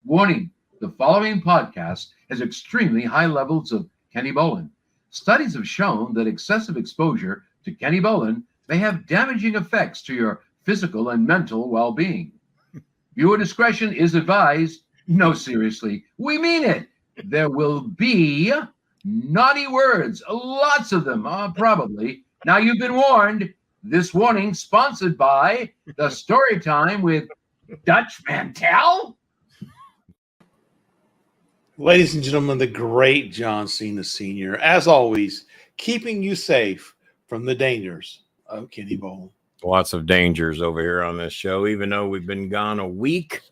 Warning, the following podcast has extremely high levels of Kenny Bolin. Studies have shown that excessive exposure to Kenny Bolin may have damaging effects to your physical and mental well-being. Viewer discretion is advised. No, seriously, we mean it. There will be naughty words, lots of them, probably. Now you've been warned. This warning sponsored by the Story Time with Dutch Mantel. Ladies and gentlemen, the great John Cena Sr., as always, keeping you safe from the dangers of Kenny Bolin. Lots of dangers over here on this show, even though we've been gone a week.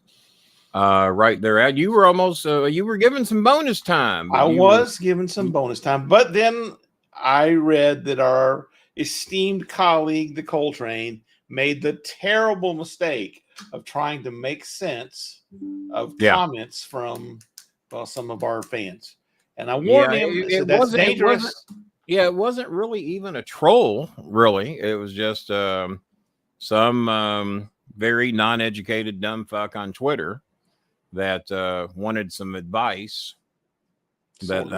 Right there, Ad. You were almost, you were given some bonus time. I was given some bonus time, but then I read that our esteemed colleague, the Coltrane, made the terrible mistake of trying to make sense of comments from some of our fans. And I warned him that's dangerous. It wasn't really even a troll, really. It was just some very non-educated dumb fuck on Twitter that wanted some advice. Sort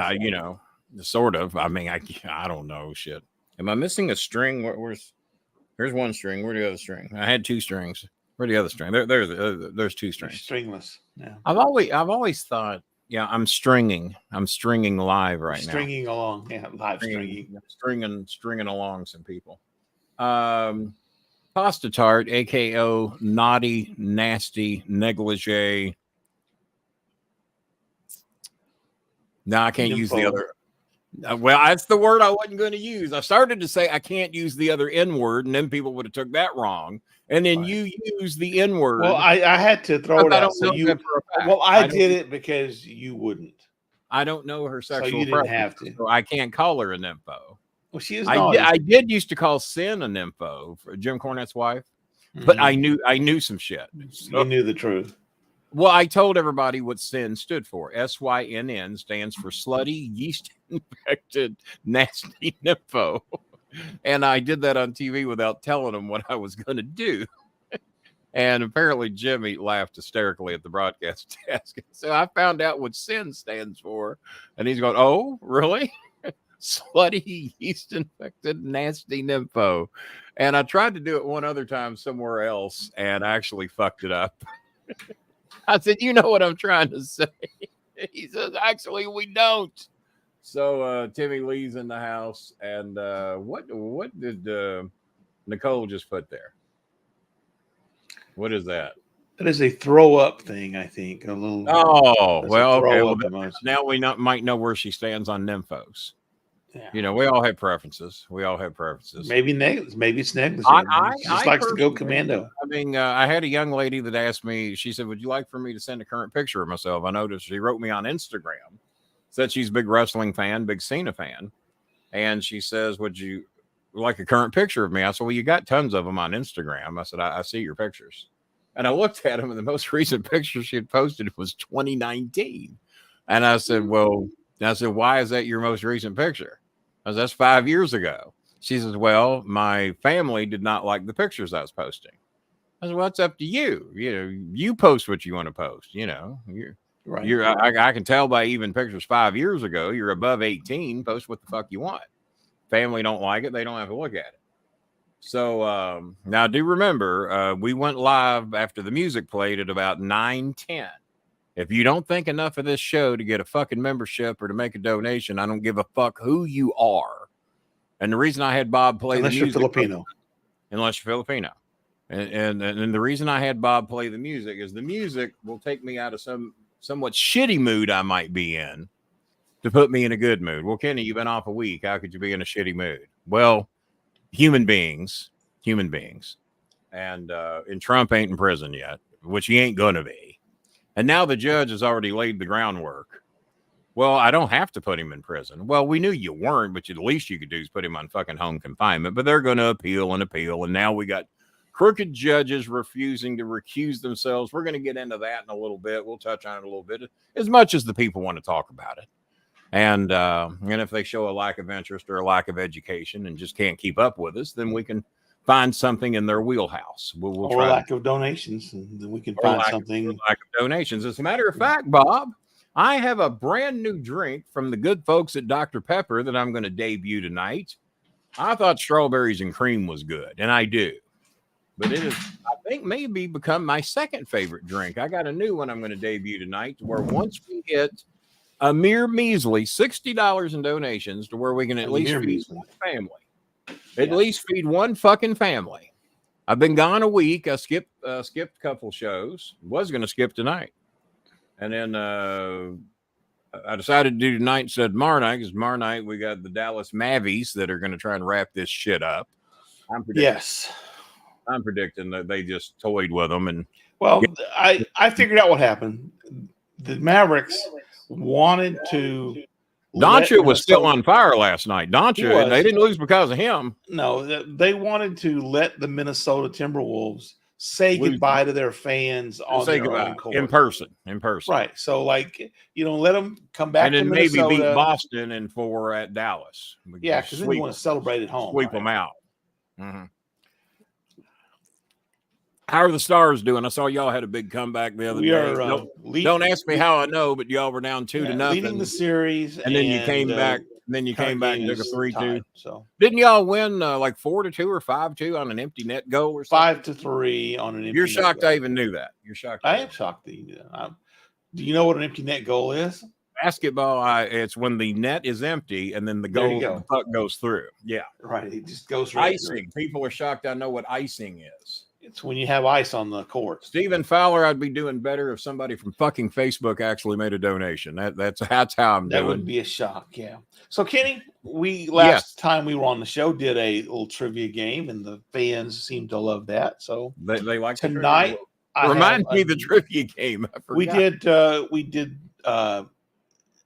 of. I mean, I don't know shit. Am I missing a string? Here's one string. Where's the other string? I had two strings. Where's the other string? There's two strings. Stringless. Yeah. I've always thought, I'm stringing. I'm stringing live right now. Stringing along. Yeah, live stringing. Stringing along some people. Pasta Tart, a.k.a. naughty, nasty, negligee. No, I can't use the other. Well, that's the word I wasn't going to use. I started to say I can't use the other N word, and then people would have took that wrong. And then you use the N word. Well, I had to throw it out. I did it because you wouldn't. I don't know her sexual. So you didn't have to. So I can't call her a nympho. Well, she is. I did used to call Sin a nympho for Jim Cornette's wife, but I knew some shit. So, you knew the truth. Well, I told everybody what SYN stood for. SYNN stands for slutty, yeast-infected, nasty nympho. And I did that on TV without telling them what I was going to do. And apparently Jimmy laughed hysterically at the broadcast desk. So I found out what SYN stands for. And he's going, oh, really? Slutty, yeast-infected, nasty nympho. And I tried to do it one other time somewhere else and actually fucked it up. I said, you know what I'm trying to say. He says, actually, we don't. So Timmy Lee's in the house. And what did Nicole just put there? What is that? That is a throw up thing, I think. A little. Oh, well, okay. Well, now we might know where she stands on nymphos. Yeah. We all have preferences. Maybe it's negligent. She just likes to go commando. I mean, I had a young lady that asked me, she said, would you like for me to send a current picture of myself? I noticed she wrote me on Instagram, said she's a big wrestling fan, big Cena fan. And she says, would you like a current picture of me? I said, well, you got tons of them on Instagram. I said, I see your pictures. And I looked at them, and the most recent picture she had posted was 2019. And I said, why is that your most recent picture? I said, that's 5 years ago. She says, well, my family did not like the pictures I was posting. I said, well, it's up to you. You post what you want to post. I can tell by even pictures 5 years ago, you're above 18, post what the fuck you want. Family don't like it. They don't have to look at it. So now do remember, we went live after the music played at about 9:10. If you don't think enough of this show to get a fucking membership or to make a donation, I don't give a fuck who you are. And the reason I had Bob play unless the music, you're Filipino. Unless you're Filipino. And the reason I had Bob play the music is the music will take me out of some somewhat shitty mood I might be in to put me in a good mood. Well, Kenny, you've been off a week. How could you be in a shitty mood? Well, human beings. And Trump ain't in prison yet, which he ain't going to be. And now the judge has already laid the groundwork. Well, I don't have to put him in prison. Well, we knew you weren't, but the least you could do is put him on fucking home confinement. But they're going to appeal. And now we got crooked judges refusing to recuse themselves. We're going to get into that in a little bit. We'll touch on it a little bit, as much as the people want to talk about it. And if they show a lack of interest or a lack of education and just can't keep up with us, then we can find something in their wheelhouse. We'll or try lack of donations, and then we can or find lack something. of donations. As a matter of fact, Bob, I have a brand new drink from the good folks at Dr. Pepper that I'm going to debut tonight. I thought strawberries and cream was good, and I do. But it is, I think, maybe become my second favorite drink. I got a new one I'm going to debut tonight, where once we hit a mere measly $60 in donations, to where we can at least feed one family. At least feed one fucking family. I've been gone a week. I skipped a couple shows. Was going to skip tonight. And then I decided to do tonight instead of tomorrow night, because tomorrow night we got the Dallas Mavies that are going to try and wrap this shit up. I'm predicting that they just toyed with them. And well, I figured out what happened. The Mavericks wanted to. Doncha was still on fire last night. Doncha, they didn't lose because of him. No, they wanted to let the Minnesota Timberwolves say goodbye to their fans on their own court. in person. Right. So, like, let them come back and then to Minnesota. Maybe beat Boston and 4 at Dallas. Yeah, because then you want to celebrate at home. Sweep them out. Mm-hmm. How are the Stars doing? I saw y'all had a big comeback the other day. Don't ask me how I know, but y'all were down 2-0, leading the series, and then you came back. And then you came back and took a 3-2. So didn't y'all win like 4-2 or 5-2 on an empty net goal or something? 5-3 on an empty. You're net shocked goal. I even knew that. You're shocked. I am shocked that you do that. Do you know what an empty net goal is? Basketball, it's when the net is empty and then the puck goes through. Yeah, right. It just goes right icing. Through. People are shocked I know what icing is. It's when you have ice on the court. Stephen Fowler, I'd be doing better if somebody from fucking Facebook actually made a donation. That's how I'm doing. That would be a shock, yeah. So, Kenny, last time we were on the show did a little trivia game, and the fans seemed to love that. So they like tonight. Remind me the trivia game. I forgot. We did.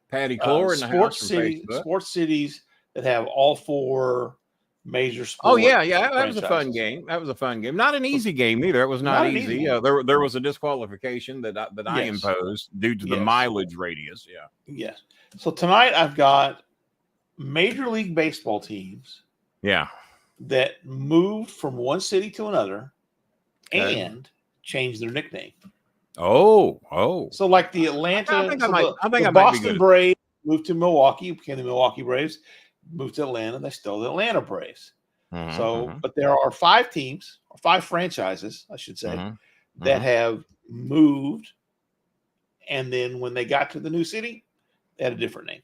Patty Clore in the house from Facebook. Sports cities that have all 4 major sports. Oh yeah, that was a fun game. Not an easy game either. It was not easy. There was a disqualification that I imposed due to the mileage radius. Yeah. So tonight I've got Major League Baseball teams. Yeah. That moved from one city to another and changed their nickname. Oh. So like the Atlanta, I think the Boston Braves moved to Milwaukee, became the Milwaukee Braves. Moved to Atlanta, they stole the Atlanta Braves. But there are 5 teams, or 5 franchises, I should say, that have moved. And then when they got to the new city, they had a different name.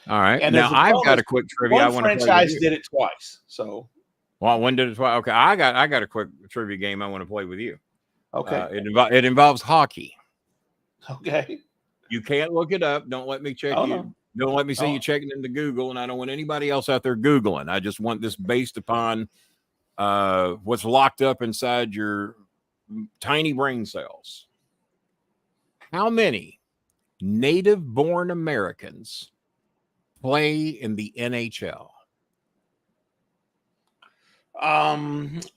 All right. And now I've got a quick trivia. One franchise did it twice. So, well, when did it twice? Okay, I got a quick trivia game I want to play with you. Okay. It involves hockey. Okay. You can't look it up. Don't let me check you. No. Don't let me see you checking into Google, and I don't want anybody else out there Googling. I just want this based upon what's locked up inside your tiny brain cells. How many native-born Americans play in the NHL? And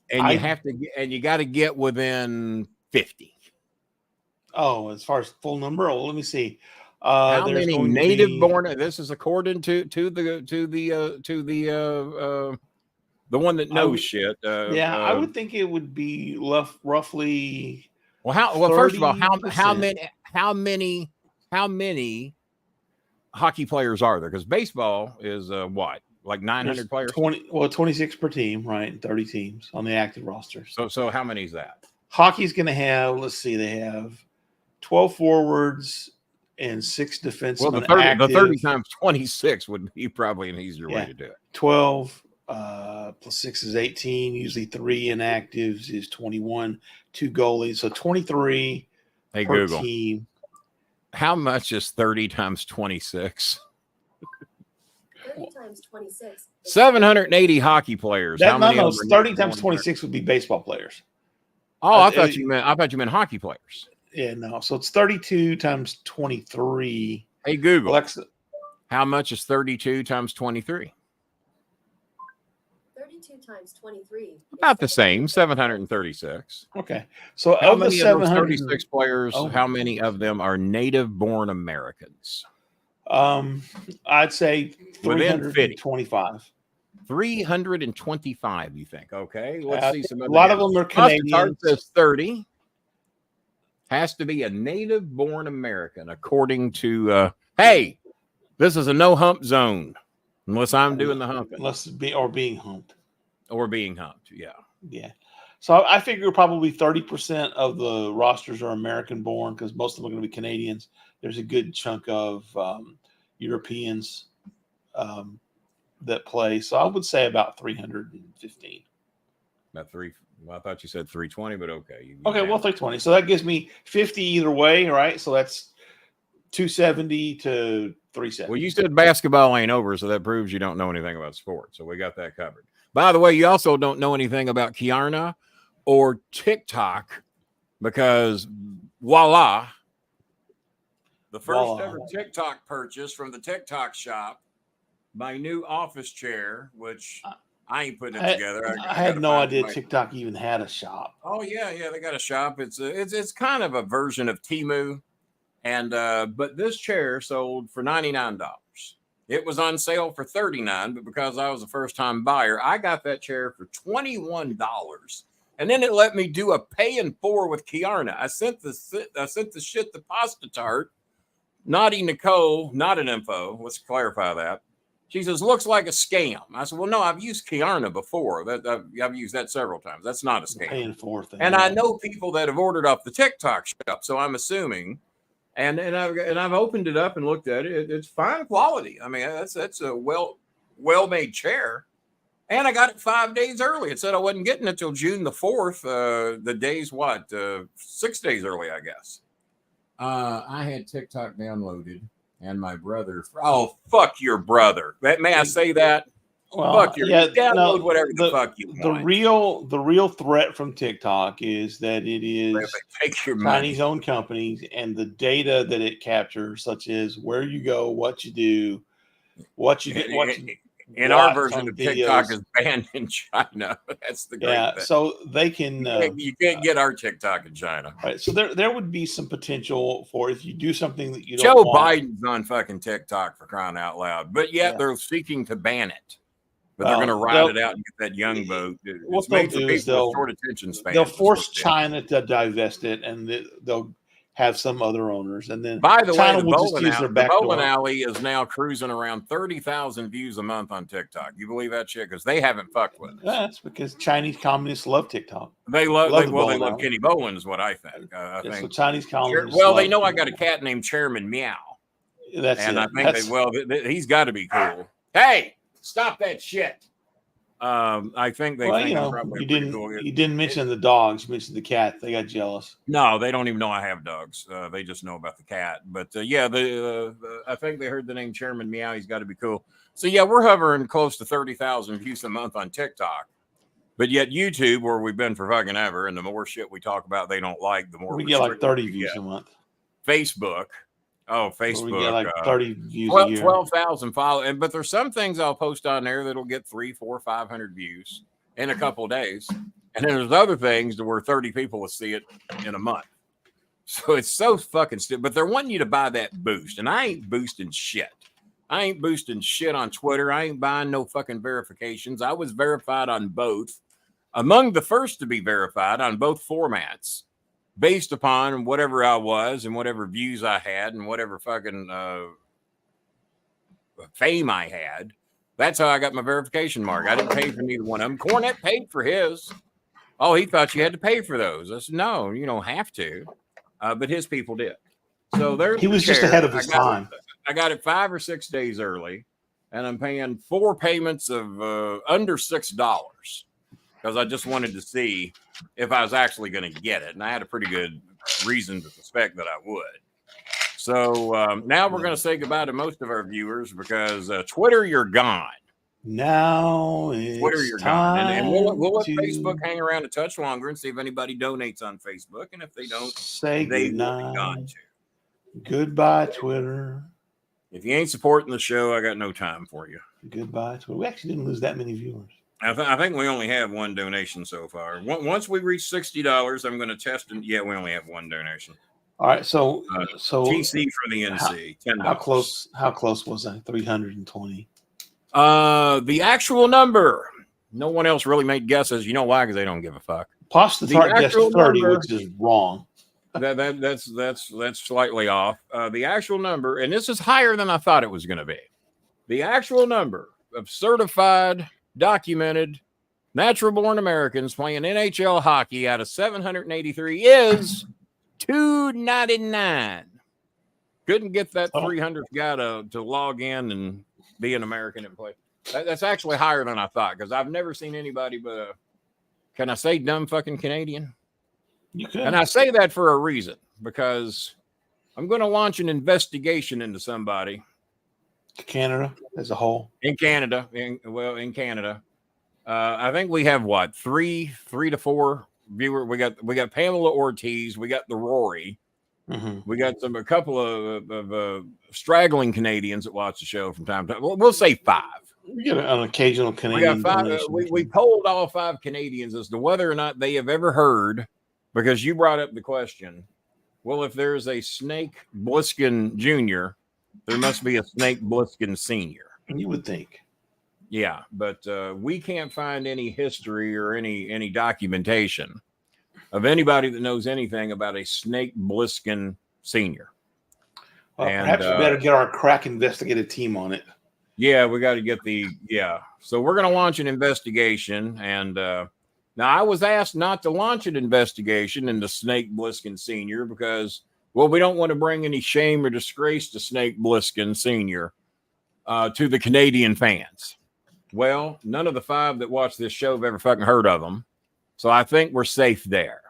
you got to get within 50. Oh, as far as full number, let me see. How many native-born? This is according to the one that knows shit. I would think it would be roughly. Well, first of all, how many hockey players are there? Because baseball is what, like 900 players? 26 per team, right? 30 teams on the active roster. So how many is that? Hockey's going to have. Let's see, they have 12 forwards and 6 defensemen. Well, the 30 times 26 would be probably an easier way to do it. 12 plus 6 is 18. Usually 3 inactives is 21. 2 goalies, so 23 per Google. team. How much is 30 times 26? 30 times 26. 780 hockey players. How many? 30 times 26 would be baseball players. Oh, I thought you meant hockey players. Yeah, no. So it's 32 times 23. Hey, Google. Alexa. How much is 32 times 23? 32 times 23. About the same, 736. Okay. So how of many the of those 36 players, Oh. how many of them are native-born Americans? I'd say Within 50. 325. 325, you think? Okay, let's see some. A lot of them are Canadian. Says 30. Has to be a native-born American, according to. Hey, this is a no-hump zone, unless I'm doing the humping. Being humped. Or being humped, yeah. Yeah. So I figure probably 30% of the rosters are American-born because most of them are going to be Canadians. There's a good chunk of Europeans that play. So I would say about 315. About three. Well, I thought you said 320, but okay. Okay, well, 320. So that gives me 50 either way, right? So that's 270 to 370. Well, you said basketball ain't over, so that proves you don't know anything about sports. So we got that covered. By the way, you also don't know anything about Klarna or TikTok because voila, the first ever TikTok purchase from the TikTok shop, my new office chair, which I ain't putting it together. I had no idea TikTok even had a shop. Oh yeah, they got a shop. It's kind of a version of Temu, and but this chair sold for $99. It was on sale for $39, but because I was a first-time buyer, I got that chair for $21. And then it let me do a pay in 4 with Klarna. I sent the shit to Pasta Tart, Naughty Nicole, not an info. Let's clarify that. She says, looks like a scam. I said, well, no, I've used Klarna before. I've used that several times. That's not a scam. Pay in 4 thing. And I know people that have ordered off the TikTok shop, so I'm assuming. And I've opened it up and looked at it. It's fine quality. I mean, that's a well-made chair. And I got it 5 days early. It said I wasn't getting it till June the 4th. The day's 6 days early, I guess. I had TikTok downloaded, and my brother. Oh, fuck your brother! May I say that? Well, fuck your download whatever the fuck you want. The real threat from TikTok is that it is Chinese-owned companies, and the data that it captures, such as where you go, what you do, what you get, what you. In our version of TikTok is banned in China. That's the great thing. So they can. You can't get our TikTok in China. Right. So there would be some potential for if you do something that you don't Joe want. Biden's on fucking TikTok for crying out loud, but yet they're seeking to ban it. But they're going to ride it out and get that young vote. What they'll do is short attention span. They'll force China to divest it, and they'll have some other owners. And then by the China way, the Bolin alley Alley is now cruising around 30,000 views a month on TikTok. You believe that shit? Because they haven't fucked with it. That's because Chinese communists love TikTok. They love Kenny Bolin is what I think. I think so Chinese communists. Well, they know I got a cat named Chairman Meow. That's and it. I think he's got to be cool. Hey, stop that shit. I think they think probably you didn't mention the dogs. You mentioned the cat. They got jealous. No, they don't even know I have dogs. They just know about the cat. But I think they heard the name Chairman Meow. He's got to be cool. So yeah, we're hovering close to 30,000 views a month on TikTok. But yet YouTube, where we've been for fucking ever, and the more shit we talk about they don't like, the more we get like 30 views a month. Facebook. Oh, Facebook. We get like 30 views a year. 12,000 followers. But there's some things I'll post on there that'll get 300, 400, 500 views in a couple of days. And then there's other things where 30 people will see it in a month. So it's so fucking stupid. But they're wanting you to buy that boost. And I ain't boosting shit. I ain't boosting shit on Twitter. I ain't buying no fucking verifications. I was verified on both. Among the first to be verified on both formats. Based upon whatever I was and whatever views I had and whatever fucking fame I had. That's how I got my verification mark. I didn't pay for neither one of them. Cornette paid for his. Oh, he thought you had to pay for those. I said, no, you don't have to. But his people did. So he was just ahead of his time. I got it 5 or 6 days early, and I'm paying 4 payments of under $6. Because I just wanted to see if I was actually going to get it. And I had a pretty good reason to suspect that I would. So now we're going to say goodbye to most of our viewers because Twitter, you're gone. Now it's Twitter, you're gone. And we'll let Facebook hang around a touch longer and see if anybody donates on Facebook. And if they don't, say they goodnight. will be gone too. Goodbye, Twitter. If you ain't supporting the show, I got no time for you. Goodbye, Twitter. We actually didn't lose that many viewers. I think we only have one donation so far. Once we reach $60, I'm going to test it. Yeah, we only have one donation. All right, so TC from the NC, $10. How close was that? 320. The actual number. No one else really made guesses. You know why? Because they don't give a fuck. Postithart guessed 30, number, which is wrong. That's slightly off. The actual number, and this is higher than I thought it was going to be. The actual number of certified, documented, natural-born Americans playing NHL hockey out of 783 is 299. Couldn't get that 300th guy to log in and be an American and play. That's actually higher than I thought because I've never seen anybody but a, can I say dumb fucking Canadian? You could. And I say that for a reason because I'm going to launch an investigation into somebody. Canada as a whole. In Canada. In Canada. I think we have what? Three to four viewers. We got Pamela Ortiz. We got the Rory. Mm-hmm. We got a couple of straggling Canadians that watch the show from time to time. We'll say 5. We get an occasional Canadian. We got 5. We polled all 5 Canadians as to whether or not they have ever heard, because you brought up the question. Well, if there's a Snake Bliskin Jr., there must be a Snake Bliskin Sr. You would think. Yeah, but we can't find any history or any documentation of anybody that knows anything about a Snake Bliskin Sr. Well, perhaps we better get our crack investigative team on it. Yeah, we got to get so we're going to launch an investigation. And now I was asked not to launch an investigation into Snake Bliskin Sr. because, well, we don't want to bring any shame or disgrace to Snake Bliskin Sr. To the Canadian fans. Well, none of the 5 that watch this show have ever fucking heard of them. So I think we're safe there.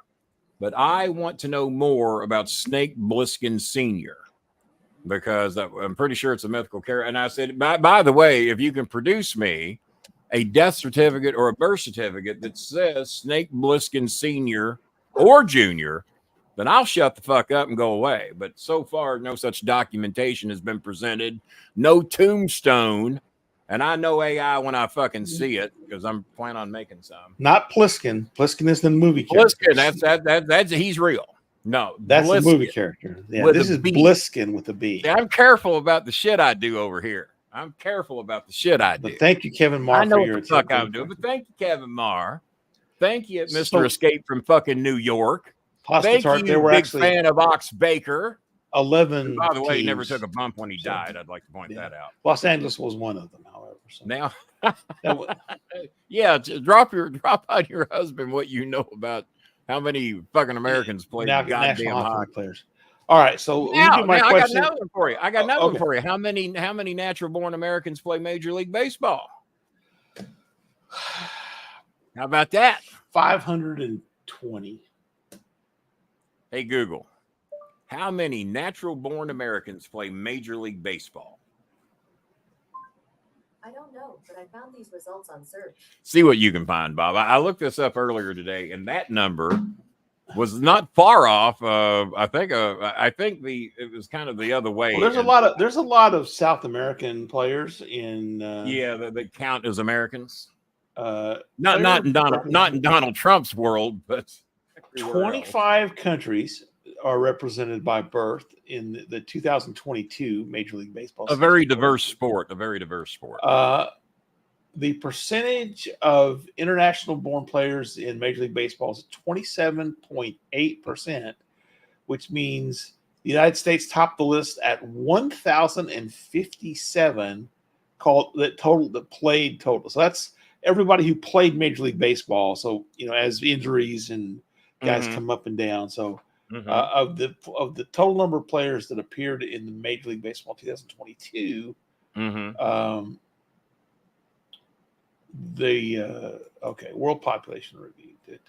But I want to know more about Snake Bliskin Sr. because I'm pretty sure it's a mythical character. And I said, by the way, if you can produce me a death certificate or a birth certificate that says Snake Bliskin Sr. or Jr., then I'll shut the fuck up and go away. But so far, no such documentation has been presented. No tombstone. And I know AI when I fucking see it because I'm planning on making some. Not Pliskin. Pliskin is the movie character. Pliskin, that's he's real. No, that's Bliskin, the movie character. Yeah, this is Bliskin with a B. See, I'm careful about the shit I do over here. I'm careful about the shit I do. But thank you, Kevin Marr. I know what the fuck I'm doing, but thank you, Kevin Marr. Thank you, Mr. Escape from fucking New York. Thank you, big fan of Ox Baker. 11. By the way, teams. He never took a bump when he died. I'd like to point that out. Los Angeles was one of them, however. So. Now, yeah, drop on your husband what you know about how many fucking Americans play goddamn hockey players. All right, so I got another one for you. One for you. How many natural-born Americans play Major League Baseball? How about that? 520. Hey, Google. How many natural-born Americans play Major League Baseball? I don't know, but I found these results on search. See what you can find, Bob. I looked this up earlier today, and that number was not far off. I think it was kind of the other way. Well, there's a lot of South American players in. That count as Americans. Not in Donald Trump's world, but 25 countries are represented by birth in the 2022 Major League Baseball. A very diverse sport. The percentage of international born players in Major League Baseball is 27.8%, which means the United States topped the list at 1,057 that played total. So that's everybody who played Major League Baseball. So, as injuries and guys come up and down. So of the total number of players that appeared in the Major League Baseball 2022, World Population Review did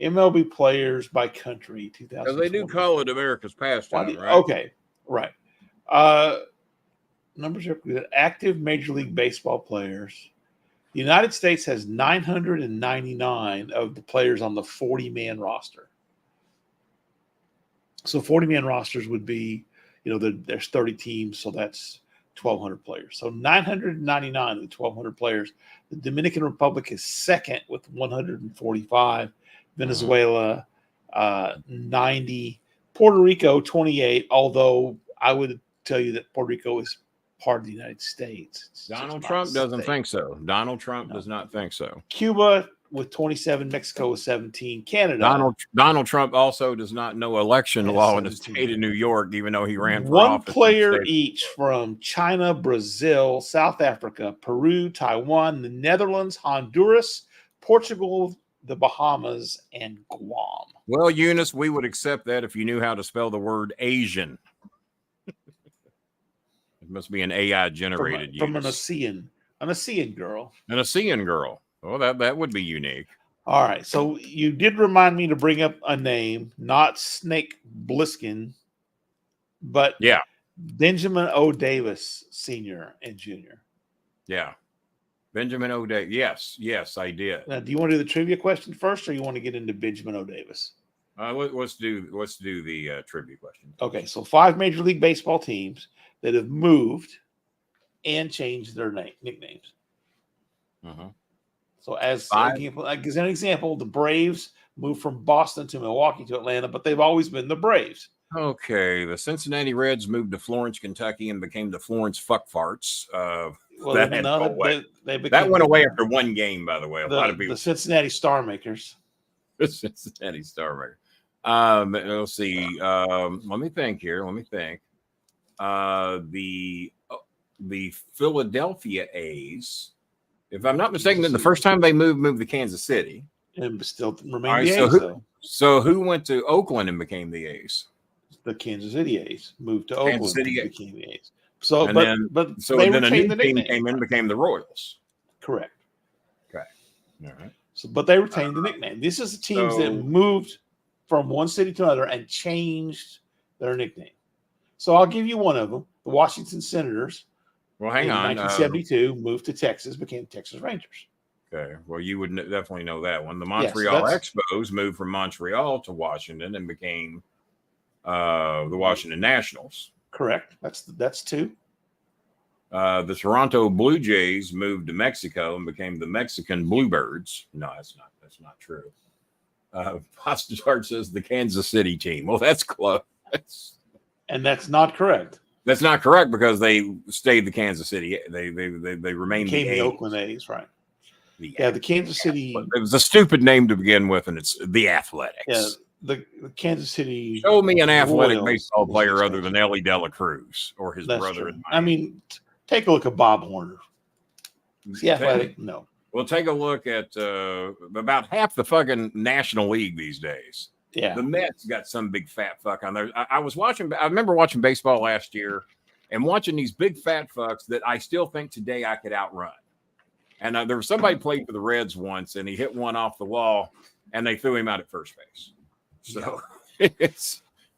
MLB players by country 2000. Because they do call it America's pastime, right? Okay, right. Numbers are active Major League Baseball players. The United States has 999 of the players on the 40-man roster. So 40-man rosters would be, there's 30 teams, so that's 1,200 players. So 999 of the 1,200 players. The Dominican Republic is second with 145. Venezuela, 90. Puerto Rico, 28, although I would tell you that Puerto Rico is part of the United States. It's just Donald not Trump a doesn't state. think so. Donald Trump No. does not think so. Cuba with 27, Mexico with 17, Canada. Donald Trump also does not know election Has law in the 17. state of New York, even though he ran for One office. in the player state. each from China, Brazil, South Africa, Peru, Taiwan, the Netherlands, Honduras, Portugal, the Bahamas, and Guam. Well, Eunice, we would accept that if you knew how to spell the word Asian. It must be an AI generated From an Eunice. ASEAN girl. An ASEAN girl. Well, that would be unique. All right. So you did remind me to bring up a name, not Snake Bliskin, but Yeah. Benjamin O. Davis, Sr. and Jr. Yeah. Benjamin O. Davis. Yes, I did. Now, do you want to do the trivia question first, or you want to get into Benjamin O. Davis? Let's do the trivia question. Okay, so 5 Major League Baseball teams that have moved and changed their nicknames. Uh-huh. So as Five. an example, the Braves moved from Boston to Milwaukee to Atlanta, but they've always been the Braves. Okay, the Cincinnati Reds moved to Florence, Kentucky, and became the Florence Fuck Farts. Well, that had to go away. they became That went away after one game, by the way. A lot of people. The Cincinnati Star Makers. The Cincinnati Star Maker. Let's see. Let me think here. The Philadelphia A's, if I'm not mistaken, the first time they moved to Kansas City. And still remain All right, the so A's, who- though. So who went to Oakland and became the A's? The Kansas City A's moved to Kansas Oakland City and became the A's. So, And but then- but So they then a new retained the team nickname. came in and became the Royals. Correct. All right. So, but they retained the nickname. This is the teams that So- moved from one city to another and changed their nickname. So I'll give you one of them. The Washington Senators Well, hang in on. 1972 moved to Texas, became Texas Rangers. Okay. Well, you would definitely know that one. The Yes, Montreal that's- Expos moved from Montreal to Washington and became the Washington Nationals. Correct. That's 2. The Toronto Blue Jays moved to Mexico and became the Mexican Bluebirds. No, that's not true. Pasta Tart says the Kansas City team. Well, that's close. And that's not correct. That's not correct because they stayed the Kansas City. They remained Became the A's. Oakland A's, right? Yeah, the Kansas City. It was a stupid name to begin with, and it's the Athletics. Yeah, the Kansas City. Show me an athletic Royals baseball was player the other than Ellie Dela Cruz or his That's brother. true. I mean, take a look at Bob Horner. Is he athletic? No. Well, take a look at about half the fucking National League these days. Yeah. The Mets got some big fat fuck on there. I remember watching baseball last year and watching these big fat fucks that I still think today I could outrun. And there was somebody played for the Reds once, and he hit one off the wall, and they threw him out at first base. So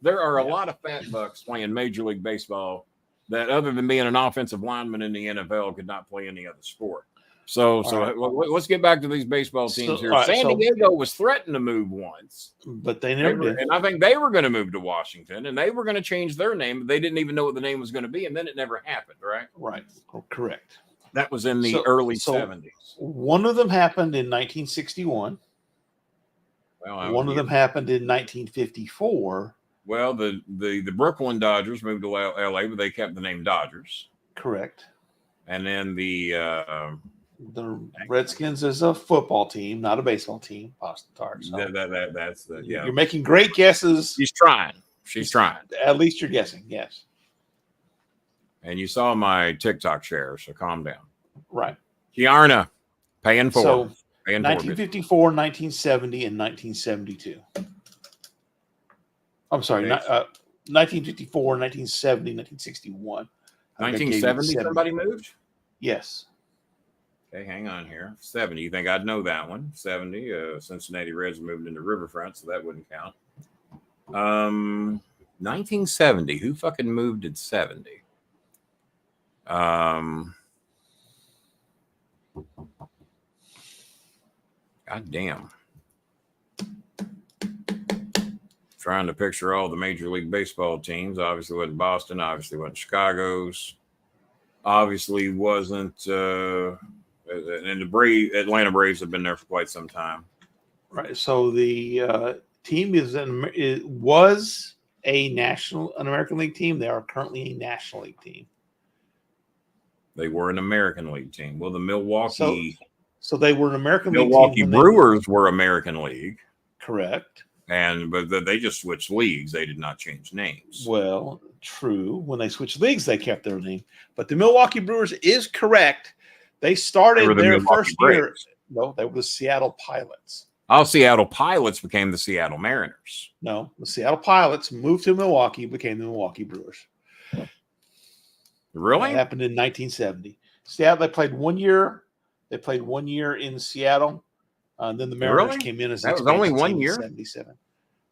there are a lot of fat fucks playing Major League Baseball that, other than being an offensive lineman in the NFL, could not play any other sport. So let's get back to these baseball teams here. Right, San Diego was threatened to move once, but they never did. and I think they were going to move to Washington, and they were going to change their name. But they didn't even know what the name was going to be, and then it never happened. Right? Right. Correct. That was in the early 70s. One of them happened in 1961. Well, One of them happened in 1954. Well, the Brooklyn Dodgers moved to LA, but they kept the name Dodgers. Correct. And then The Redskins is a football team, not a baseball team. Boston Tart. So that's the You're making great guesses. She's trying. She's trying. At least you're guessing. Yes. And you saw my TikTok share, so calm down. Right. Kiarna, paying for So it. Paying 1954, 1970, and 1972. I'm sorry, 1954, 1970, 1961. 1970, somebody moved? Yes. Okay, hang on here. 70, you think I'd know that one. 70, Cincinnati Reds moved into Riverfront, so that wouldn't count. 1970, who fucking moved at 70? God damn. Trying to picture all the Major League Baseball teams. Obviously wasn't Boston. Obviously wasn't Chicago's. Obviously wasn't. And the Atlanta Braves have been there for quite some time. Right. So the team was an American League team. They are currently a National League team. They were an American League team. Well, the Milwaukee So they were an American League team. Milwaukee Brewers were American League. Correct. But they just switched leagues. They did not change names. Well, true. When they switched leagues, they kept their name. But the Milwaukee Brewers is correct. They started their first year. No, they were the Seattle Pilots. Oh, Seattle Pilots became the Seattle Mariners. No, the Seattle Pilots moved to Milwaukee, became the Milwaukee Brewers. Really? That happened in 1970. Seattle. They played 1 year. They played 1 year in Seattle. Then the Mariners came in as that was only 1 year. 77.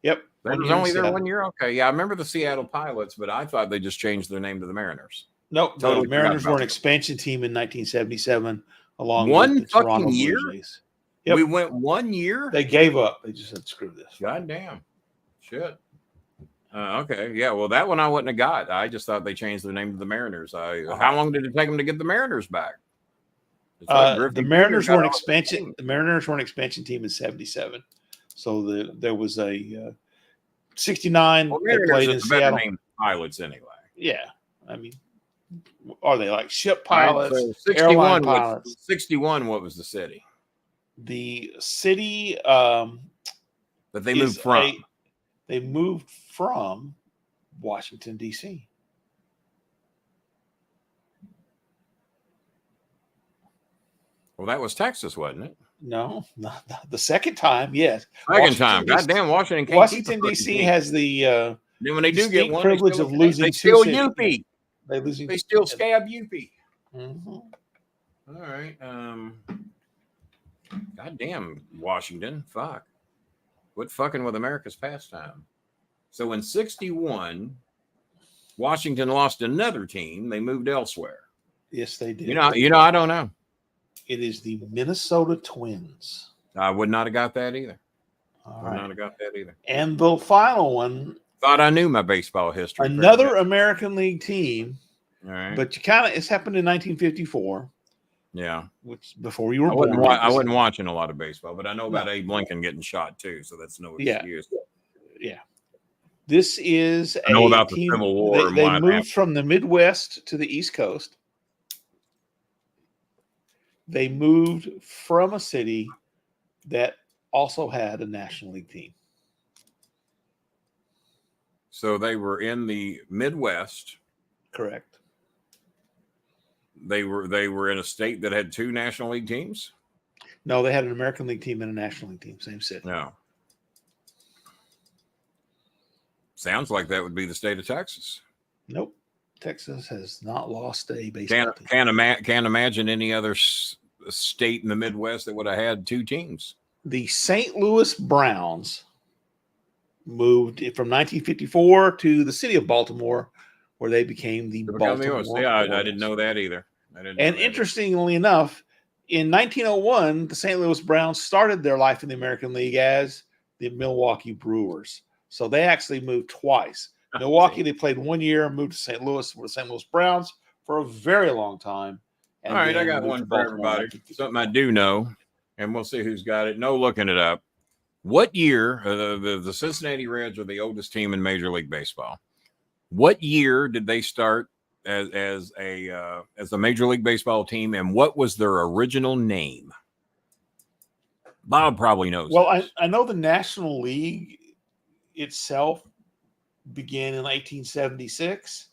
Yep. That was only there 1 year. Okay, yeah, I remember the Seattle Pilots, but I thought they just changed their name to the Mariners. Nope. The Mariners were an expansion team in 1977, along with the Toronto year. Blue Jays. Yep. We went 1 year. They gave up. They just said, "Screw this." God damn. Shit. Okay. Yeah. Well, that one I wouldn't have got. I just thought they changed their name to the Mariners. How long did it take them to get the Mariners back? The Mariners were an expansion. The Mariners were an expansion team in '77. So there was a 69. Well, they played in Seattle. Pilots anyway. Yeah. I mean, are they like ship pilots? So 61. 61. What was the city? The city. That they moved from. They moved from Washington, D.C. Well, that was Texas, wasn't it? No, not the second time. Yes, second time. Goddamn, Washington. Washington D.C. has the. Then when they do get one, privilege of losing, they still Yuppie. They still scab Yuppie. Mm-hmm. All right. Goddamn, Washington. Fuck. Quit fucking with America's pastime. So in 61, Washington lost another team. They moved elsewhere. Yes, they did. You know, I don't know. It is the Minnesota Twins. I would not have got that either. Would not have got that either. And the final one. Thought I knew my baseball history. Another American League team. All right. But it's happened in 1954. Yeah. Which before you were born. I wasn't watching a lot of baseball, but I know about Abe Lincoln getting shot too, so that's no excuse. Yeah. This is I know about the Civil War. They moved from the Midwest to the East Coast. They moved from a city that also had a National League team. So they were in the Midwest. Correct. They were in a state that had two National League teams? No, they had an American League team and a National League team, same city. No. Sounds like that would be the state of Texas. Nope. Texas has not lost a baseball team. Can't imagine any other state in the Midwest that would have had two teams. The St. Louis Browns moved from 1954 to the city of Baltimore, where they became the Baltimore. Yeah, I didn't know that either. Interestingly enough, in 1901, the St. Louis Browns started their life in the American League as the Milwaukee Brewers. So they actually moved twice. Milwaukee, they played 1 year, moved to St. Louis with the St. Louis Browns for a very long time. All right, I got one for everybody. Something I do know, and we'll see who's got it. No looking it up. What year, the Cincinnati Reds are the oldest team in Major League Baseball. What year did they start as a Major League Baseball team, and what was their original name? Bob probably knows. Well, I know the National League itself began in 1876,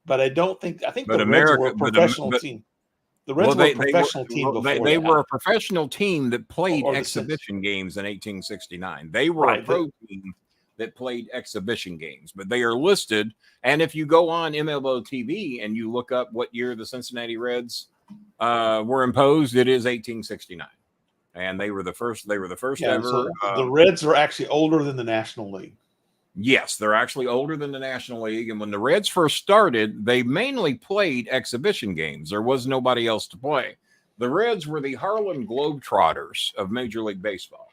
but I think the Reds were a professional team. The Reds were a professional team before that. They were a professional team that played exhibition games in 1869. They were a pro team that played exhibition games, but they are listed. And if you go on MLB TV and you look up what year the Cincinnati Reds were imposed, it is 1869. And they were the first ever. So the Reds are actually older than the National League. Yes, they're actually older than the National League. And when the Reds first started, they mainly played exhibition games. There was nobody else to play. The Reds were the Harlem Globetrotters of Major League Baseball.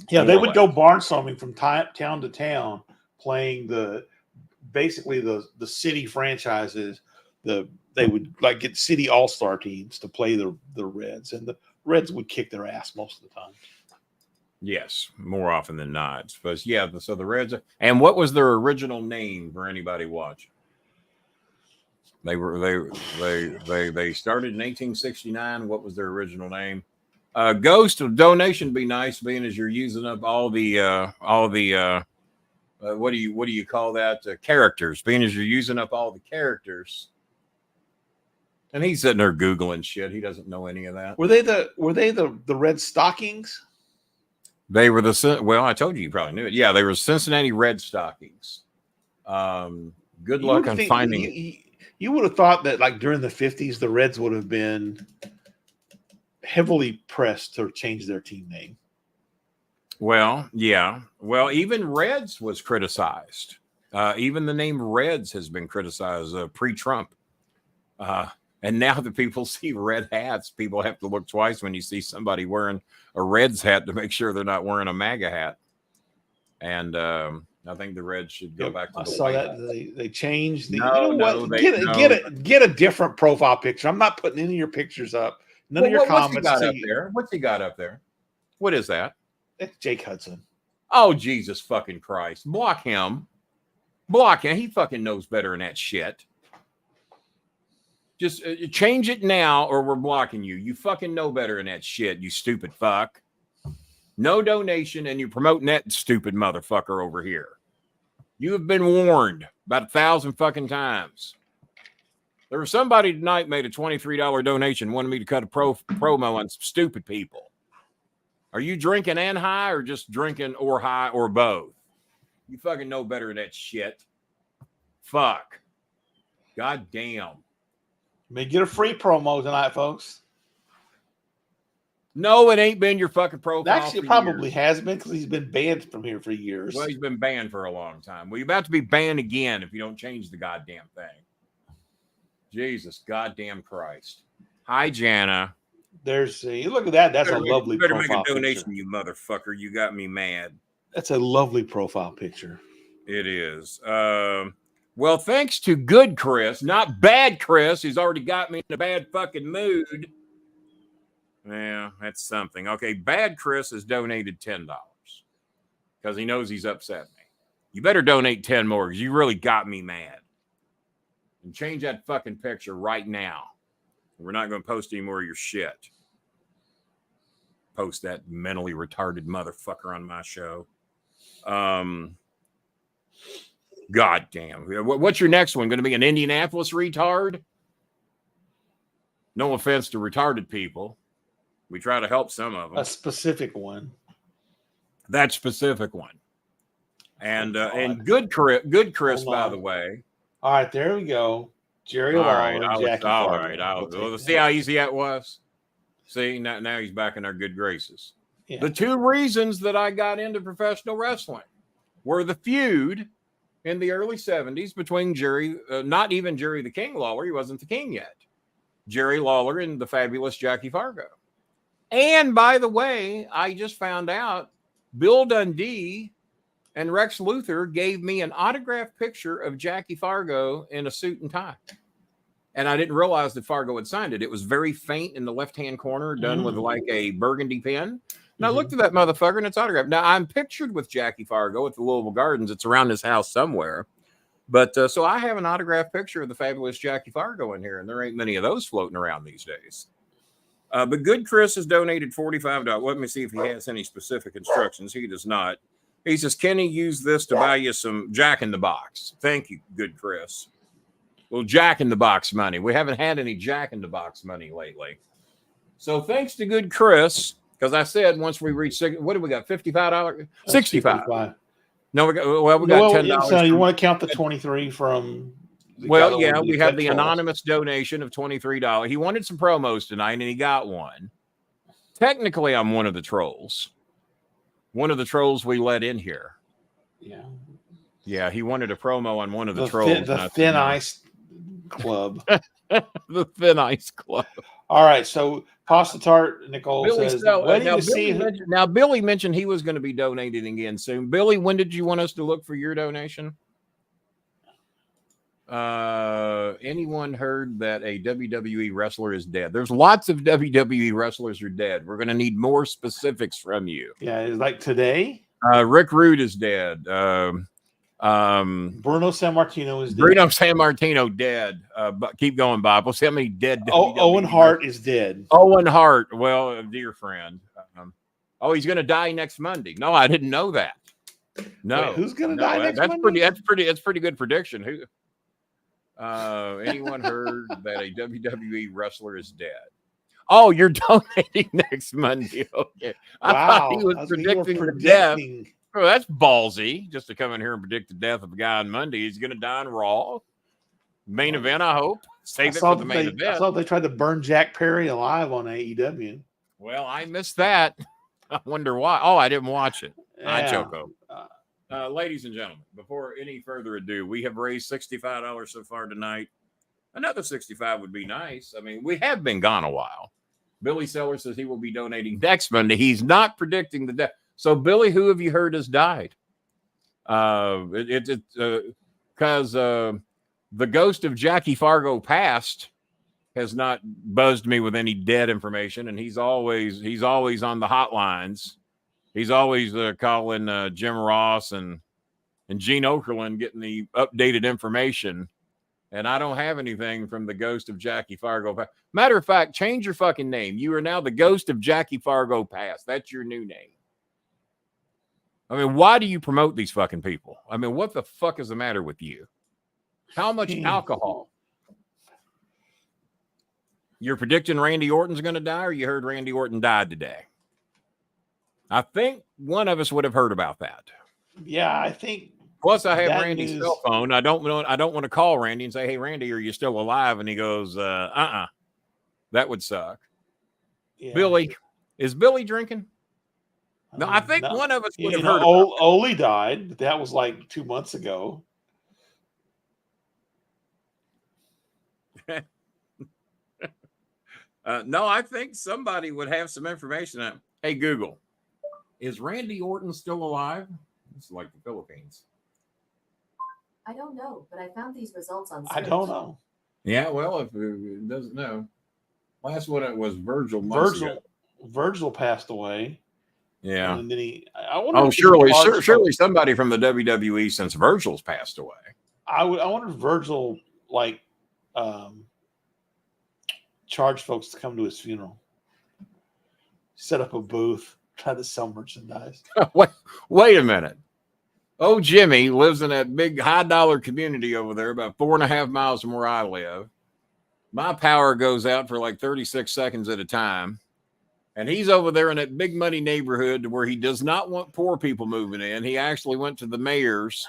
Yeah, they would go barnstorming from town to town, playing basically the city franchises. They would get city all-star teams to play the Reds, and the Reds would kick their ass most of the time. Yes, more often than not. But yeah, so the Reds. And what was their original name for anybody watching? They started in 1869. What was their original name? Ghost of donation be nice, being as you're using up all the what do you call that? Characters, being as you're using up all the characters. And he's sitting there Googling shit. He doesn't know any of that. Were they the Red Stockings? They were well, I told you probably knew it. Yeah, they were Cincinnati Red Stockings. Good luck on finding. You would have thought that like during the 50s, the Reds would have been heavily pressed to change their team name. Well, yeah. Well, even Reds was criticized. Even the name Reds has been criticized pre-Trump. And now that people see red hats, people have to look twice when you see somebody wearing a Reds hat to make sure they're not wearing a MAGA hat. And I think the Reds should go back to I the saw white that hat. they changed the. No, get a different profile picture. I'm not putting any of your pictures up. None of your comments. What's he got up there? What's he got up there? What is that? It's Jake Hudson. Oh, Jesus fucking Christ! Block him. Block him. He fucking knows better than that shit. Just change it now or we're blocking you. You fucking know better than that shit, you stupid fuck. No donation and you're promoting that stupid motherfucker over here. You have been warned about 1,000 fucking times. There was somebody tonight made a $23 donation, wanted me to cut a promo on some stupid people. Are you drinking and high or just drinking or high or both? You fucking know better than that shit. Fuck. God damn. May get a free promo tonight, folks. No, it ain't been your fucking profile. Actually, it probably has been because he's been banned from here for years. Well, he's been banned for a long time. Well, you're about to be banned again if you don't change the goddamn thing. Jesus goddamn Christ. Hi, Jana. There's look at that. That's a lovely profile. You better make a donation, picture. You motherfucker. You got me mad. That's a lovely profile picture. It is. Well, thanks to good Chris, not bad Chris, who's already got me in a bad fucking mood. Yeah, that's something. Okay, bad Chris has donated $10 because he knows he's upset me. You better donate 10 more because you really got me mad. And change that fucking picture right now. We're not going to post any more of your shit. Post that mentally retarded motherfucker on my show. God damn. What's your next one? Going to be an Indianapolis retard? No offense to retarded people. We try to help some of them. A specific one. That specific one. And good Chris, by the way. All right, there we go. Jerry All Lawler, right, Jackie all Fargo. right. Well, see how easy that was? See, now he's back in our good graces. Yeah. The two reasons that I got into professional wrestling were the feud in the early 70s between not even Jerry the King Lawler. He wasn't the king yet. Jerry Lawler and the fabulous Jackie Fargo. And by the way, I just found out Bill Dundee and Rex Luthor gave me an autographed picture of Jackie Fargo in a suit and tie. And I didn't realize that Fargo had signed it. It was very faint in the left-hand corner, done with like a burgundy pen. And I looked at that motherfucker and it's autographed. Now, I'm pictured with Jackie Fargo at the Louisville Gardens. It's around his house somewhere. But so I have an autographed picture of the fabulous Jackie Fargo in here, and there ain't many of those floating around these days. But good Chris has donated $45. Let me see if he has any specific instructions. He does not. He says, Kenny, use this to buy you some Jack in the Box. Thank you, good Chris. Well, Jack in the Box money. We haven't had any Jack in the Box money lately. So thanks to good Chris, because I said once we reach, what do we got? $55? 65. No, we got $10. So you want to count the 23 from? Well, yeah, we have the anonymous donation of $23. He wanted some promos tonight, and he got one. Technically, I'm one of the trolls. One of the trolls we let in here. Yeah. Yeah, he wanted a promo on one of the trolls. The Thin Ice Club. The Thin Ice Club. All right, so Pasta Tart, Nicole says, now, Billy mentioned he was going to be donating again soon. Billy, when did you want us to look for your donation? Anyone heard that a WWE wrestler is dead? There's lots of WWE wrestlers are dead. We're going to need more specifics from you. Yeah, it's like today. Rick Rude is dead. Bruno Sammartino is dead. Bruno Sammartino dead. But keep going, Bob. We'll see how many dead. Owen Hart is dead. Owen Hart. Well, a dear friend. He's going to die next Monday. No, I didn't know that. No, wait, who's going to die next Monday? That's pretty good prediction. Who? Anyone heard that a WWE wrestler is dead? Oh, you're donating next Monday. Okay. I thought he was predicting the death. Oh, that's ballsy, just to come in here and predict the death of a guy on Monday. He's going to die on Raw. Main event, I hope. Save it for the main event. I thought they tried to burn Jack Perry alive on AEW. Well, I missed that. I wonder why. Oh, I didn't watch it. Yeah. I choco. Ladies and gentlemen, before any further ado, we have raised $65 so far tonight. Another 65 would be nice. I mean, we have been gone a while. Billy Seller says he will be donating next Monday. He's not predicting the death. So, Billy, who have you heard has died? Because the ghost of Jackie Fargo passed has not buzzed me with any dead information, and he's always on the hotlines. He's always calling Jim Ross and Gene Okerlund, getting the updated information. And I don't have anything from the ghost of Jackie Fargo. Matter of fact, change your fucking name. You are now the ghost of Jackie Fargo Past. That's your new name. I mean, why do you promote these fucking people? I mean, what the fuck is the matter with you? How much alcohol? You're predicting Randy Orton's going to die, or you heard Randy Orton died today? I think one of us would have heard about that. Yeah, I think. Plus, I have Randy's cell phone. I don't want to call Randy and say, "Hey, Randy, are you still alive?" And he goes, That would suck. Yeah. Billy, is Billy drinking? No, I think one of us would have heard. Ole died, but that was like 2 months ago. No, I think somebody would have some information. Hey, Google, is Randy Orton still alive? It's like the Philippines. I don't know, but I found these results on search. I don't know. Yeah, well, if it doesn't know. Last one, it was Virgil. Virgil passed away. Yeah. And then surely somebody from the WWE since Virgil's passed away. I wonder if Virgil charged folks to come to his funeral. Set up a booth, try to sell merchandise. Wait a minute. Oh, Jimmy lives in that big high-dollar community over there, about 4.5 miles from where I live. My power goes out for like 36 seconds at a time. And he's over there in that big money neighborhood where he does not want poor people moving in. He actually went to the mayor's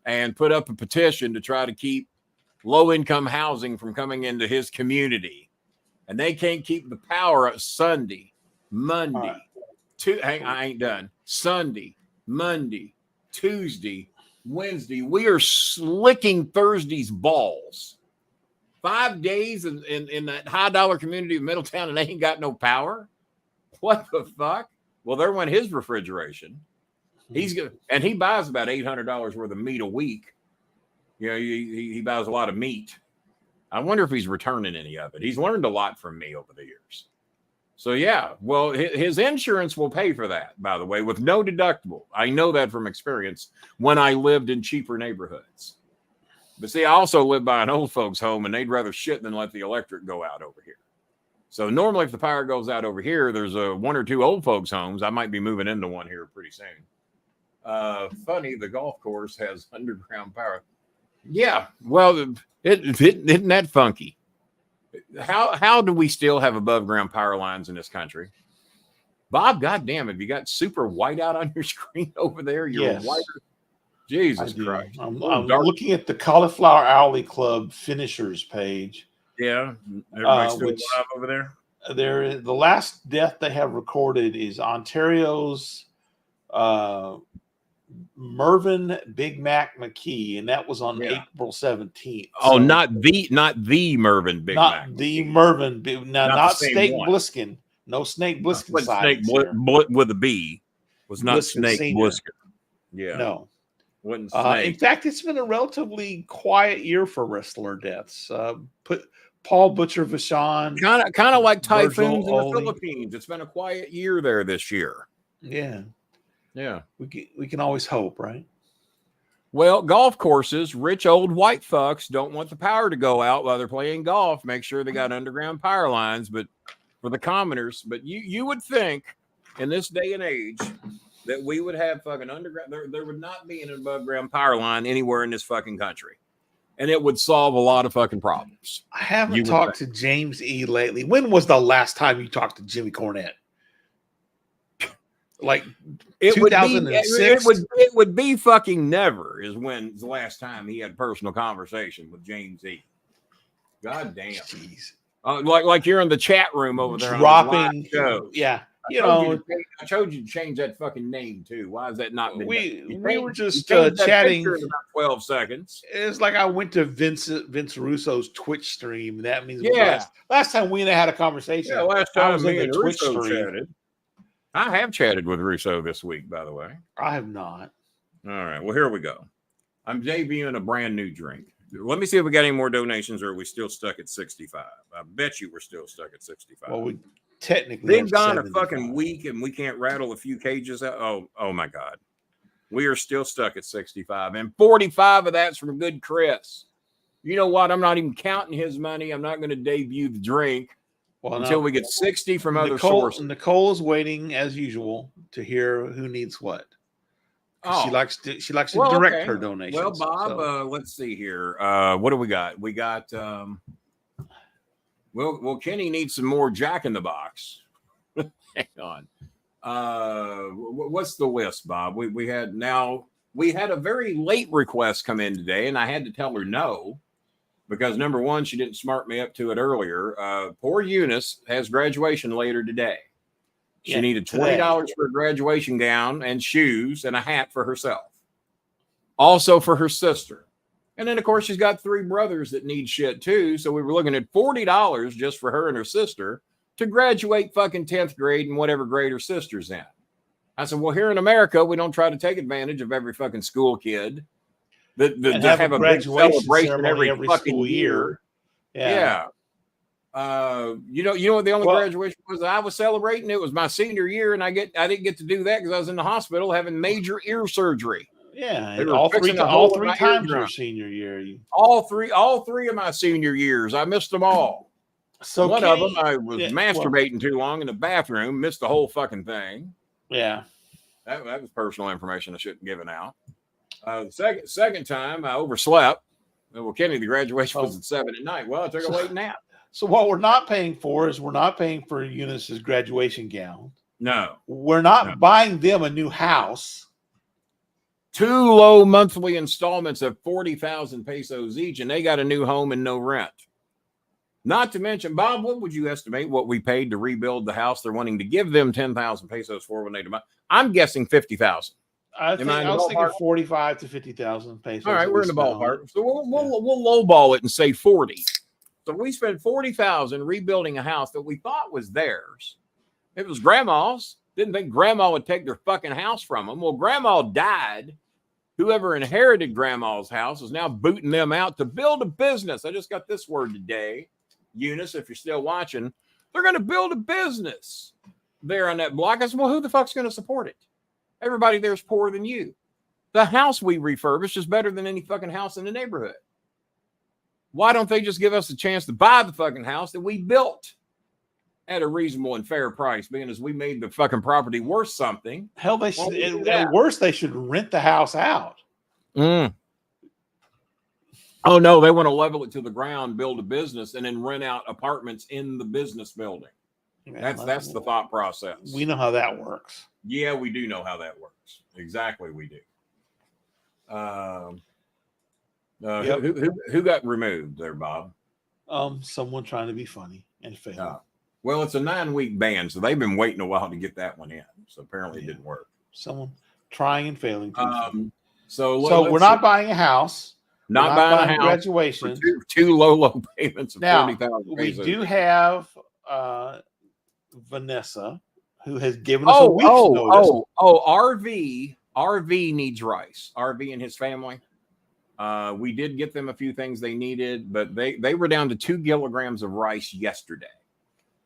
and put up a petition to try to keep low-income housing from coming into his community. And they can't keep the power up Sunday, Monday, I ain't done. Sunday, Monday, Tuesday, Wednesday. We are slicking Thursday's balls. 5 days in that high-dollar community of Middletown, and they ain't got no power? What the fuck? Well, there went his refrigeration. He's good, and he buys about $800 worth of meat a week. You know, he buys a lot of meat. I wonder if he's returning any of it. He's learned a lot from me over the years. So, yeah, well, his insurance will pay for that, by the way, with no deductible. I know that from experience when I lived in cheaper neighborhoods. But see, I also live by an old folks' home, and they'd rather shit than let the electric go out over here. So normally if the power goes out over here, there's one or two old folks' homes. I might be moving into one here pretty soon. Funny, the golf course has underground power. Yeah, well, isn't that funky? How do we still have above ground power lines in this country? Bob, goddamn, have you got super white out on your screen over there? You're whiter. Jesus Christ. I'm looking at the Cauliflower Alley Club finishers page. Yeah, everybody's still alive over there. The last death they have recorded is Ontario's Mervyn Big Mac McKee, and that was on April 17th. Oh, so, not the Mervyn Big Mac. Not the Mervyn. Not Snake Bliskin. No Snake Bliskin. Snake with a B was not Snake Bliskin. Yeah. No. In fact, it's been a relatively quiet year for wrestler deaths. Put Paul Butcher Vachon, kind of like typhoons in the Philippines. It's been a quiet year there this year. Yeah. Yeah. We can always hope, right? Well, golf courses, rich old white fucks don't want the power to go out while they're playing golf. Make sure they got underground power lines, but for the commoners. But you would think in this day and age that we would have fucking underground. There would not be an above ground power line anywhere in this fucking country, and it would solve a lot of fucking problems. I haven't talked to James E. lately. When was the last time you talked to Jimmy Cornette? Like 2006? It would be fucking never is when the last time he had a personal conversation with James E. God damn. Jeez. Like you're in the chat room over there dropping shows. Yeah. I told you to change that fucking name too. Why has that not been we done? were just chatting in about 12 seconds. It's like I went to Vince Russo's Twitch stream. That means last time we had a conversation. Yeah, last time I was me in and the Twitch Russo stream. chatted. I have chatted with Russo this week, by the way. I have not. All right. Well, here we go. I'm debuting a brand new drink. Let me see if we got any more donations or are we still stuck at 65? I bet you we're still stuck at 65. Well, we technically they've gone a fucking week and we can't rattle a few cages out. Oh my God. We are still stuck at 65. And 45 of that's from good Chris. You know what? I'm not even counting his money. I'm not going to debut the drink until we get 60 from other sources. Nicole is waiting as usual to hear who needs what. She likes to direct her donations. Well, Bob, let's see here. What do we got? We got well, Kenny needs some more Jack in the Box. Hang on. What's the list, Bob? We had a very late request come in today, and I had to tell her no. Because number one, she didn't smart me up to it earlier. Poor Eunice has graduation later today. She needed $20 for a graduation gown and shoes and a hat for herself. Also for her sister. And then, of course, she's got 3 brothers that need shit too. So we were looking at $40 just for her and her sister to graduate fucking 10th grade and whatever grade her sister's in. I said, well, here in America, we don't try to take advantage of every fucking school kid. That have a big celebration every fucking year. Yeah. You know what the only graduation was that I was celebrating? It was my senior year, and I didn't get to do that because I was in the hospital having major ear surgery. Yeah, and all three times your senior year. All three of my senior years, I missed them all. So one of them, I was masturbating too long in the bathroom, missed the whole fucking thing. Yeah, that was personal information I shouldn't have given out. The second time I overslept. Well, Kenny, the graduation was at 7 at night. Well, I took a late nap. So what we're not paying for is we're not paying for Eunice's graduation gown. No. We're not buying them a new house. 2 low monthly installments of 40,000 pesos each, and they got a new home and no rent. Not to mention, Bob, what would you estimate what we paid to rebuild the house they're wanting to give them 10,000 pesos for when they demand? I'm guessing 50,000. I was thinking 45 to 50,000 pesos. All right, we're in the ballpark. So we'll lowball it and say 40. So we spent 40,000 rebuilding a house that we thought was theirs. It was grandma's. Didn't think grandma would take their fucking house from them. Well, grandma died. Whoever inherited grandma's house is now booting them out to build a business. I just got this word today. Eunice, if you're still watching, they're going to build a business there on that block. I said, well, who the fuck's going to support it? Everybody there's poorer than you. The house we refurbished is better than any fucking house in the neighborhood. Why don't they just give us a chance to buy the fucking house that we built at a reasonable and fair price, being as we made the fucking property worth something? Hell, they should, at worst, they should rent the house out. Oh, no, they want to level it to the ground, build a business, and then rent out apartments in the business building. Yeah, that's the thought process. We know how that works. Yeah, we do know how that works. Exactly, we do. Who got removed there, Bob? Someone trying to be funny and fail. Well, it's a 9-week ban, so they've been waiting a while to get that one in. So apparently it didn't work. Someone trying and failing. So we're not buying a house. Not buying a house. Graduation. Two low payments of 40,000 pesos. We do have Vanessa, who has given us a week's notice. RV needs rice. RV and his family. We did get them a few things they needed, but they were down to 2 kilograms of rice yesterday.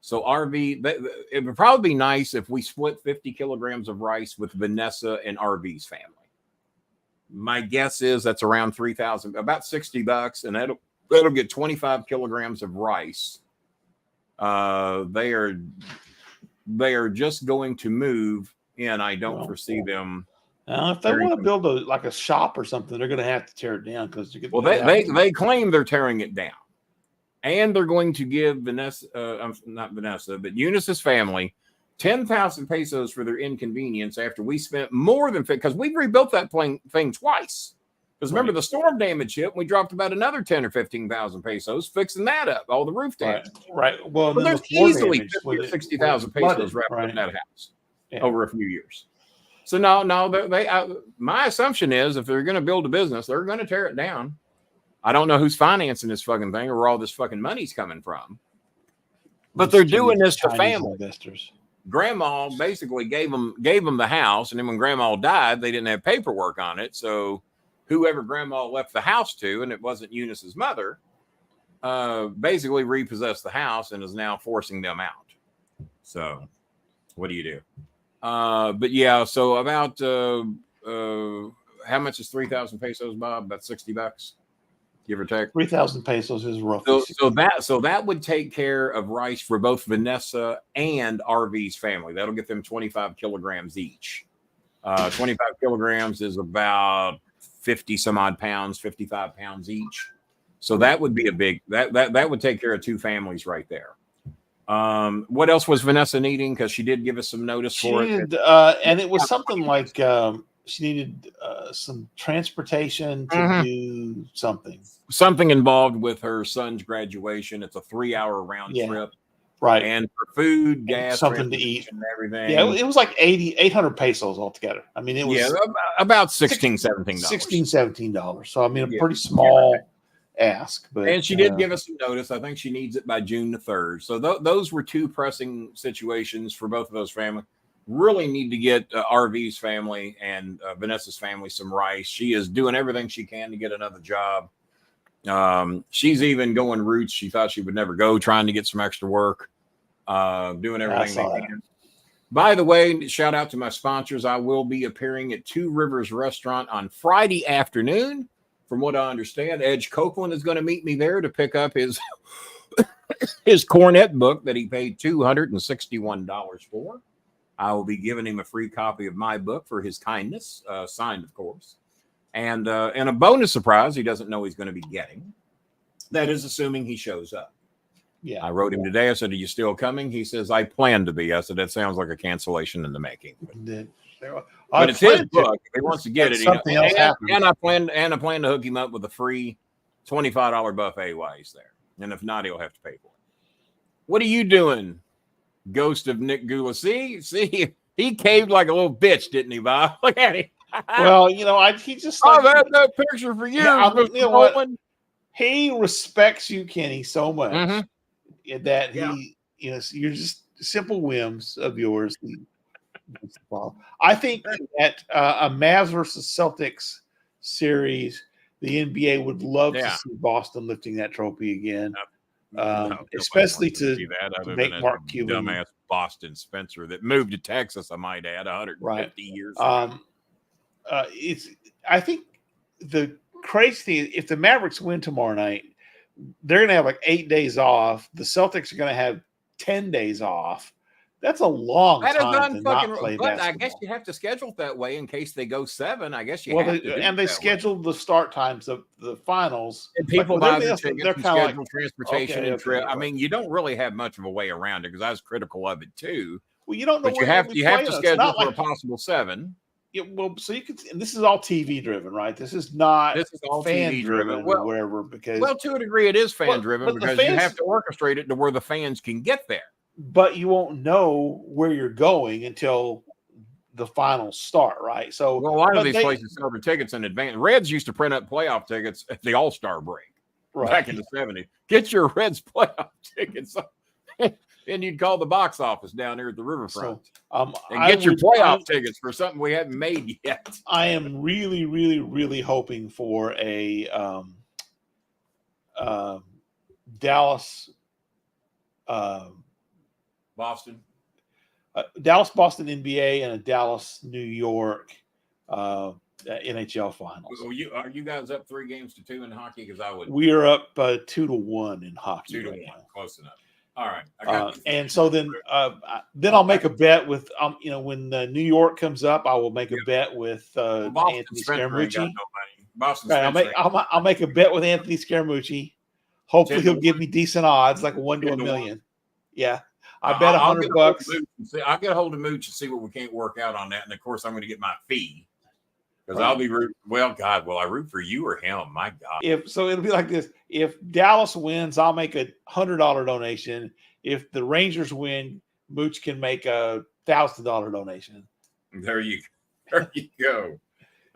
So RV, it would probably be nice if we split 50 kilograms of rice with Vanessa and RV's family. My guess is that's around 3,000, about $60, and that'll get 25 kilograms of rice. They are just going to move in. I don't foresee them. If they want to build a shop or something, they're going to have to tear it down because they claim they're tearing it down, and they're going to give not Vanessa, but Eunice's family 10,000 pesos for their inconvenience after we spent more than because we've rebuilt that thing twice. Because remember, the storm damage hit, we dropped about another 10 or 15,000 pesos fixing that up, all the roof damage. Right. Well, there's easily 50 or 60,000 pesos wrapped up in that house over a few years. So no, my assumption is if they're going to build a business, they're going to tear it down. I don't know who's financing this fucking thing or where all this fucking money's coming from. But they're doing this to family investors. Grandma basically gave them the house, and then when Grandma died, they didn't have paperwork on it. So whoever Grandma left the house to, and it wasn't Eunice's mother, basically repossessed the house and is now forcing them out. So what do you do? But yeah, so about how much is 3,000 pesos, Bob? About $60, give or take. 3,000 pesos is roughly. So that would take care of rice for both Vanessa and RV's family. That'll get them 25 kilograms each. 25 kilograms is about 50 some odd pounds, 55 pounds each. So that would be a big that would take care of two families right there. What else was Vanessa needing? Because she did give us some notice for it. And it was something like she needed some transportation to do something involved with her son's graduation. It's a 3-hour round trip, right? And for food, gas, something to eat, and everything. Yeah, it was like 800 pesos altogether. I mean, it was about $16, $17. $17. So I mean, a pretty small ask. But and she did give us some notice. I think she needs it by June the 3rd. So those were two pressing situations for both of those families. Really need to get RV's family and Vanessa's family some rice. She is doing everything she can to get another job. She's even going routes she thought she would never go, trying to get some extra work, doing everything they can. By the way, shout out to my sponsors. I will be appearing at Two Rivers Restaurant on Friday afternoon. From what I understand, Edge Copeland is going to meet me there to pick up his cornet book that he paid $261 for. I will be giving him a free copy of my book for his kindness, signed, of course. And a bonus surprise he doesn't know he's going to be getting. That is assuming he shows up. Yeah. I wrote him today. I said, "Are you still coming?" He says, "I plan to be." I said, "That sounds like a cancellation in the making." But it's his book. If he wants to get it, and I plan to hook him up with a free $25 buffet while he's there. And if not, he'll have to pay for it. What are you doing, Ghost of Nick Gula? See, he caved like a little bitch, didn't he, Bob? Look at him. Well, he just. I've had that picture for you. You know what? He respects you, Kenny, so much that you're just simple whims of yours. I think that a Mavs versus Celtics series, the NBA would love to see Boston lifting that trophy again, especially to make Mark Cuban. Dumbass Boston Spencer that moved to Texas, I might add, 150 years ago. I think the crazy thing is if the Mavericks win tomorrow night, they're going to have like 8 days off. The Celtics are going to have 10 days off. That's a long time to not play basketball. I guess you have to schedule it that way in case they go 7. I guess you have to. And they scheduled the start times of the finals. And people buy the tickets and schedule transportation and trip. I mean, you don't really have much of a way around it because I was critical of it too. Well, you don't know. But you have to schedule for a possible 7. Yeah, well, so you can. And this is all TV driven, right? This is all fan TV driven, or whatever. Because to a degree, it is fan driven because you have to orchestrate it to where the fans can get there. But you won't know where you're going until the finals start, right? So, a lot of these places sell their tickets in advance. Reds used to print up playoff tickets at the All-Star break back in the 70s. Get your Reds playoff tickets, and you'd call the box office down there at the riverfront and get your playoff tickets for something we haven't made yet. I am really, really, really hoping for a Dallas. Boston, Boston NBA and a Dallas, New York NHL finals. Well, are you guys up 3-2 in hockey? Because I would. We are up 2-1 in hockey. 2-1, right now. close enough. All right, I got and so then I'll make a bet with when New York comes up, I will make a bet with Anthony Scaramucci. Right, I'll make a bet with Anthony Scaramucci. Hopefully he'll give me decent odds, like 1 to 1,000,000. Yeah, I bet $100. I'll get a hold of Mooch and see what we can't work out on that, and of course I'm going to get my fee because I'll be root. Well, God, will I root for you or him? My God. So it'll be like this: if Dallas wins, I'll make a $100 donation. If the Rangers win, Mooch can make a $1,000 donation. There you go.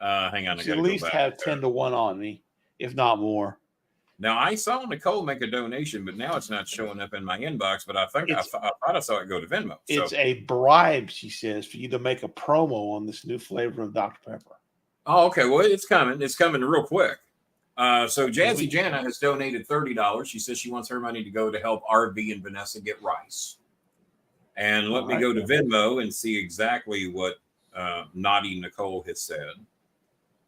Hang on, I at least have 10 to 1 on me, if not more. Now I saw Nicole make a donation, but now it's not showing up in my inbox. But I thought I saw it go to Venmo. It's a bribe, she says, for you to make a promo on this new flavor of Dr. Pepper. Oh, okay. Well, it's coming. It's coming real quick. So Jazzy Jana has donated $30. She says she wants her money to go to help RV and Vanessa get rice. And let me go to Venmo and see exactly what Naughty Nicole has said.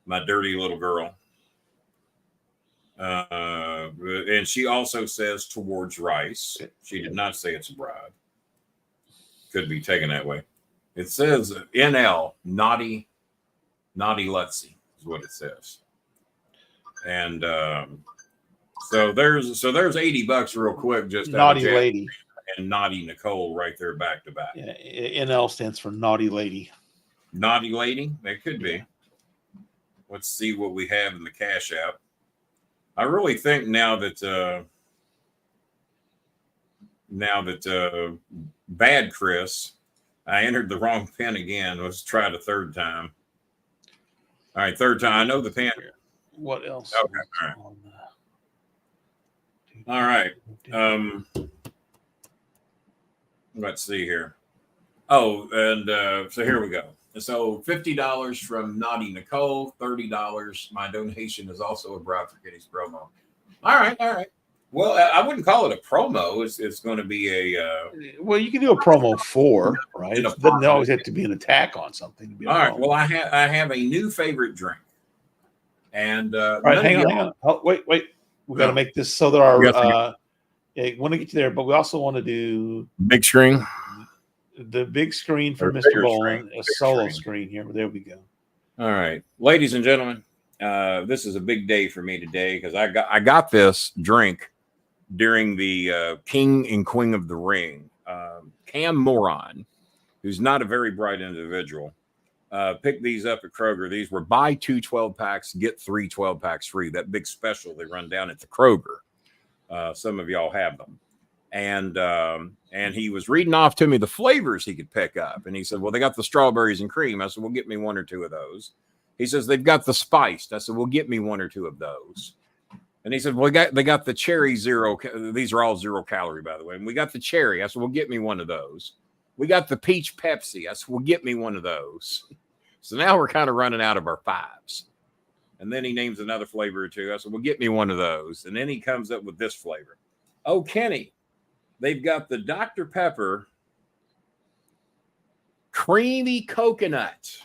My dirty little girl. And she also says towards rice. She did not say it's a bribe. Could be taken that way. It says NL, Naughty Lutsy is what it says. And so there's $80 real quick. Just Naughty Lady and Naughty Nicole right there back to back. Yeah, NL stands for Naughty Lady. Naughty Lady, that could be. Let's see what we have in the Cash App. I really think now that Bad Chris, I entered the wrong pin again. Let's try it a third time. All right, third time. I know the pin. What else? Okay, all right. Let's see here. Oh, and so here we go. So $50 from Naughty Nicole, $30. My donation is also a bribe for Kitty's promo. All right. Well, I wouldn't call it a promo. It's going to be a. Well, you can do a promo for, right? It doesn't always have to be an attack on something. To be all right. Well, I have a new favorite drink, and all right, hang on. Oh, wait. We got to make this so that our. I want to get you there, but we also want to do big screen. The big screen for Mr. Bolin, a solo screen here. There we go. All right, ladies and gentlemen, this is a big day for me today because I got this drink during the King and Queen of the Ring. Cam Moron, who's not a very bright individual, picked these up at Kroger. These were buy 2 12-packs, get 3 12-packs free. That big special they run down at the Kroger. Some of y'all have them. And he was reading off to me the flavors he could pick up. And he said, well, they got the strawberries and cream. I said, well, get me 1 or 2 of those. He says, they've got the spiced. I said, well, get me 1 or 2 of those. And he said, well, they got the cherry 0. These are all 0 calorie, by the way. And we got the cherry. I said, well, get me 1 of those. We got the peach Pepsi. I said, well, get me 1 of those. So now we're kind of running out of our 5s. And then he names another flavor or 2. I said, well, get me 1 of those. And then he comes up with this flavor. Oh, Kenny. They've got the Dr. Pepper creamy coconut.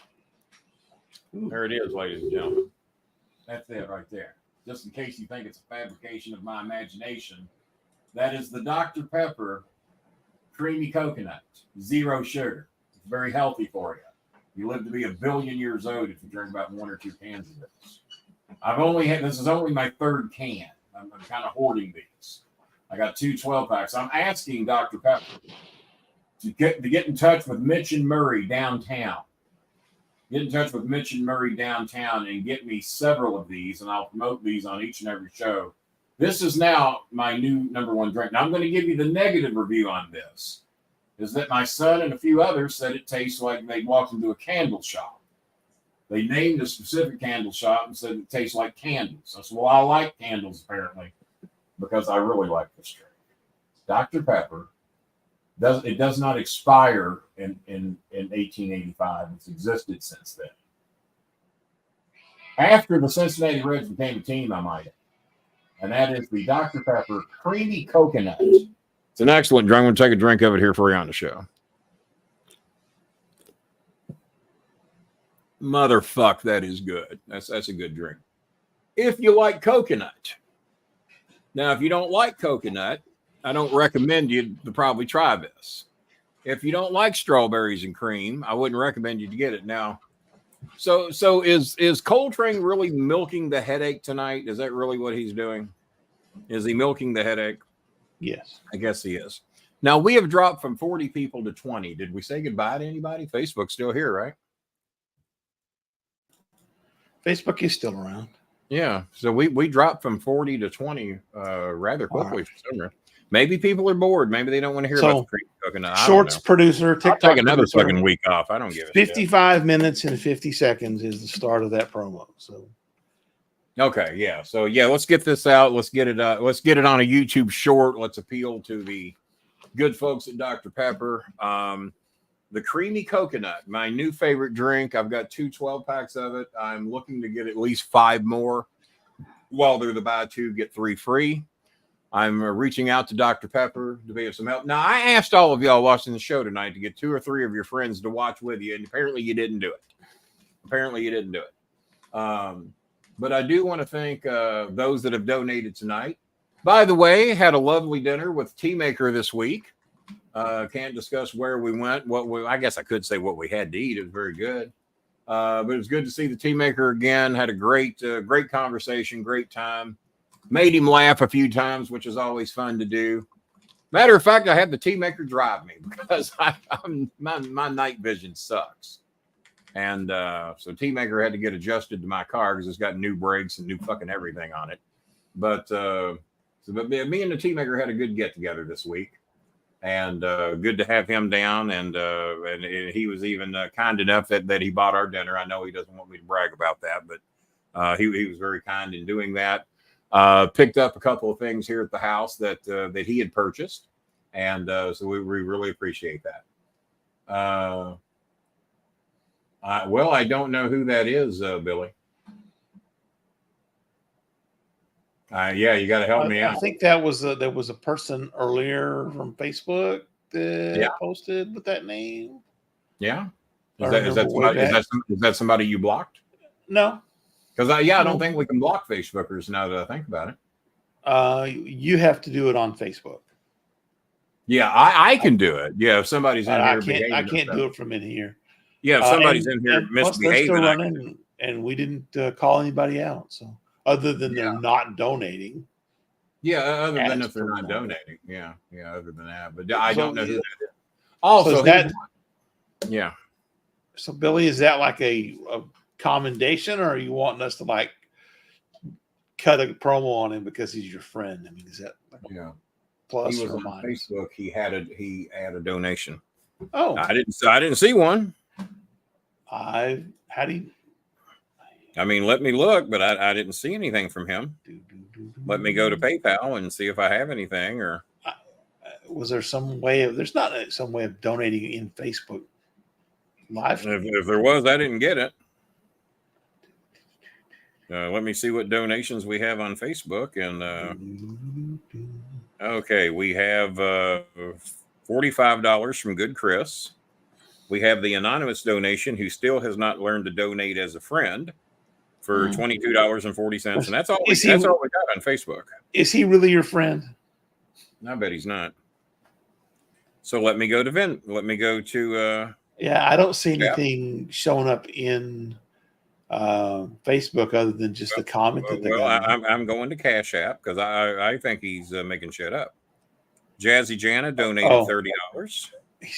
There it is, ladies and gentlemen. That's it right there. Just in case you think it's a fabrication of my imagination, that is the Dr. Pepper creamy coconut, 0 sugar. It's very healthy for you. You live to be 1 billion years old if you drink about 1 or 2 cans of this. This is only my 3rd can. I'm kind of hoarding these. I got 2 12-packs. I'm asking Dr. Pepper to get in touch with Mitch and Murray downtown. Get in touch with Mitch and Murray downtown and get me several of these, and I'll promote these on each and every show. This is now my new #1 drink. Now, I'm going to give you the negative review on this, is that my son and a few others said it tastes like they walked into a candle shop. They named a specific candle shop and said it tastes like candles. I said, well, I like candles, apparently, because I really like this drink. Dr. Pepper does not expire in 1885. It's existed since then. After the Cincinnati Reds became a team, I might add. And that is the Dr. Pepper creamy coconut. It's an excellent drink. I'm going to take a drink of it here for you on the show. Motherfuck, that is good. That's a good drink. If you like coconut. Now, if you don't like coconut, I don't recommend you to probably try this. If you don't like strawberries and cream, I wouldn't recommend you to get it. Now, so is Coltrane really milking the headache tonight? Is that really what he's doing? Is he milking the headache? Yes. I guess he is. Now, we have dropped from 40 people to 20. Did we say goodbye to anybody? Facebook's still here, right? Facebook is still around. Yeah. So we dropped from 40 to 20 rather quickly for some reason. Maybe people are bored. Maybe they don't want to hear about the cream coconut. Shorts producer, TikTok I'll take another producer, fucking week off. I don't give a 55 minutes and 50 seconds is the start of that promo. So okay, yeah. So yeah, let's get this out. Let's get it on a YouTube short. Let's appeal to the good folks at Dr. Pepper. The creamy coconut, my new favorite drink. I've got 2 12-packs of it. I'm looking to get at least 5 more while they're the buy 2, get 3 free. I'm reaching out to Dr. Pepper to be of some help. Now, I asked all of y'all watching the show tonight to get 2 or 3 of your friends to watch with you, and apparently you didn't do it. But I do want to thank those that have donated tonight. By the way, had a lovely dinner with Tea Maker this week. Can't discuss where we went. I guess I could say what we had to eat. It was very good. But it was good to see the Tea Maker again. Had a great conversation, great time. Made him laugh a few times, which is always fun to do. Matter of fact, I had the Tea Maker drive me because my night vision sucks. And so Tea Maker had to get adjusted to my car because it's got new brakes and new fucking everything on it. But me and the Tea Maker had a good get together this week. And good to have him down. And he was even kind enough that he bought our dinner. I know he doesn't want me to brag about that, but he was very kind in doing that. Picked up a couple of things here at the house that he had purchased. And so we really appreciate that. Well, I don't know who that is, Billy. Yeah, you got to help me out. I think there was a person earlier from Facebook that posted with that name. Yeah, is that somebody you blocked? No, because I don't think we can block Facebookers now that I think about it. You have to do it on Facebook. Yeah, I can do it. Yeah, if somebody's in here, I can't do it from in here. Yeah, if somebody's in here misbehaving, and we didn't call anybody out. So other than they're not donating. Yeah, other than if they're not donating. Yeah, other than that. But I don't know who that is. Also, yeah. So Billy, is that like a commendation, or are you wanting us to like cut a promo on him because he's your friend? I mean, is that plus he was or on minus? Facebook. He had a donation. Oh, I didn't see one. I mean, let me look, but I didn't see anything from him. Let me go to PayPal and see if I have anything. Or was there some way of? There's not some way of donating in Facebook Live. If there was, I didn't get it. Let me see what donations we have on Facebook. And okay, we have $45 from Good Chris. We have the anonymous donation who still has not learned to donate as a friend for $22.40, and that's all we got on Facebook. Is he really your friend? I bet he's not. So let me go to Let me go to. I don't see anything showing up in Facebook other than just the comment that they got. I'm going to Cash App because I think he's making shit up. Jazzy Jana donated $30.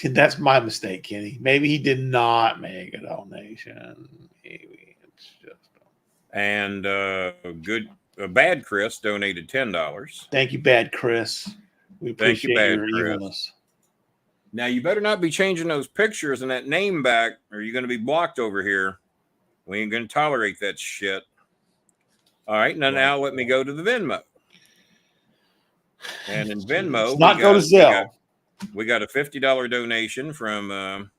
That's my mistake, Kenny. Maybe he did not make a donation. Maybe it's just. And Bad Chris donated $10. Thank you, Bad Chris. We appreciate your evilness. Now you better not be changing those pictures and that name back, or you're going to be blocked over here. We ain't going to tolerate that shit. All right, now let me go to the Venmo. And in Venmo, go to Zelle. We got a $50 donation from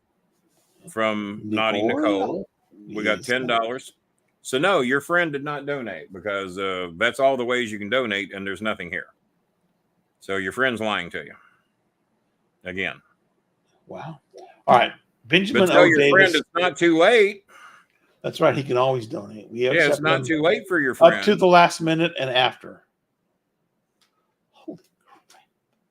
Naughty Nicole. We got $10. So no, your friend did not donate because that's all the ways you can donate, and there's nothing here. So your friend's lying to you again. Wow. All right, Benjamin. But tell your friend it's not too late. That's right. He can always donate. We Yeah, it's accept not them too late for your friend. up to the last minute and after. Holy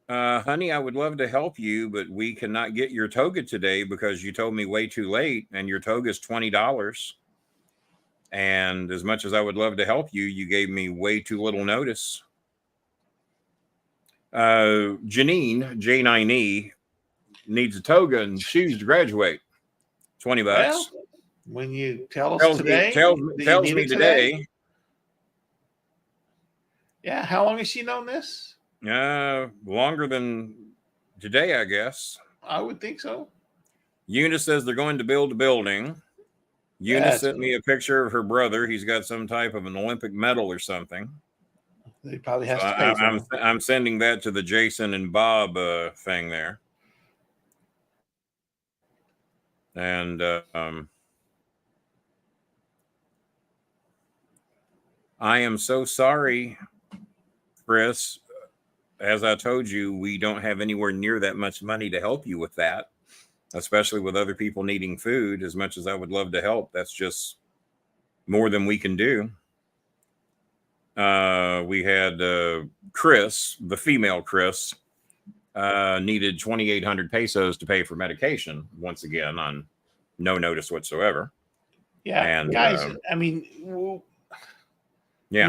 Honey, I would love to help you, but we cannot get your toga today because you told me way too late, and your toga is $20. And as much as I would love to help you, you gave me way too little notice. Janine, J9E, needs a toga and shoes to graduate. $20. Well, when you tell us today, tells that you me need it today. Yeah, how long has she known this? Longer than today, I guess. I would think so. Eunice says they're going to build a building. Eunice sent me a picture of her brother. He's got some type of an Olympic medal or something. They probably has to pay for it. I'm sending that to the Jason and Bob thing there. And I am so sorry, Chris. As I told you, we don't have anywhere near that much money to help you with that, especially with other people needing food. As much as I would love to help, that's just more than we can do. We had Chris, the female Chris, needed 2,800 pesos to pay for medication, once again, on no notice whatsoever. Yeah, and guys, I mean, we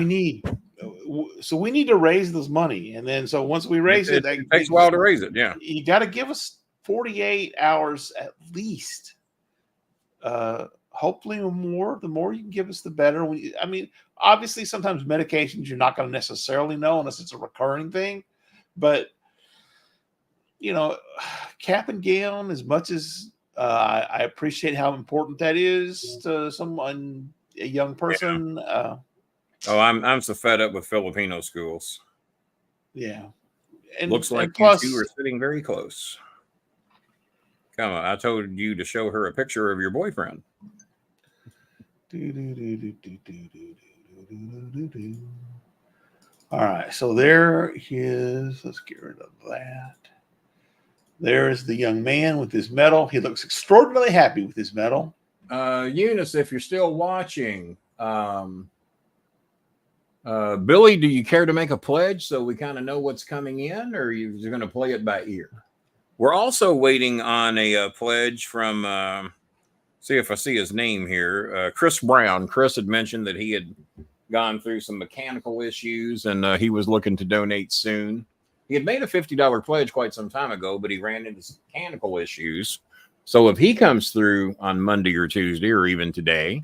need to raise this money, and then so once we raise it takes a while to raise it. Yeah, you got to give us 48 hours at least. Hopefully more. The more you can give us, the better. I mean, obviously, sometimes medications you're not going to necessarily know unless it's a recurring thing. But you know, cap and gown, as much as I appreciate how important that is to someone, a young person. Yeah. I'm so fed up with Filipino schools. Yeah, and looks like plus, you two are sitting very close. Come on, I told you to show her a picture of your boyfriend. All right, so there he is. Let's get rid of that. There is the young man with his medal. He looks extraordinarily happy with his medal. Eunice, if you're still watching, Billy, do you care to make a pledge so we kind of know what's coming in, or are you just going to play it by ear? We're also waiting on a pledge from, see if I see his name here, Chris Brown. Chris had mentioned that he had gone through some mechanical issues and he was looking to donate soon. He had made a $50 pledge quite some time ago, but he ran into some mechanical issues. So if he comes through on Monday or Tuesday or even today,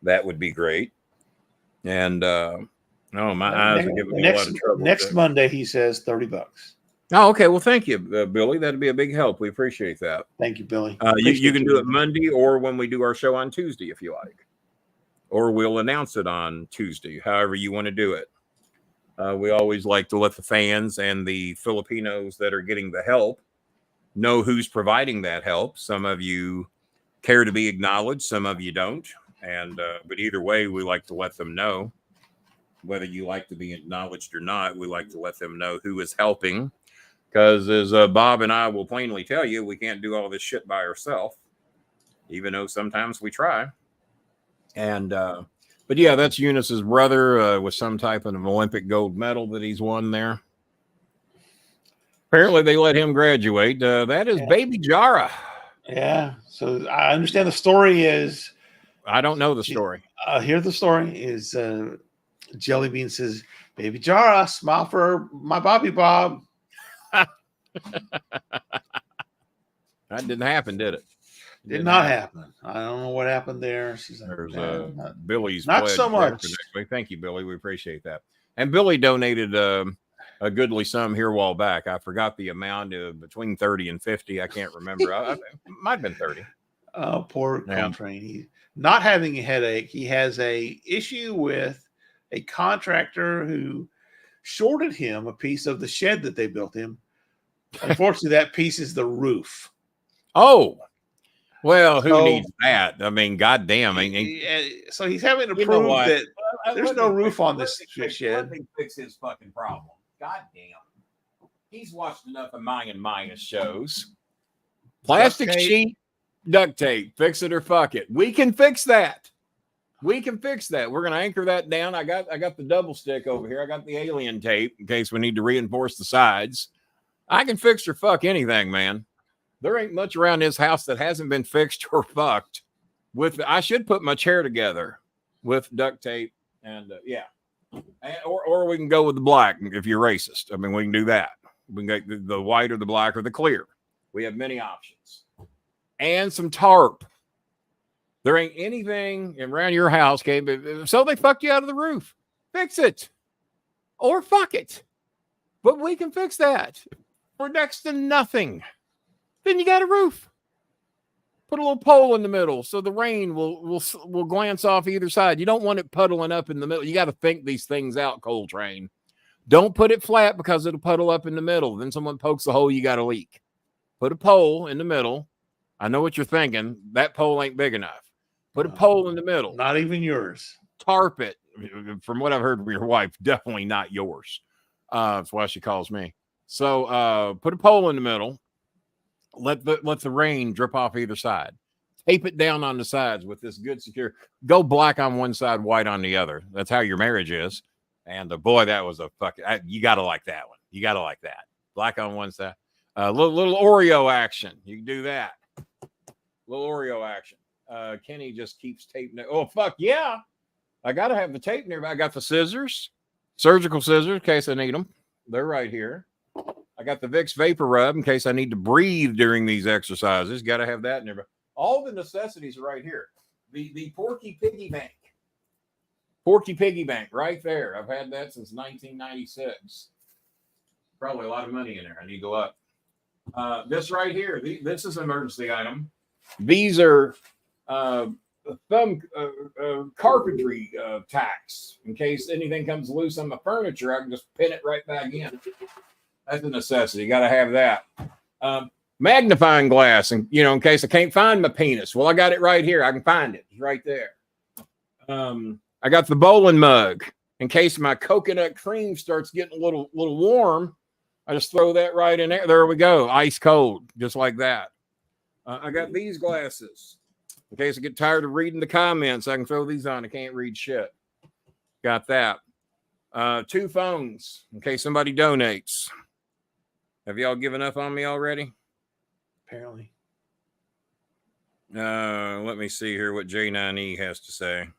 that would be great. And my eyes are giving me a lot of trouble. Next Monday, he says $30. Oh, okay. Well, thank you, Billy. That'd be a big help. We appreciate that. Thank you, Billy. You can do it Monday or when we do our show on Tuesday, if you like. Or we'll announce it on Tuesday, however you want to do it. We always like to let the fans and the Filipinos that are getting the help know who's providing that help. Some of you care to be acknowledged. Some of you don't. And but either way, we like to let them know. Whether you like to be acknowledged or not, we like to let them know who is helping. Because as Bob and I will plainly tell you, we can't do all this shit by ourselves, even though sometimes we try. And but yeah, that's Eunice's brother with some type of an Olympic gold medal that he's won there. Apparently, they let him graduate. That is Baby Jara. Yeah. So I understand the story is. I don't know the story. Here the story is. Jelly Bean says, "Baby Jara, smile for my Bobby Bob." That didn't happen, did it? Did not happen. I don't know what happened there. She's like, there's Billy's not so much. Thank you, Billy. We appreciate that. And Billy donated a goodly sum here a while back. I forgot the amount of between 30 and 50. I can't remember. It might have been 30. Oh, poor Coltrane. He's not having a headache. He has a issue with a contractor who shorted him a piece of the shed that they built him. Unfortunately, that piece is the roof. Oh, well, who needs that? I mean, goddamn. So he's having to prove that there's no roof on this shed. Let me fix his fucking problem. Goddamn. He's watched enough of Maya's shows. Plastic sheet, duct tape, fix it or fuck it. We can fix that. We can fix that. We're going to anchor that down. I got the double stick over here. I got the alien tape in case we need to reinforce the sides. I can fix or fuck anything, man. There ain't much around this house that hasn't been fixed or fucked. I should put my chair together with duct tape and or we can go with the black if you're racist. I mean, we can do that. We can get the white or the black or the clear. We have many options. And some tarp. There ain't anything around your house, okay? So they fucked you out of the roof. Fix it. Or fuck it. But we can fix that for next to nothing. Then you got a roof. Put a little pole in the middle so the rain will glance off either side. You don't want it puddling up in the middle. You got to think these things out, Coltrane. Don't put it flat because it'll puddle up in the middle. Then someone pokes the hole, you got a leak. Put a pole in the middle. I know what you're thinking. That pole ain't big enough. Put a pole in the middle. Not even yours. Tarp it. From what I've heard from your wife, definitely not yours. That's why she calls me. So put a pole in the middle. Let the rain drip off either side. Tape it down on the sides with this good secure. Go black on one side, white on the other. That's how your marriage is. And boy, that was a fucking. You gotta like that one. You gotta like that. Black on one side. Little Oreo action. You can do that. Little Oreo action. Kenny just keeps taping it. Oh, fuck yeah. I got to have the tape nearby. I got the scissors, surgical scissors in case I need them. They're right here. I got the Vicks Vapor Rub in case I need to breathe during these exercises. Got to have that nearby. All the necessities are right here. The Porky Piggy Bank. Porky Piggy Bank right there. I've had that since 1996. Probably a lot of money in there. I need to go up. This right here. This is an emergency item. These are carpentry tacks in case anything comes loose on the furniture. I can just pin it right back in. That's a necessity. Got to have that. Magnifying glass, and in case I can't find my penis. Well, I got it right here. I can find it. It's right there. I got the Bolin mug in case my coconut cream starts getting a little warm. I just throw that right in there. There we go. Ice cold, just like that. I got these glasses. In case I get tired of reading the comments, I can throw these on. I can't read shit. Got that. 2 phones in case somebody donates. Have y'all given up on me already? Apparently. Let me see here what J9E has to say.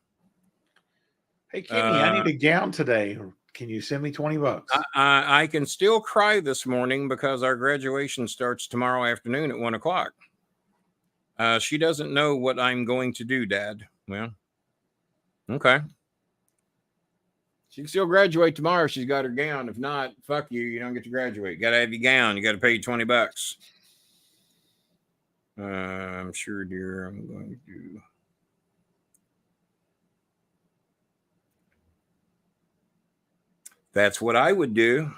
Hey, Kenny, I need a gown today. Can you send me $20? I can still cry this morning because our graduation starts tomorrow afternoon at 1 o'clock. She doesn't know what I'm going to do, Dad. Well, okay. She can still graduate tomorrow if she's got her gown. If not, fuck you. You don't get to graduate. Got to have your gown. You got to pay $20. I'm sure, dear, I'm going to. That's what I would do.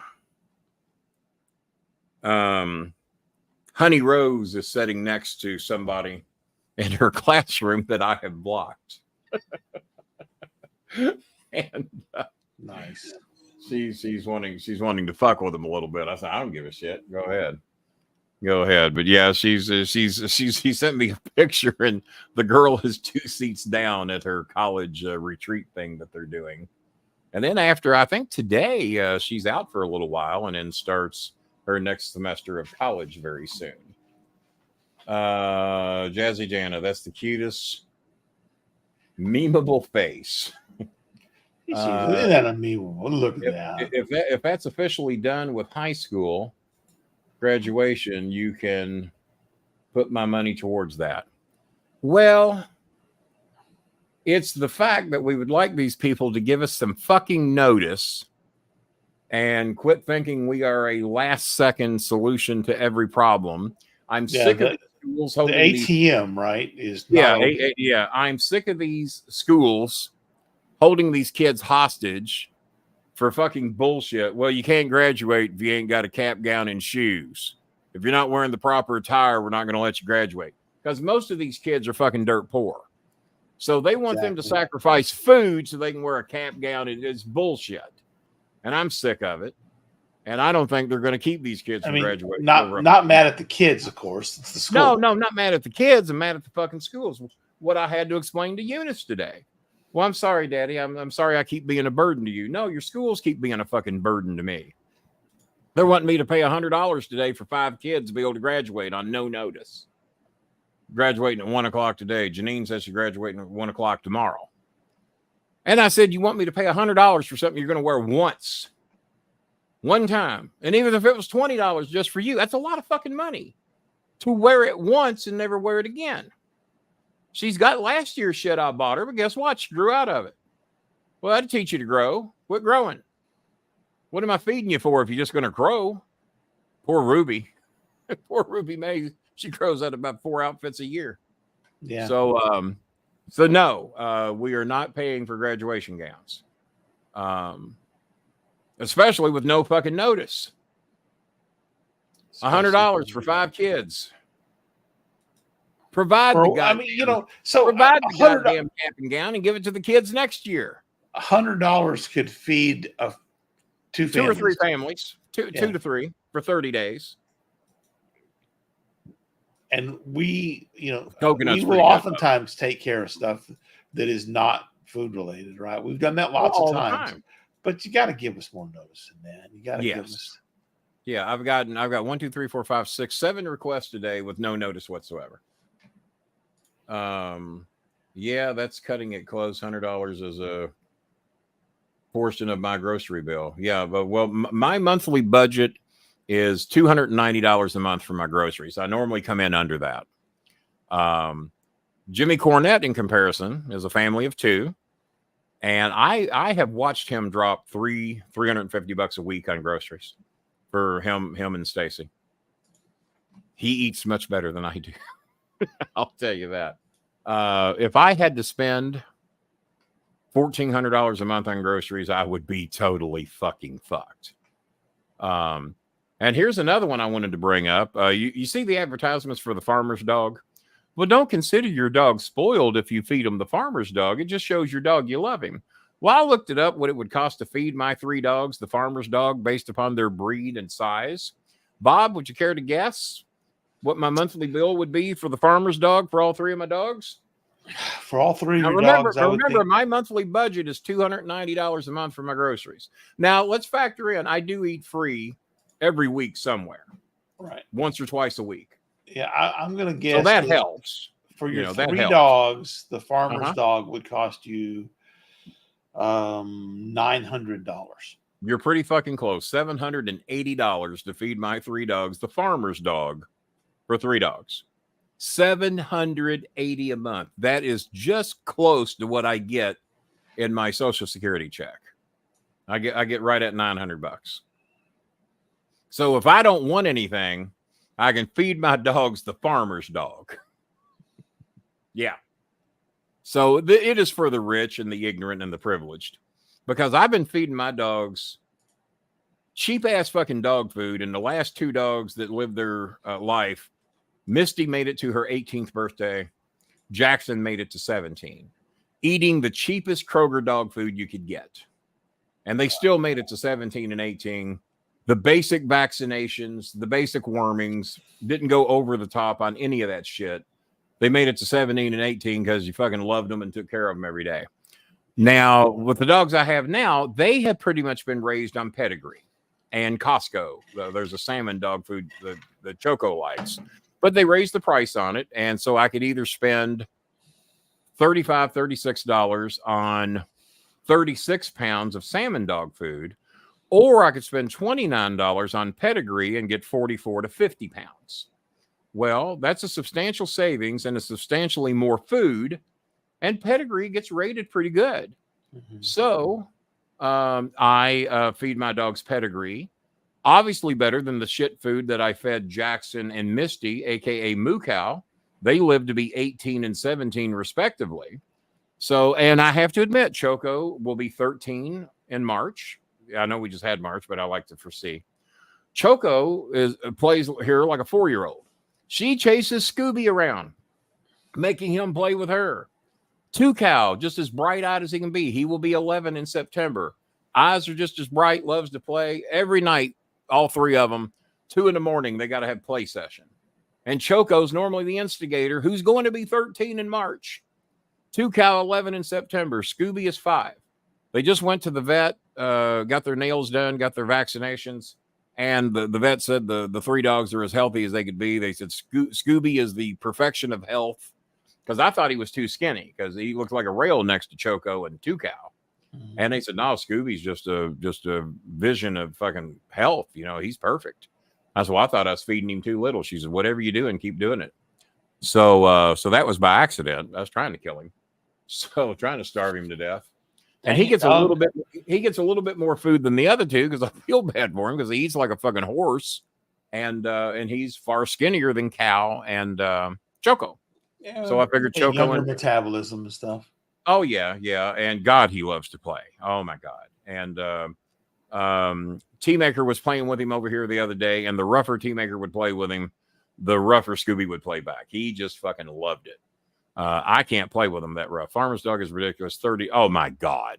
Honey Rose is sitting next to somebody in her classroom that I have blocked. And nice. She's wanting to fuck with him a little bit. I said, I don't give a shit. Go ahead. But yeah, he sent me a picture, and the girl is 2 seats down at her college retreat thing that they're doing. And then after, I think today, she's out for a little while and then starts her next semester of college very soon. Jazzy Jana, that's the cutest memeable face. Look at that memeable. Look at that. If that's officially done with high school graduation, you can put my money towards that. Well, it's the fact that we would like these people to give us some fucking notice and quit thinking we are a last-second solution to every problem. I'm sick of schools holding the ATM, right? I'm sick of these schools holding these kids hostage for fucking bullshit. Well, you can't graduate if you ain't got a cap, gown, and shoes. If you're not wearing the proper attire, we're not going to let you graduate. Because most of these kids are fucking dirt poor. So they want them to sacrifice food so they can wear a cap, gown. It's bullshit. And I'm sick of it. And I don't think they're going to keep these kids from graduating. Not mad at the kids, of course. It's the school. No, not mad at the kids. I'm mad at the fucking schools. What I had to explain to Eunice today. Well, I'm sorry, Daddy. I'm sorry I keep being a burden to you. No, your schools keep being a fucking burden to me. They're wanting me to pay $100 today for 5 kids to be able to graduate on no notice. Graduating at 1 o'clock today. Janine says she's graduating at 1 o'clock tomorrow. And I said, you want me to pay $100 for something you're going to wear once, one time. And even if it was $20 just for you, that's a lot of fucking money to wear it once and never wear it again. She's got last year's shit I bought her, but guess what? She grew out of it. Well, that'd teach you to grow. Quit growing. What am I feeding you for if you're just going to grow? Poor Ruby. Poor Ruby May. She grows out about 4 outfits a year. Yeah. So no, we are not paying for graduation gowns. Especially with no fucking notice. $100 for 5 kids. Provide the goddamn, provide the goddamn cap and gown and give it to the kids next year. $100 could feed two or 3 families, two to 3 for 30 days. And we Coconuts will oftentimes take care of stuff that is not food related, right? We've done that lots of times. But you got to give us more notice than that. You got to give us. Yeah, I've got 1, 2, 3, 4, 5, 6, 7 requests today with no notice whatsoever. Yeah, that's cutting it close. $100 is a portion of my grocery bill. Yeah, but my monthly budget is $290 a month for my groceries. I normally come in under that. Jimmy Cornette, in comparison, is a family of 2. And I have watched him drop $350 a week on groceries for him and Stacy. He eats much better than I do. I'll tell you that. If I had to spend $1,400 a month on groceries, I would be totally fucking fucked. And here's another one I wanted to bring up. You see the advertisements for the farmer's dog? Well, don't consider your dog spoiled if you feed him the farmer's dog. It just shows your dog you love him. Well, I looked it up, what it would cost to feed my 3 dogs the farmer's dog based upon their breed and size. Bob, would you care to guess what my monthly bill would be for the farmer's dog for all 3 of my dogs? For all 3 of your dogs, remember, my monthly budget is $290 a month for my groceries. Now, let's factor in, I do eat free every week somewhere. Right. Once or twice a week. Yeah, I'm going to guess. So that helps. For your 3 dogs, the farmer's dog would cost you $900. You're pretty fucking close. $780 to feed my 3 dogs, the farmer's dog, for 3 dogs. $780 a month. That is just close to what I get in my Social Security check. I get right at $900. So if I don't want anything, I can feed my dogs the farmer's dog. Yeah. So it is for the rich and the ignorant and the privileged, because I've been feeding my dogs cheap ass fucking dog food. And the last 2 dogs that lived their life, Misty made it to her 18th birthday. Jackson made it to 17, eating the cheapest Kroger dog food you could get. And they still made it to 17 and 18. The basic vaccinations, the basic wormings, didn't go over the top on any of that shit. They made it to 17 and 18 because you fucking loved them and took care of them every day. Now, with the dogs I have now, they have pretty much been raised on pedigree and Costco. There's a salmon dog food, the Choco likes, but they raised the price on it. And so I could either spend $35, $36 on 36 pounds of salmon dog food, or I could spend $29 on pedigree and get 44 to 50 pounds. Well, that's a substantial savings and a substantially more food, and pedigree gets rated pretty good. Mm-hmm. So I feed my dogs pedigree, obviously better than the shit food that I fed Jackson and Misty, aka Moo Cow. They live to be 18 and 17 respectively. So, and I have to admit, Choco will be 13 in March. I know we just had March, but I like to foresee. Choco plays here like a 4-year-old. She chases Scooby around, making him play with her. 2 Cow, just as bright-eyed as he can be. He will be 11 in September. Eyes are just as bright, loves to play. Every night, all 3 of them, 2 in the morning, they got to have play session. And Choco's normally the instigator, who's going to be 13 in March. 2 cow 11 in September. Scooby is 5. They just went to the vet, got their nails done, got their vaccinations. And the vet said the 3 dogs are as healthy as they could be. They said Scooby is the perfection of health, because I thought he was too skinny because he looked like a rail next to Choco and 2 cow. And they said, no, Scooby's just a vision of fucking health. You know, he's perfect. That's why I thought I was feeding him too little. She said, whatever you do and keep doing it. So that was by accident. I was trying to kill him. So trying to starve him to death. And he gets a little bit more food than the other 2 because I feel bad for him because he eats like a fucking horse. And he's far skinnier than Cow and Choco. Yeah, so I figured Choco and metabolism and stuff. Oh yeah. And God, he loves to play. Oh my God. And T-Maker was playing with him over here the other day, and the rougher T-Maker would play with him, the rougher Scooby would play back. He just fucking loved it. I can't play with him that rough. Farmer's Dog is ridiculous. 30. Oh my God.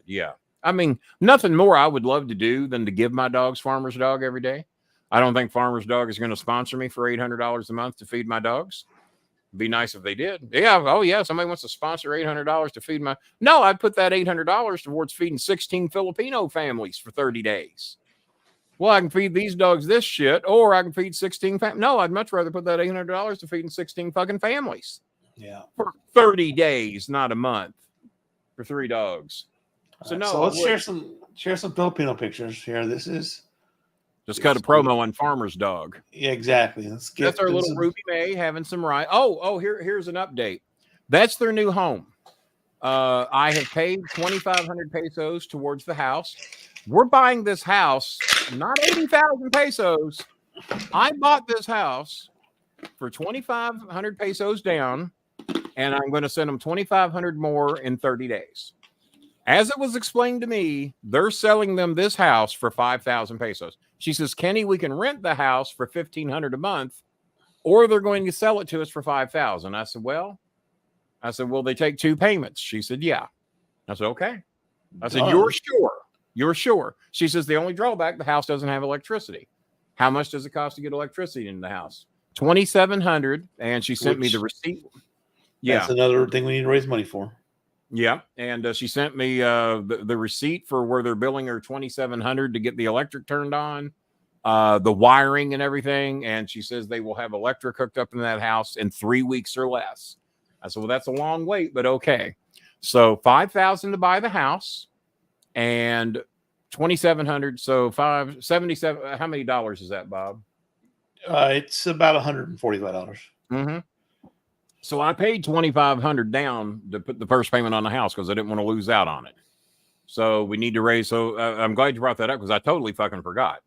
Yeah. I mean, nothing more I would love to do than to give my dogs Farmer's Dog every day. I don't think Farmer's Dog is going to sponsor me for $800 a month to feed my dogs. It'd be nice if they did. Yeah. Oh yeah. Somebody wants to sponsor $800 to feed my. No, I'd put that $800 towards feeding 16 Filipino families for 30 days. Well, I can feed these dogs this shit, or I can feed 16. No, I'd much rather put that $800 to feeding 16 fucking families. Yeah. For 30 days, not a month, for 3 dogs. So no. So let's share some Filipino pictures here. This is just cut a promo on Farmer's Dog. Yeah, exactly. That's our little Ruby May having some rice. Here's an update. That's their new home. I have paid 2,500 pesos towards the house. We're buying this house, not 80,000 pesos. I bought this house for 2,500 pesos down, and I'm going to send them 2,500 more in 30 days. As it was explained to me, they're selling them this house for 5,000 pesos. She says, Kenny, we can rent the house for 1,500 a month, or they're going to sell it to us for 5,000. I said, will they take 2 payments? She said, yeah. I said, okay. I said, you're sure? You're sure? She says, the only drawback, the house doesn't have electricity. How much does it cost to get electricity in the house? 2,700. And she sent me the receipt. Yeah. That's another thing we need to raise money for. Yeah. And she sent me the receipt for where they're billing her 2,700 to get the electric turned on, the wiring and everything. And she says they will have electric hooked up in that house in 3 weeks or less. I said, well, that's a long wait, but okay. So 5,000 to buy the house and 2,700. So 577. How many dollars is that, Bob? It's about $145. Mm-hmm. So I paid 2,500 down to put the first payment on the house because I didn't want to lose out on it. So we need to raise. So I'm glad you brought that up because I totally fucking forgot.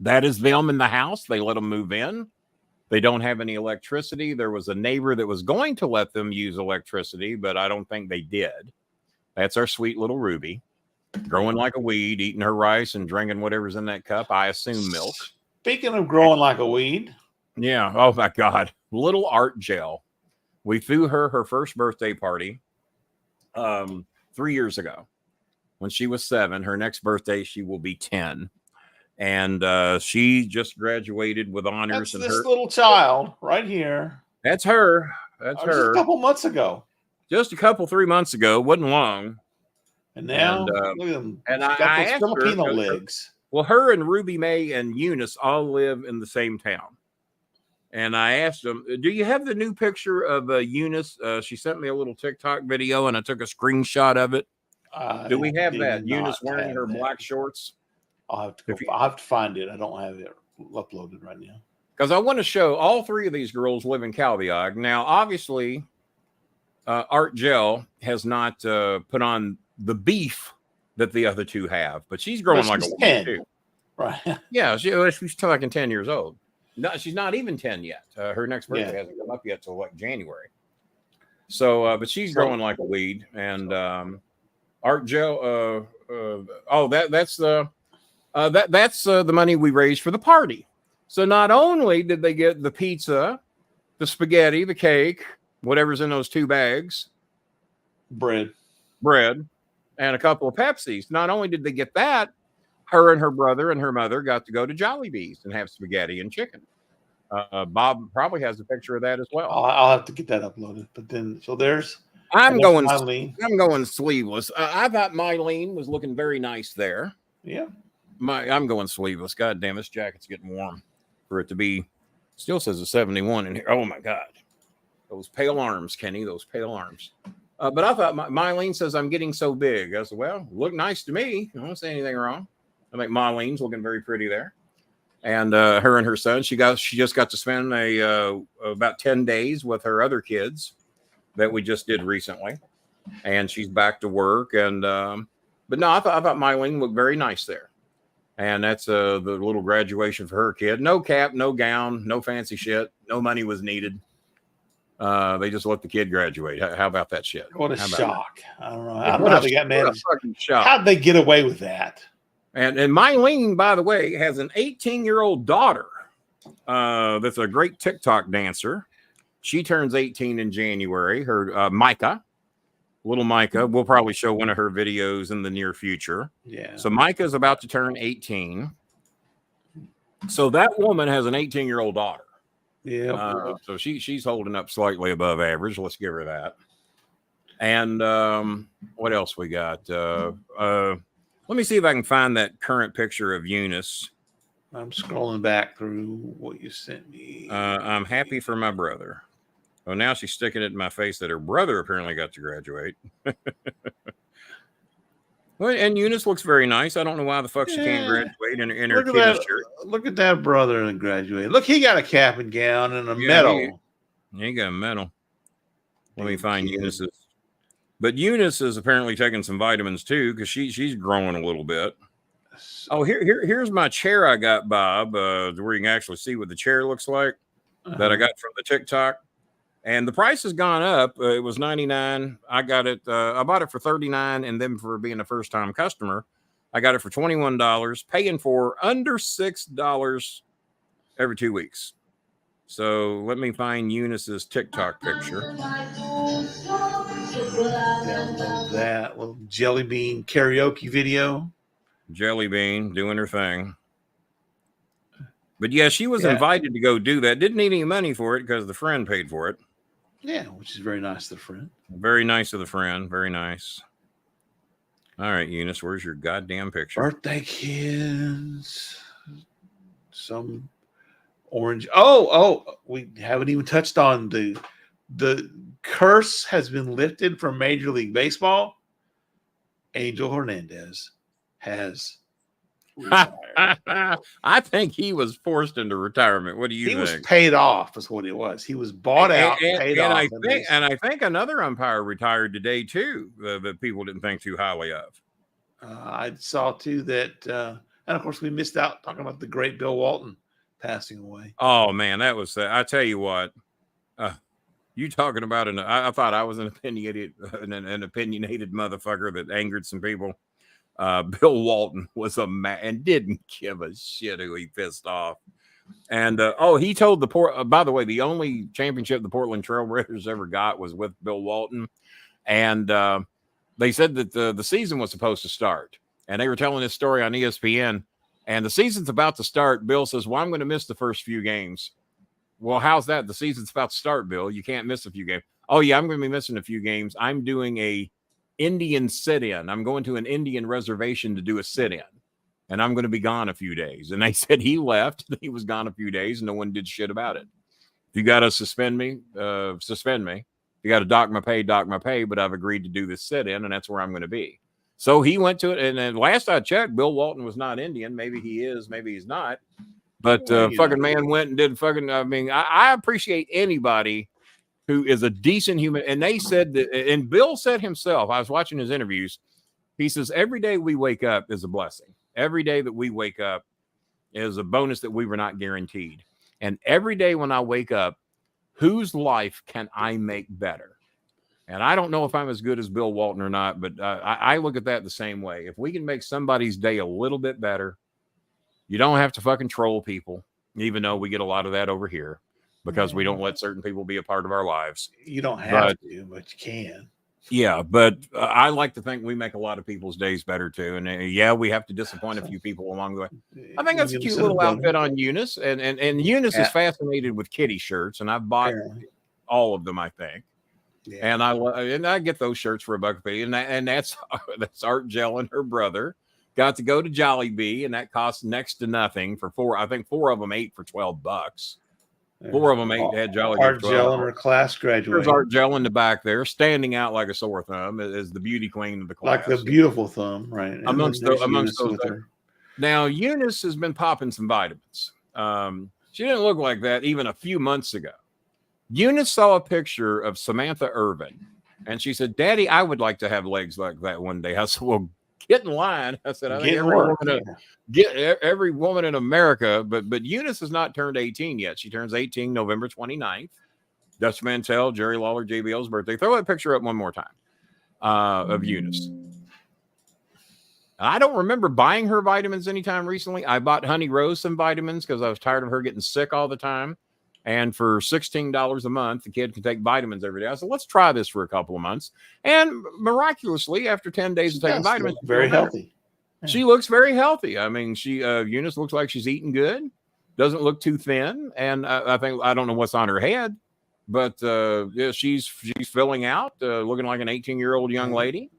That is them in the house. They let them move in. They don't have any electricity. There was a neighbor that was going to let them use electricity, but I don't think they did. That's our sweet little Ruby, growing like a weed, eating her rice and drinking whatever's in that cup. I assume milk. Speaking of growing like a weed. Yeah. Oh my God. Little art gel. We threw her first birthday party 3 years ago. When she was 7, her next birthday, she will be 10. And she just graduated with honors. That's this little child right here. That's her. That's her. Just a couple months ago. Just a couple, 3 months ago. Wasn't long. And now, look at them. And I got those Filipino legs. Well, her and Ruby May and Eunice all live in the same town. And I asked them, do you have the new picture of Eunice? She sent me a little TikTok video, and I took a screenshot of it. Do we have that? Eunice wearing her black shorts? I'll have to find it. I don't have it uploaded right now. Because I want to show all 3 of these girls live in Calviog. Now, obviously, Art Gel has not put on the beef that the other 2 have, but she's growing like a woman too. Right. Yeah, she's like 10 years old. No, she's not even 10 yet. Her next birthday hasn't come up yet till like January. So, but she's growing like a weed. And Art Gel. That's the money we raised for the party. So not only did they get the pizza, the spaghetti, the cake, whatever's in those 2 bags, bread, and a couple of Pepsis. Not only did they get that, her and her brother and her mother got to go to Jollibee's and have spaghetti and chicken. Bob probably has a picture of that as well. I'll have to get that uploaded. But then, so there's. I'm that's going. Mylene. I'm going sleeveless. I thought Mylene was looking very nice there. Yeah. I'm going sleeveless. God damn, this jacket's getting warm for it to be. Still says a 71 in here. Oh my God, those pale arms, Kenny. Those pale arms. But I thought Mylene says I'm getting so big. I said, well, look nice to me. I don't say anything wrong. I think Mylene's looking very pretty there. And her and her son, she just got to spend about 10 days with her other kids that we just did recently, and she's back to work. And but no, I thought Mylene looked very nice there, and that's the little graduation for her kid. No cap, no gown, no fancy shit. No money was needed. They just let the kid graduate. How about that shit? What a shock! I don't know. I don't know What how a- they got what a managed. fucking shock. How'd they get away with that? And Mylene, by the way, has an 18-year-old daughter that's a great TikTok dancer. She turns 18 in January. Her Micah, little Micah. We'll probably show one of her videos in the near future. Yeah. So Micah's about to turn 18. So that woman has an 18-year-old daughter. Yeah. So she's holding up slightly above average. Let's give her that. And what else we got? Let me see if I can find that current picture of Eunice. I'm scrolling back through what you sent me. I'm happy for my brother. Oh, now she's sticking it in my face that her brother apparently got to graduate. Well, and Eunice looks very nice. I don't know why the fuck she can't graduate in her kid's shirt. Look at that brother and graduate. Look, he got a cap and gown and a medal. He got a medal. Let me find Eunice's. But Eunice is apparently taking some vitamins too, because she's growing a little bit. Oh, here's my chair I got, Bob, where you can actually see what the chair looks like that I got from the TikTok. And the price has gone up. It was $99. I got it. I bought it for $39, and then for being a first-time customer, I got it for $21, paying for under $6 every 2 weeks. So let me find Eunice's TikTok picture. Download that little jelly bean karaoke video. Jelly Bean doing her thing. But yeah, she was invited to go do that. Didn't need any money for it because the friend paid for it. Yeah, which is very nice of the friend. Very nice of the friend. Very nice. All right, Eunice, where's your goddamn picture? Birthday kids. Some orange. Oh, we haven't even touched on the curse has been lifted from Major League Baseball. Angel Hernandez has retired. I think he was forced into retirement. What do you think? He was paid off, is what it was. He was bought out, paid off. I think another umpire retired today too, that people didn't think too highly of. I saw too that, and of course we missed out talking about the great Bill Walton passing away. Oh man, that was. I tell you what, you talking about I thought I was an opinionated motherfucker that angered some people. Bill Walton was a man and didn't give a shit who he pissed off. And he told by the way, the only championship the Portland Trailblazers ever got was with Bill Walton. And they said that the season was supposed to start, and they were telling this story on ESPN, and the season's about to start. Bill says, well, I'm going to miss the first few games. Well, how's that? The season's about to start, Bill. You can't miss a few games. Oh yeah, I'm going to be missing a few games. I'm doing a Indian sit-in. I'm going to an Indian reservation to do a sit-in, and I'm going to be gone a few days. And they said he left. He was gone a few days, and no one did shit about it. If you got to suspend me, suspend me. If you got to dock my pay, but I've agreed to do this sit-in, and that's where I'm going to be. So he went to it, and then last I checked, Bill Walton was not Indian. Maybe he is, maybe he's not. But man went and did fucking, I mean, I appreciate anybody who is a decent human. And they said that, and Bill said himself, I was watching his interviews. He says, every day we wake up is a blessing. Every day that we wake up is a bonus that we were not guaranteed. And every day when I wake up, whose life can I make better? And I don't know if I'm as good as Bill Walton or not, but I look at that the same way. If we can make somebody's day a little bit better, you don't have to fucking troll people, even though we get a lot of that over here because we don't let certain people be a part of our lives. You don't have to, but you can. Yeah, but I like to think we make a lot of people's days better too. And yeah, we have to disappoint a few people along the way. I think that's a cute little outfit on Eunice, and Eunice is fascinated with kitty shirts, and I've bought all of them, I think. Yeah. And I get those shirts for $1 and that's Art Gel and her brother got to go to Jollibee, and that cost next to nothing for four. I think 4 of them ate for $12. 4 of them had Jollibee. Art Gel in her class graduated. There's Art Gel in the back there, standing out like a sore thumb, as the beauty queen of the class. Like the beautiful thumb, right? Amongst those. Now, Eunice has been popping some vitamins. She didn't look like that even a few months ago. Eunice saw a picture of Samantha Irvin, and she said, "Daddy, I would like to have legs like that one day." I said, "Well, get in line." I said, "I think every woman in America," but Eunice has not turned 18 yet. She turns 18 November 29th. Dutch Mantell, Jerry Lawler, JBL's birthday. Throw that picture up one more time of Eunice. I don't remember buying her vitamins anytime recently. I bought Honey Rose some vitamins because I was tired of her getting sick all the time. And for $16 a month, the kid can take vitamins every day. I said, let's try this for a couple of months. And miraculously, after 10 days of taking vitamins, very healthy. She looks very healthy. I mean, Eunice looks like she's eating good, doesn't look too thin. And I don't know what's on her head, but yeah, she's filling out, looking like an 18-year-old young lady.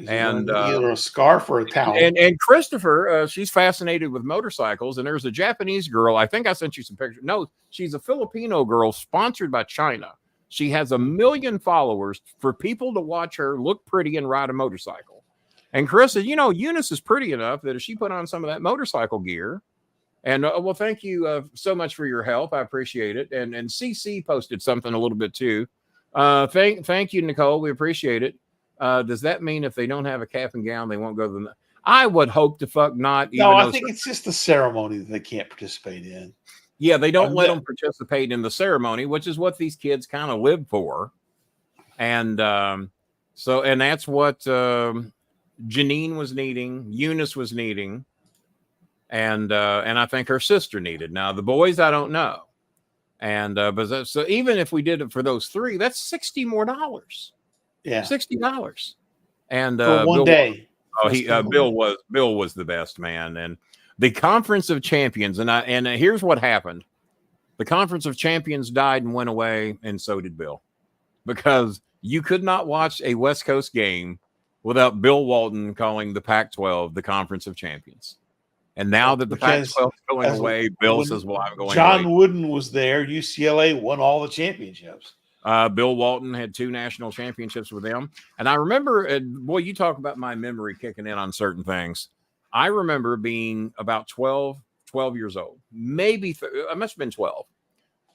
And either a scarf or a towel. And Christopher, she's fascinated with motorcycles. And there's a Japanese girl. I think I sent you some pictures. No, she's a Filipino girl sponsored by China. She has 1 million followers for people to watch her look pretty and ride a motorcycle. And Chris said, Eunice is pretty enough that if she put on some of that motorcycle gear, and well, thank you so much for your help. I appreciate it. And CC posted something a little bit too. Thank you, Nicole. We appreciate it. Does that mean if they don't have a cap and gown, they won't go to the? I would hope to fuck not. No, I think it's just the ceremony that they can't participate in. Yeah, they don't let them participate in the ceremony, which is what these kids kind of live for. And and that's what Janine was needing, Eunice was needing, and I think her sister needed. Now the boys, I don't know. And but so even if we did it for those 3, that's $60 more. Yeah, $60, and for one day. Bill was the best man, and the Conference of Champions, and here's what happened: the Conference of Champions died and went away, and so did Bill, because you could not watch a West Coast game without Bill Walton calling the Pac-12 the Conference of Champions. And now that the Pac-12 is going away, Bill says, "Well, I'm going." John Wooden was there. UCLA won all the championships. Bill Walton had 2 national championships with them. And I remember, boy, you talk about my memory kicking in on certain things. I remember being about 12 years old, maybe I must have been 12.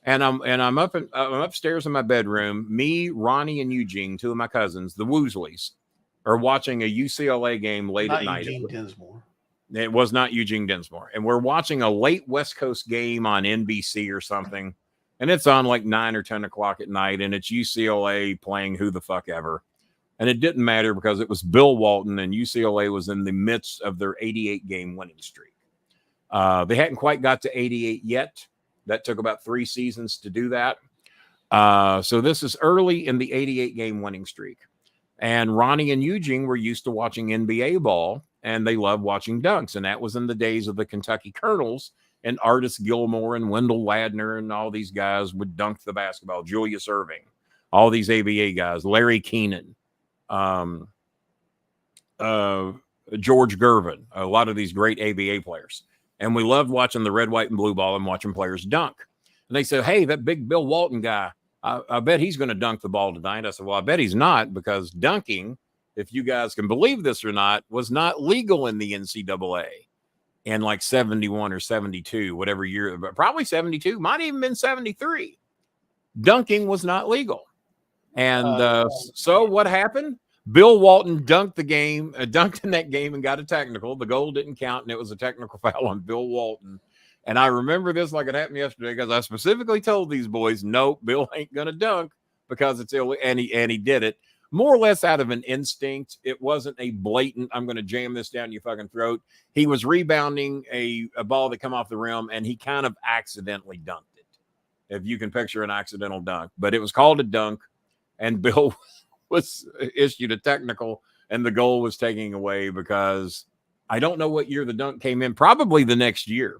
And I'm upstairs in my bedroom. Me, Ronnie, and Eugene, 2 of my cousins, the Woosleys, are watching a UCLA game late at night. Eugene Dinsmore. It was not Eugene Dinsmore. And we're watching a late West Coast game on NBC or something. And it's on like 9 or 10 o'clock at night, and it's UCLA playing who the fuck ever. And it didn't matter because it was Bill Walton, and UCLA was in the midst of their 88-game winning streak. They hadn't quite got to 88 yet. That took about 3 seasons to do that. So this is early in the 88-game winning streak. And Ronnie and Eugene were used to watching NBA ball, and they loved watching dunks. And that was in the days of the Kentucky Colonels. And Artis Gilmore and Wendell Ladner and all these guys would dunk the basketball. Julius Erving, all these ABA guys, Larry Keenan, George Gervin, a lot of these great ABA players. And we loved watching the red, white, and blue ball and watching players dunk. And they said, hey, that big Bill Walton guy, I bet he's going to dunk the ball tonight. I said, well, I bet he's not, because dunking, if you guys can believe this or not, was not legal in the NCAA. In like 71 or 72, whatever year, but probably 72, might even been 73. Dunking was not legal. And so what happened? Bill Walton dunked in that game and got a technical. The goal didn't count, and it was a technical foul on Bill Walton. And I remember this like it happened yesterday, because I specifically told these boys, no, Bill ain't going to dunk because it's illegal. And he did it. More or less out of an instinct. It wasn't a blatant, I'm going to jam this down your fucking throat. He was rebounding a ball that come off the rim, and he kind of accidentally dunked it, if you can picture an accidental dunk. But it was called a dunk, and Bill was issued a technical, and the goal was taking away because I don't know what year the dunk came in. Probably the next year,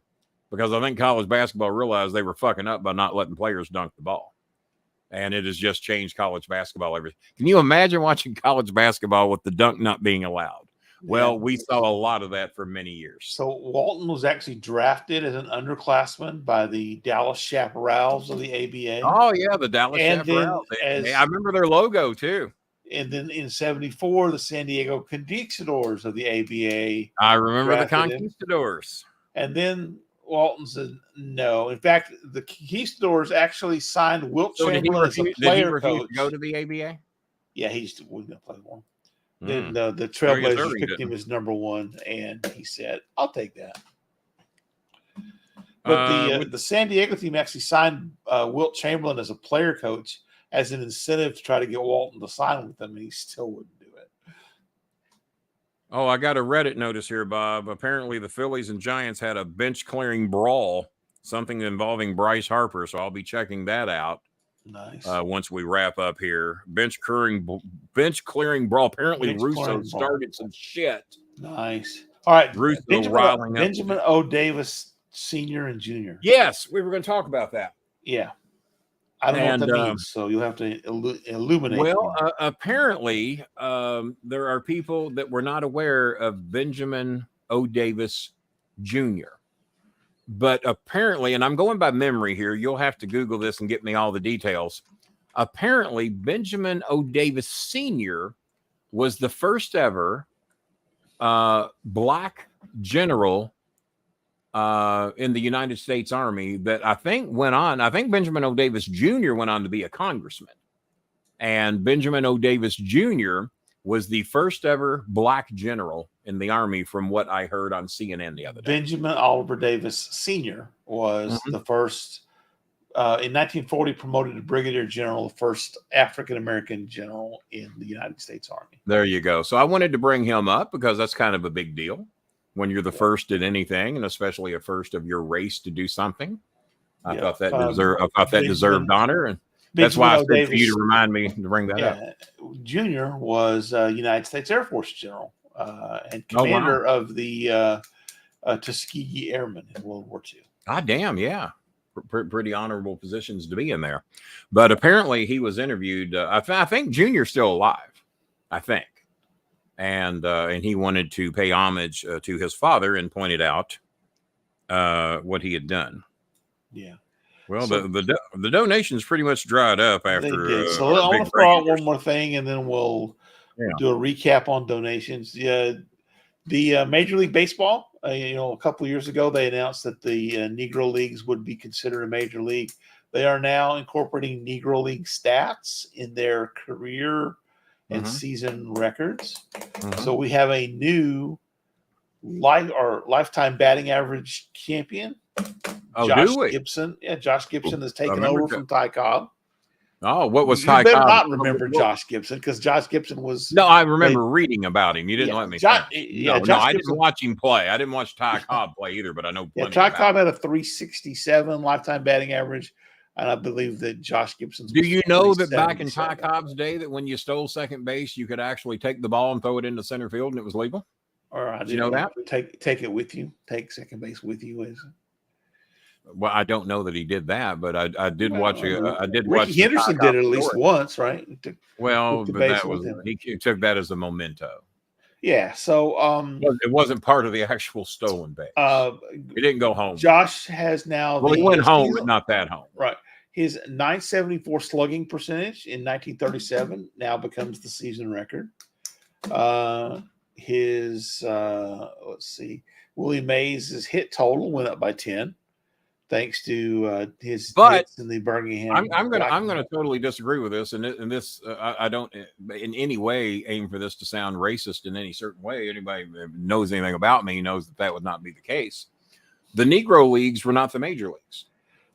because I think college basketball realized they were fucking up by not letting players dunk the ball. And it has just changed college basketball. Can you imagine watching college basketball with the dunk not being allowed? Well, we saw a lot of that for many years. So Walton was actually drafted as an underclassman by the Dallas Chaparrals of the ABA. Oh, yeah, the Dallas And Chaparrals. then I remember their logo, too. And then in 74, the San Diego Conquistadors of the ABA. I remember the drafted him. Conquistadors. And then Walton said no. In fact, the Conquistadors actually signed Wilt Chamberlain as a player coach. To go to the ABA? Yeah, he's going to play more. Then the Trailblazers picked him as number one, and he said, "I'll take that." But the San Diego team actually signed Wilt Chamberlain as a player coach as an incentive to try to get Walton to sign with them, and he still wouldn't do it. Oh, I got a Reddit notice here, Bob. Apparently, the Phillies and Giants had a bench clearing brawl, something involving Bryce Harper. So I'll be checking that out. Nice. Once we wrap up here, bench clearing brawl. Apparently, Russo started some shit. Nice. All right, Russo Benjamin O. Davis Sr. and Jr. Yes, we were going to talk about that. Yeah, I don't know what that means, so you'll have to illuminate. Well, apparently, there are people that were not aware of Benjamin O. Davis Jr. But apparently, and I'm going by memory here, you'll have to Google this and get me all the details. Apparently, Benjamin O. Davis Sr. was the first ever black general in the United States Army that I think went on. I think Benjamin O. Davis Jr. went on to be a congressman. And Benjamin O. Davis Jr. was the first ever black general in the Army, from what I heard on CNN the other day. Benjamin Oliver Davis Sr. was the first, in 1940, promoted to brigadier general, the first African-American general in the United States Army. There you go. So I wanted to bring him up because that's kind of a big deal when you're the first at anything, and especially a first of your race to do something. I thought that deserved honor, and that's why I said for you to remind me to bring that up. Junior was United States Air Force general and commander of the Tuskegee Airmen in World War II. God damn, yeah. Pretty honorable positions to be in there. But apparently he was interviewed. I think Junior's still alive, I think. And he wanted to pay homage to his father and pointed out what he had done. Yeah. Well, so, the donations pretty much dried up after. So I want to throw out one more thing, and then we'll do a recap on donations. Yeah, the Major League Baseball. A couple of years ago, they announced that the Negro Leagues would be considered a major league. They are now incorporating Negro League stats in their career and season records. So we have a new lifetime batting average champion. Oh, Josh Gibson. Yeah, Josh Gibson has taken over from Ty Cobb. Oh, what was Ty Cobb? You better not remember Josh Gibson, because Josh Gibson was... No, I remember reading about him. You didn't let me... I didn't watch him play. I didn't watch Ty Cobb play either, but I know plenty Ty Cobb had a 367 lifetime batting average, and I believe that Josh Gibson's... Do you know that back in Ty Cobb's day that when you stole second base, you could actually take the ball and throw it into center field and it was legal? Or did you know that? Take it with you. Take second base with you. Well, I don't know that he did that, but I did watch. Ricky Henderson did it at least once, right? But that was he took that as a memento. Yeah. So it wasn't part of the actual stolen base. He didn't go home. Josh has now. Well, he went home, but not that home. Right. His .974 slugging percentage in 1937 now becomes the season record. His Willie Mays' hit total went up by 10. Thanks to his hits in the Birmingham. I'm gonna totally disagree with this, and this I don't in any way aim for this to sound racist in any certain way. Anybody who knows anything about me knows that would not be the case. The Negro Leagues were not the major leagues.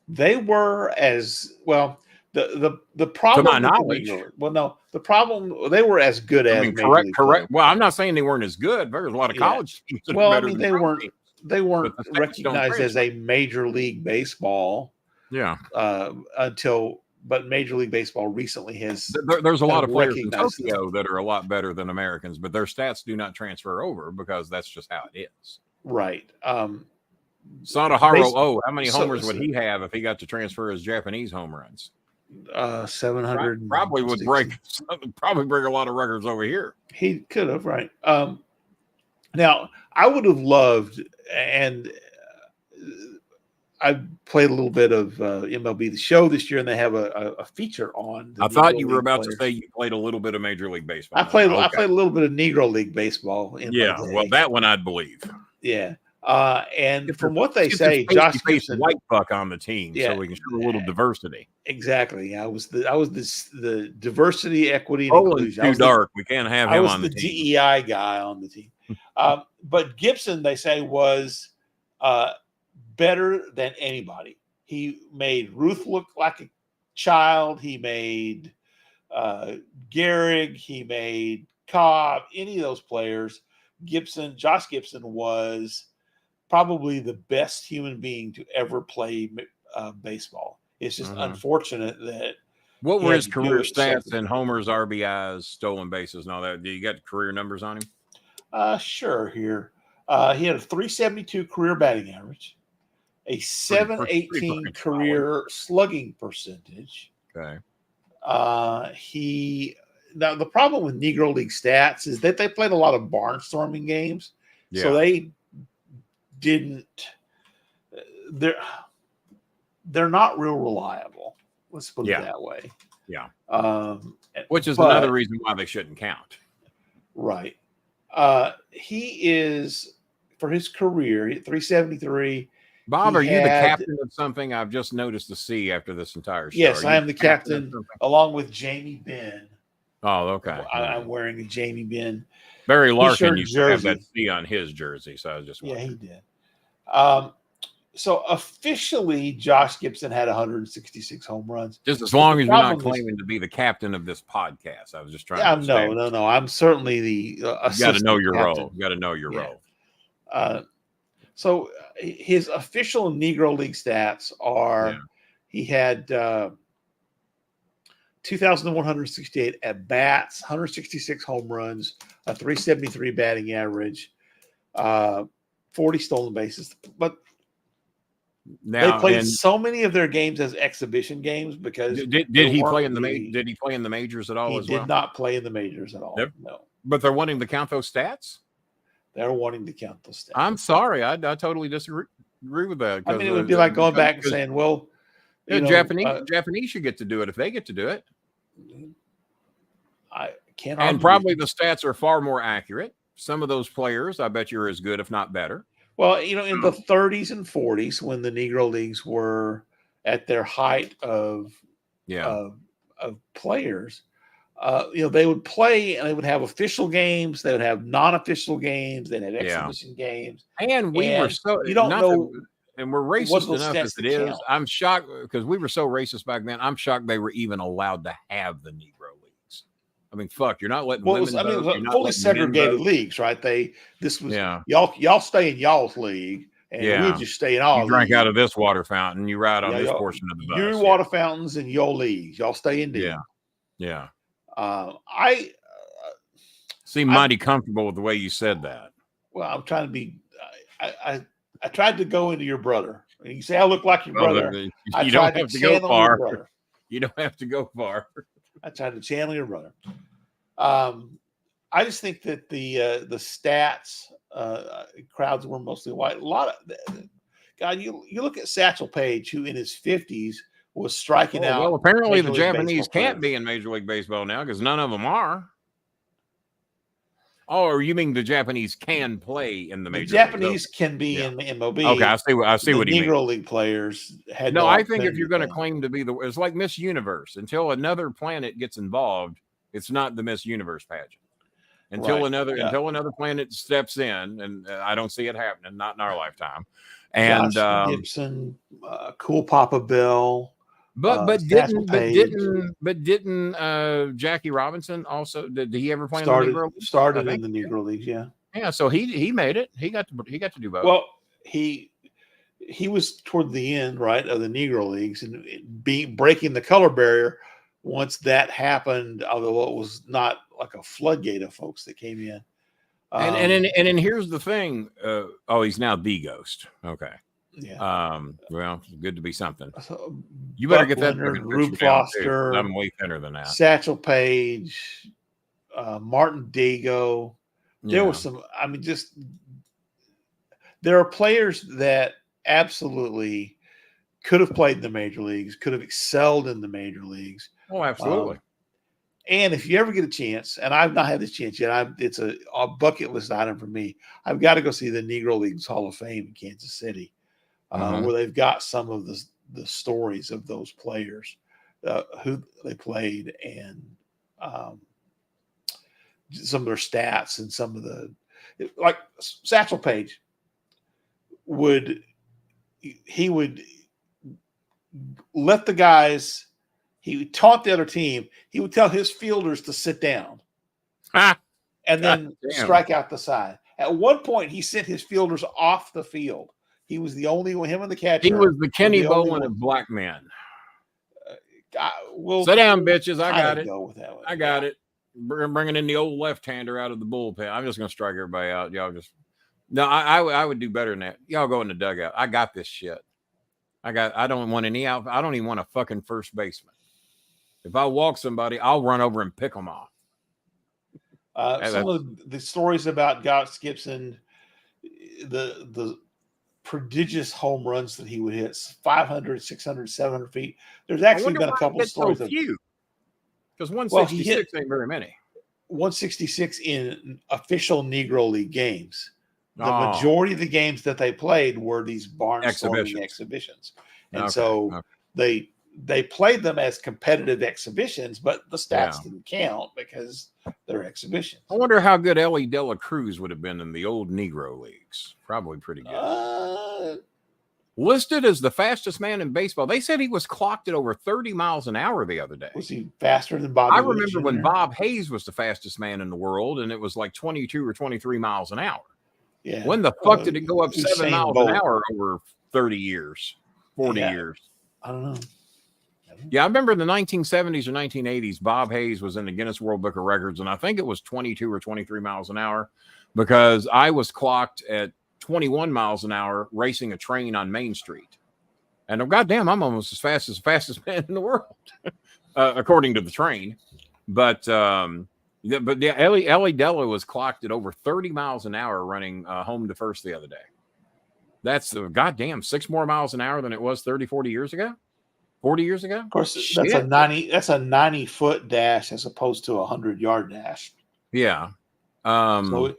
They were as well. The problem, to my knowledge, the problem, they were as good as correct. Well, I'm not saying they weren't as good. There's a lot of college teams. They weren't recognized as a major league baseball. Yeah. Until but Major League Baseball recently has. There's a lot of players in recognized Tokyo that are a lot better than Americans, but their stats do not transfer over because that's just how it is. Right. Sadaharu, how many homers would he have if he got to transfer his Japanese home runs? 700. Probably would break a lot of records over here. He could have, right? Now, I would have loved, and I played a little bit of MLB The Show this year, and they have a feature on. I thought you were about to say you played a little bit of Major League Baseball. I played a little bit of Negro League Baseball. Well, that one I'd believe. Yeah. And from what they say, Josh Gibson, white buck on the team, so we can show a little diversity. Exactly. I was the diversity, equity, and Bolin's too dark. We can't have him on the team. DEI guy on the team. But Gibson, they say, was better than anybody. He made Ruth look like a child. He made Gehrig. He made Cobb. Any of those players. Josh Gibson was probably the best human being to ever play baseball. It's just unfortunate that. What were his career stats and homers, RBIs, stolen bases, and all that? Do you got career numbers on him? Sure. Here, he had a 372 career batting average, a 718 career slugging percentage. Okay. Now the problem with Negro League stats is that they played a lot of barnstorming games, so they didn't. They're not real reliable. Let's put it that way. Yeah. Which is another reason why they shouldn't count. Right. He is, for his career, 373. Bob, are you the captain of something? I've just noticed the C after this entire show. Yes, I am the captain, along with Jamie Benn. Oh, okay. I'm wearing a Jamie Benn. Barry Larkin used to have that C on his jersey, so I was just wondering. Yeah, he did. So officially, Josh Gibson had 166 home runs. Just as long as you're not claiming to be the captain of this podcast, I was just trying to understand. No. I'm certainly the you got to know your role. You got to know your role. So his official Negro League stats are he had 2,168 at bats, 166 home runs, a 373 batting average, 40 stolen bases. But they played so many of their games as exhibition games because did he play in the majors at all? He did not play in the majors at all. No. But they're wanting to count those stats. They're wanting to count those stats. I'm sorry, I totally disagree with that. I mean, it would be like going back and saying, "Well, Japanese should get to do it if they get to do it." I can't. And probably the stats are far more accurate. Some of those players, I bet you're as good, if not better. Well, in the 30s and 40s, when the Negro Leagues were at their height of players, they would play and they would have official games. They would have non-official games. They'd have exhibition games. And were so you don't know. And we're racist enough as it is. I'm shocked because we were so racist back then. I'm shocked they were even allowed to have the Negro Leagues. I mean, fuck, you're not letting women vote. It was fully segregated leagues, right? Y'all stay in y'all's league, and we just stay in our league. You drink out of this water fountain, you ride on this portion of the bus. Your water fountains in your leagues. Y'all stay in there. Yeah. I seem mighty comfortable with the way you said that. Well, I'm trying to be. I tried to go into your brother. And you say I look like your brother. You don't have to go far. You don't have to go far. I tried to channel your brother. I just think that the stats crowds were mostly white. A lot of God. You look at Satchel Paige, who in his 50s was striking out. Well, apparently the Japanese can't be in Major League Baseball now because none of them are. Oh, or you mean the Japanese can play in the Major League? Japanese can be in the MLB. Okay, I see what you mean. Negro League players had no. I think if you're going to claim to be it's like Miss Universe. Until another planet gets involved, it's not the Miss Universe pageant. Until another planet steps in, and I don't see it happening, not in our lifetime. And Gibson, Cool Papa Bill. But didn't Jackie Robinson also? Did he ever play in the Negro League? Started in the Negro League, yeah. Yeah, so he made it. He got to do both. Well, he was toward the end, right, of the Negro Leagues and breaking the color barrier. Once that happened, although it was not like a floodgate of folks that came in. And then here's the thing. He's now the Ghost. Okay. Yeah. Well, good to be something. So, You better get that Rube down too, 'cause Foster. I'm way thinner than that. Satchel Paige, Martin Dago. There was some. I mean, just there are players that absolutely could have played in the major leagues, could have excelled in the major leagues. Oh, absolutely. And if you ever get a chance, and I've not had this chance yet, it's a bucket list item for me. I've got to go see the Negro Leagues Hall of Fame in Kansas City, where they've got some of the stories of those players, who they played, and some of their stats, and some of the, like Satchel Paige would let the guys. He taught the other team. He would tell his fielders to sit down and then strike out the side. At one point, he sent his fielders off the field. He was the only one, him and the catcher. He was the Kenny Bolin of black men. Sit down, bitches. I got it. Go with that one. I got it. Bringing in the old left-hander out of the bullpen. I'm just going to strike everybody out. Y'all just – no, I would do better than that. Y'all go in the dugout. I got this shit. I don't want any out. I don't even want a fucking first baseman. If I walk somebody, I'll run over and pick them off. Some of the stories about Gox Gibson, the prodigious home runs that he would hit, 500, 600, 700 feet. There's actually been a couple of stories. Because 166 ain't very many. 166 in official Negro League games. The majority of the games that they played were these barnstorming exhibitions. And so they played them as competitive exhibitions, but the stats didn't count because they're exhibitions. I wonder how good Ellie De La Cruz would have been in the old Negro leagues. Probably pretty good. Listed as the fastest man in baseball. They said he was clocked at over 30 miles an hour the other day. Was he faster than Bob? I remember when Bob Hayes was the fastest man in the world, and it was like 22 or 23 miles an hour. Yeah. When the fuck did it go up 7 miles an hour over 30 years, 40 years? I don't know. Yeah, I remember in the 1970s or 1980s, Bob Hayes was in the Guinness World Book of Records, and I think it was 22 or 23 miles an hour because I was clocked at 21 miles an hour racing a train on Main Street. And goddamn, I'm almost as fast as the fastest man in the world, according to the train. But Ellie Della was clocked at over 30 miles an hour running home to first the other day. That's goddamn 6 more miles an hour than it was 30, 40 years ago. 40 years ago? Of course, that's a 90-foot dash as opposed to a 100-yard dash. Yeah. Well,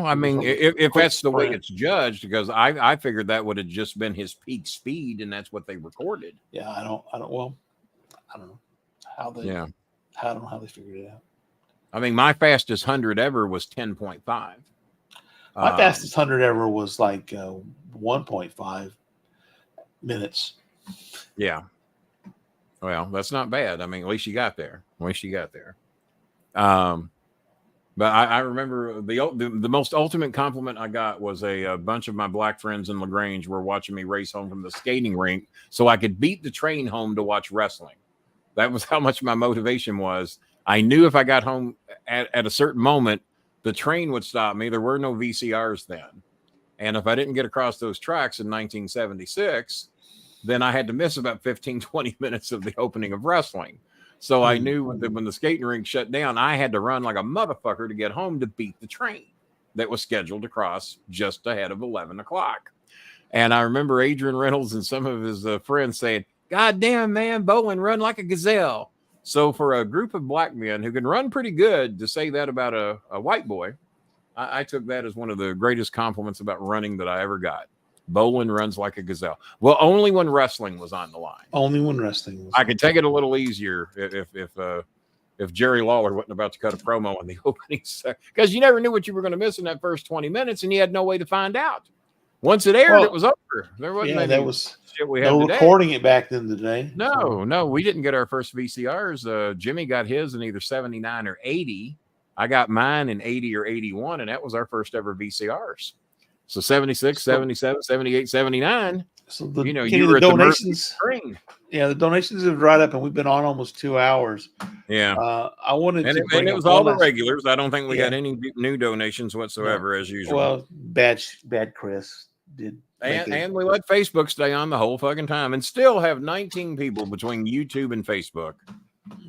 I mean, if that's the way it's judged, because I figured that would have just been his peak speed, and that's what they recorded. Yeah, I don't know how they. I don't know how they figured it out. I mean, my fastest 100 ever was 10.5. My fastest 100 ever was like 1.5 minutes. Yeah. Well, that's not bad. I mean, at least you got there. But I remember the most ultimate compliment I got was a bunch of my black friends in LaGrange were watching me race home from the skating rink so I could beat the train home to watch wrestling. That was how much my motivation was. I knew if I got home at a certain moment, the train would stop me. There were no VCRs then. And if I didn't get across those tracks in 1976, then I had to miss about 15, 20 minutes of the opening of wrestling. So I knew that when the skating rink shut down, I had to run like a motherfucker to get home to beat the train that was scheduled to cross just ahead of 11 o'clock. And I remember Adrian Reynolds and some of his friends saying, "God damn, man, Bolin run like a gazelle." So for a group of black men who can run pretty good to say that about a white boy, I took that as one of the greatest compliments about running that I ever got. Bolin runs like a gazelle. Well, only when wrestling was on the line. Only when wrestling was. I could take it a little easier if Jerry Lawler wasn't about to cut a promo on the opening because you never knew what you were going to miss in that first 20 minutes, and you had no way to find out. Once it aired, it was over. There wasn't any shit we had today. Recording it back then today. No, we didn't get our first VCRs. Jimmy got his in either 79 or 80. I got mine in 80 or 81, and that was our first ever VCRs. So 76, 77, 78, 79. So the, you know, Kenny, you were the at the mercy of donations. spring. Yeah, the donations have dried up, and we've been on almost 2 hours. Yeah. I wanted And to bring it up was all the one last- regulars. I don't think we got Yeah. any new donations whatsoever, as usual. Well, bad Chris did. And we let Facebook stay on the whole fucking time, and still have 19 people between YouTube and Facebook.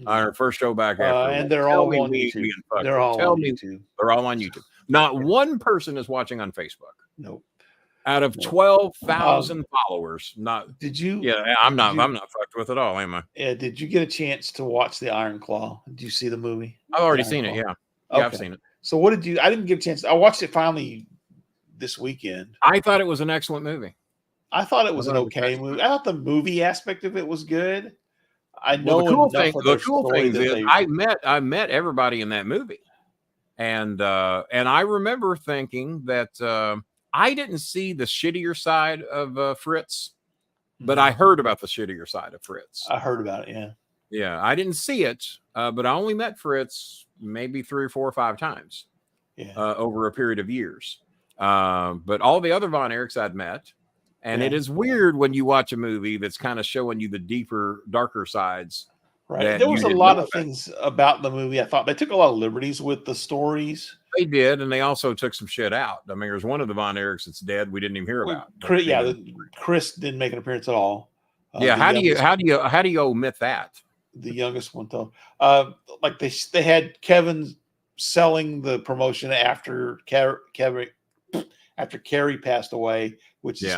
Our first show back after, and they're all on YouTube. They're all on YouTube. They're all on YouTube. Not one person is watching on Facebook. Nope. Out of 12,000 followers, not. Did you? Yeah, I'm not fucked with at all, am I? Yeah. Did you get a chance to watch the Iron Claw? Did you see the movie? I've already seen it. Yeah, okay. I've seen it. So what did you? I didn't get a chance. I watched it finally this weekend. I thought it was an excellent movie. I thought it was an okay movie. I thought the movie aspect of it was good. I know the cool thing is I met everybody in that movie, and I remember thinking that I didn't see the shittier side of Fritz, but I heard about the shittier side of Fritz. I heard about it. Yeah. I didn't see it, but I only met Fritz maybe 3 or 4 or 5 times over a period of years. But all the other Von Erichs I'd met. And it is weird when you watch a movie that's kind of showing you the deeper, darker sides. Right. There was a lot of things about the movie. I thought they took a lot of liberties with the stories. They did, and they also took some shit out. I mean, there's one of the Von Erichs that's dead. We didn't even hear about. Chris didn't make an appearance at all. How do you omit that? The youngest one, though. Like they had Kevin selling the promotion after Carrie passed away, which is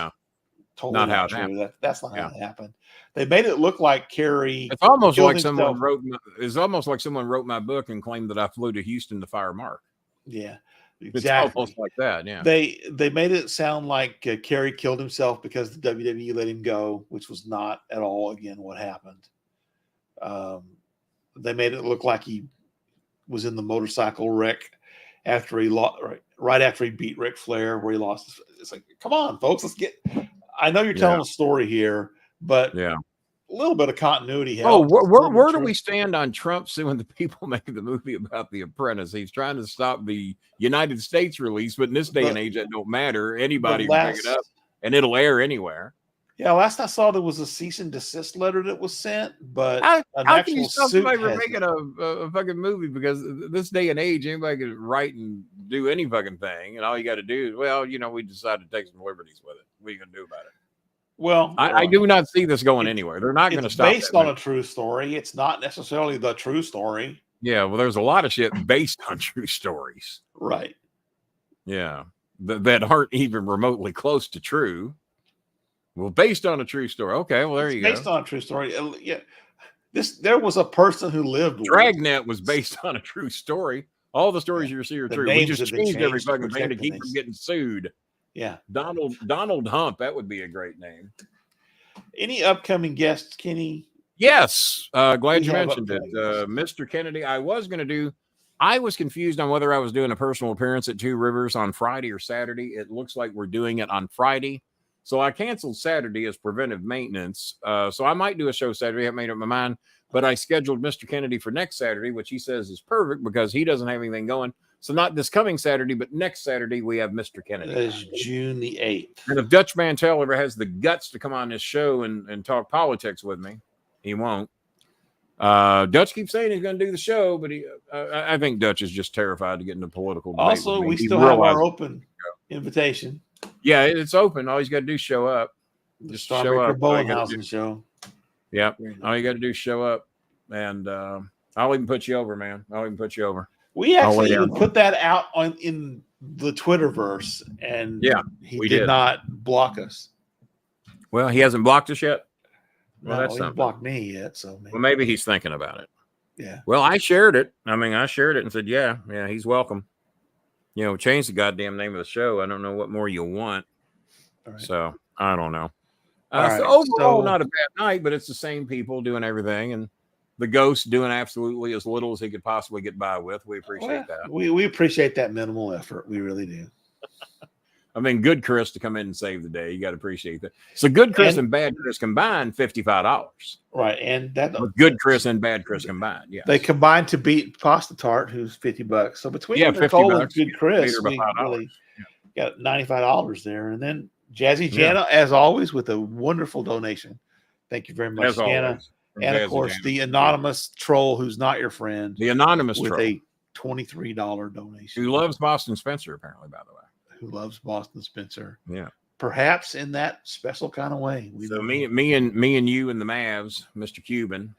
totally not true. That's not how it happened. They made it look like Carrie. It's almost like someone wrote. It's almost like someone wrote my book and claimed that I flew to Houston to fire Mark. Yeah, exactly. It's almost like that. Yeah. They made it sound like Carrie killed himself because the WWE let him go, which was not at all again what happened. They made it look like he was in the motorcycle wreck after he lost, right after he beat Ric Flair, where he lost. It's like, come on, folks, let's get. I know you're telling a story here, but a little bit of continuity helps. Oh, where do we stand on Trump suing the people making the movie about The Apprentice? He's trying to stop the United States release, but in this day and age, that don't matter. Anybody can pick it up, and it'll air anywhere. Yeah, last I saw, there was a cease and desist letter that was sent, but how can you stop somebody from making a fucking movie? Because this day and age, anybody can write and do any fucking thing, and all you got to do is, well, we decided to take some liberties with it. What are you going to do about it? Well, I do not see this going anywhere. They're not going to stop. It's based on a true story. It's not necessarily the true story. Yeah, well, there's a lot of shit based on true stories. Right. Yeah, that aren't even remotely close to true. Well, based on a true story. Okay, well, there you go. Based on a true story. Yeah. There was a person who lived. Dragnet was based on a true story. All the stories you see are true. We just changed every fucking thing to keep from getting sued. Yeah. Donald Hump. That would be a great name. Any upcoming guests, Kenny? Yes. Glad you mentioned it. Mr. Kennedy, I was confused on whether I was doing a personal appearance at Two Rivers on Friday or Saturday. It looks like we're doing it on Friday. So I canceled Saturday as preventive maintenance. So I might do a show Saturday. I haven't made up my mind. But I scheduled Mr. Kennedy for next Saturday, which he says is perfect because he doesn't have anything going. So not this coming Saturday, but next Saturday we have Mr. Kennedy. That is June the 8th. And if Dutch Mantell ever has the guts to come on this show and talk politics with me, he won't. Dutch keeps saying he's going to do the show, but I think Dutch is just terrified to get into political debate. Also, we still have our open invitation. Yeah, it's open. All he's got to do is show up. Just show up. Bolin show. Yep. All you got to do is show up, and I'll even put you over, man. I'll even put you over. We actually even put that out in the Twitterverse, and he did not block us. Well, he hasn't blocked us yet. Well, that's not blocked me yet. So maybe he's thinking about it. Yeah. Well, I shared it. I shared it and said, yeah, he's welcome. Change the goddamn name of the show. I don't know what more you want. Right. So I don't know. So overall, not a bad night, but it's the same people doing everything, and the ghost doing absolutely as little as he could possibly get by with. We appreciate that. We appreciate that minimal effort. We really do. Good Chris to come in and save the day. You got to appreciate that. So good Chris and bad Chris combined $55. Right, and that good Chris and bad Chris combined. Yeah, they combined to beat Pasta Tart, who's $50. So between Nicole and good Chris, got $95 there. And then Jazzy Jana, as always, with a wonderful donation. Thank you very much, As Jana. always. And of course, the anonymous troll who's not your friend. The anonymous with troll. a $23 donation. Who loves Boston Spencer, apparently, by the way. Who loves Boston Spencer. Yeah. Perhaps in that special kind of way. So me and you and the Mavs, Mr. Cuban.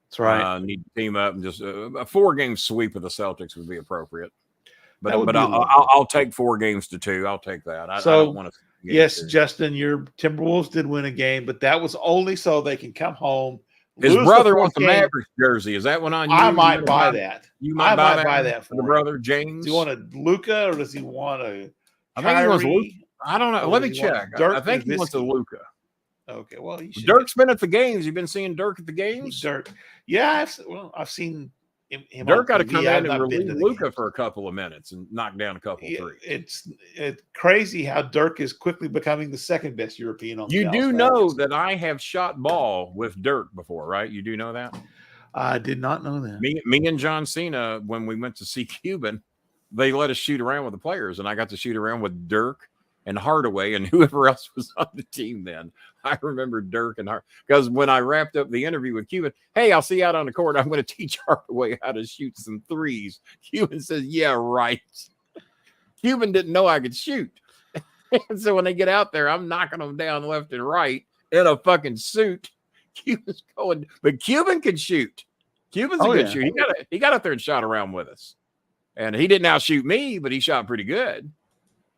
That's right. Need to team up and just a 4-game sweep of the Celtics would be appropriate. But I'll take 4 games to 2. I'll take that. I don't want to. Yes, Justin, your Timberwolves did win a game, but that was only so they can come home. His brother wants the Mavericks jersey. Is that one on you? I might buy that. You might buy that for the brother, James. Does he want a Luka or does he want a I think he wants Luka. I don't know. Let me check. I think he wants a Luka. Okay, well, Dirk's been at the games. You've been seeing Dirk at the games? Dirk. Yeah, I've seen him. Dirk got to come in and relieve Luka for a couple of minutes and knock down a couple of threes. It's crazy how Dirk is quickly becoming the second best European on the You do know that I have shot ball with Dirk before, right? You do know that? I did not know that. Me and John Cena, when we went to see Cuban, they let us shoot around with the players, and I got to shoot around with Dirk and Hardaway and whoever else was on the team then. I remember Dirk and Hardaway, because when I wrapped up the interview with Cuban, hey, I'll see you out on the court. I'm going to teach Hardaway how to shoot some threes. Cuban says, yeah, right. Cuban didn't know I could shoot. And so when they get out there, I'm knocking them down left and right in a fucking suit. Cuban's going, but Cuban can shoot. Cuban's a good shooter. He got up there and shot around with us. And he didn't outshoot me, but he shot pretty good.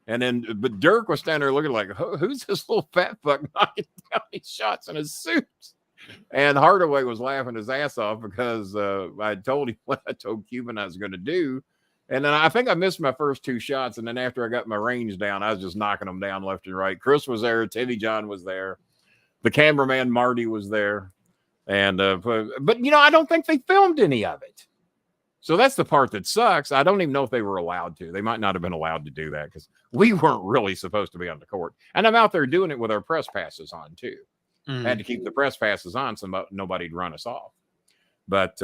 And then, but Dirk was standing there looking like, who's this little fat fuck knocking down these shots in his suit? And Hardaway was laughing his ass off because I told him what I told Cuban I was going to do. And then I think I missed my first 2 shots. And then after I got my range down, I was just knocking them down left and right. Chris was there. Timmy John was there. The cameraman, Marty, was there. And, but you know, I don't think they filmed any of it. So that's the part that sucks. I don't even know if they were allowed to. They might not have been allowed to do that because we weren't really supposed to be on the court. And I'm out there doing it with our press passes on too. Had to keep the press passes on so nobody'd run us off. But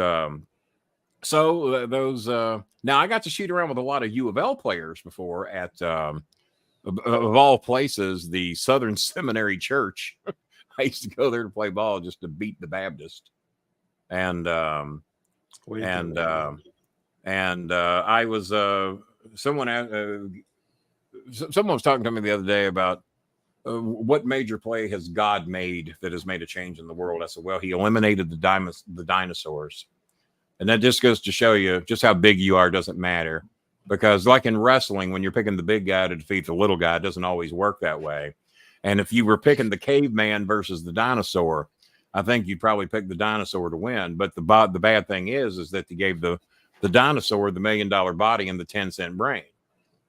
so those now I got to shoot around with a lot of U of L players before at of all places, the Southern Seminary Church. I used to go there to play ball just to beat the Baptist. And I was someone was talking to me the other day about what major play has God made that has made a change in the world. I said, well, he eliminated the dinosaurs. And that just goes to show you just how big you are doesn't matter. Because like in wrestling, when you're picking the big guy to defeat the little guy, it doesn't always work that way. And if you were picking the caveman versus the dinosaur, I think you'd probably pick the dinosaur to win. But the bad thing is that they gave the dinosaur the $1 million body and the 10-cent brain.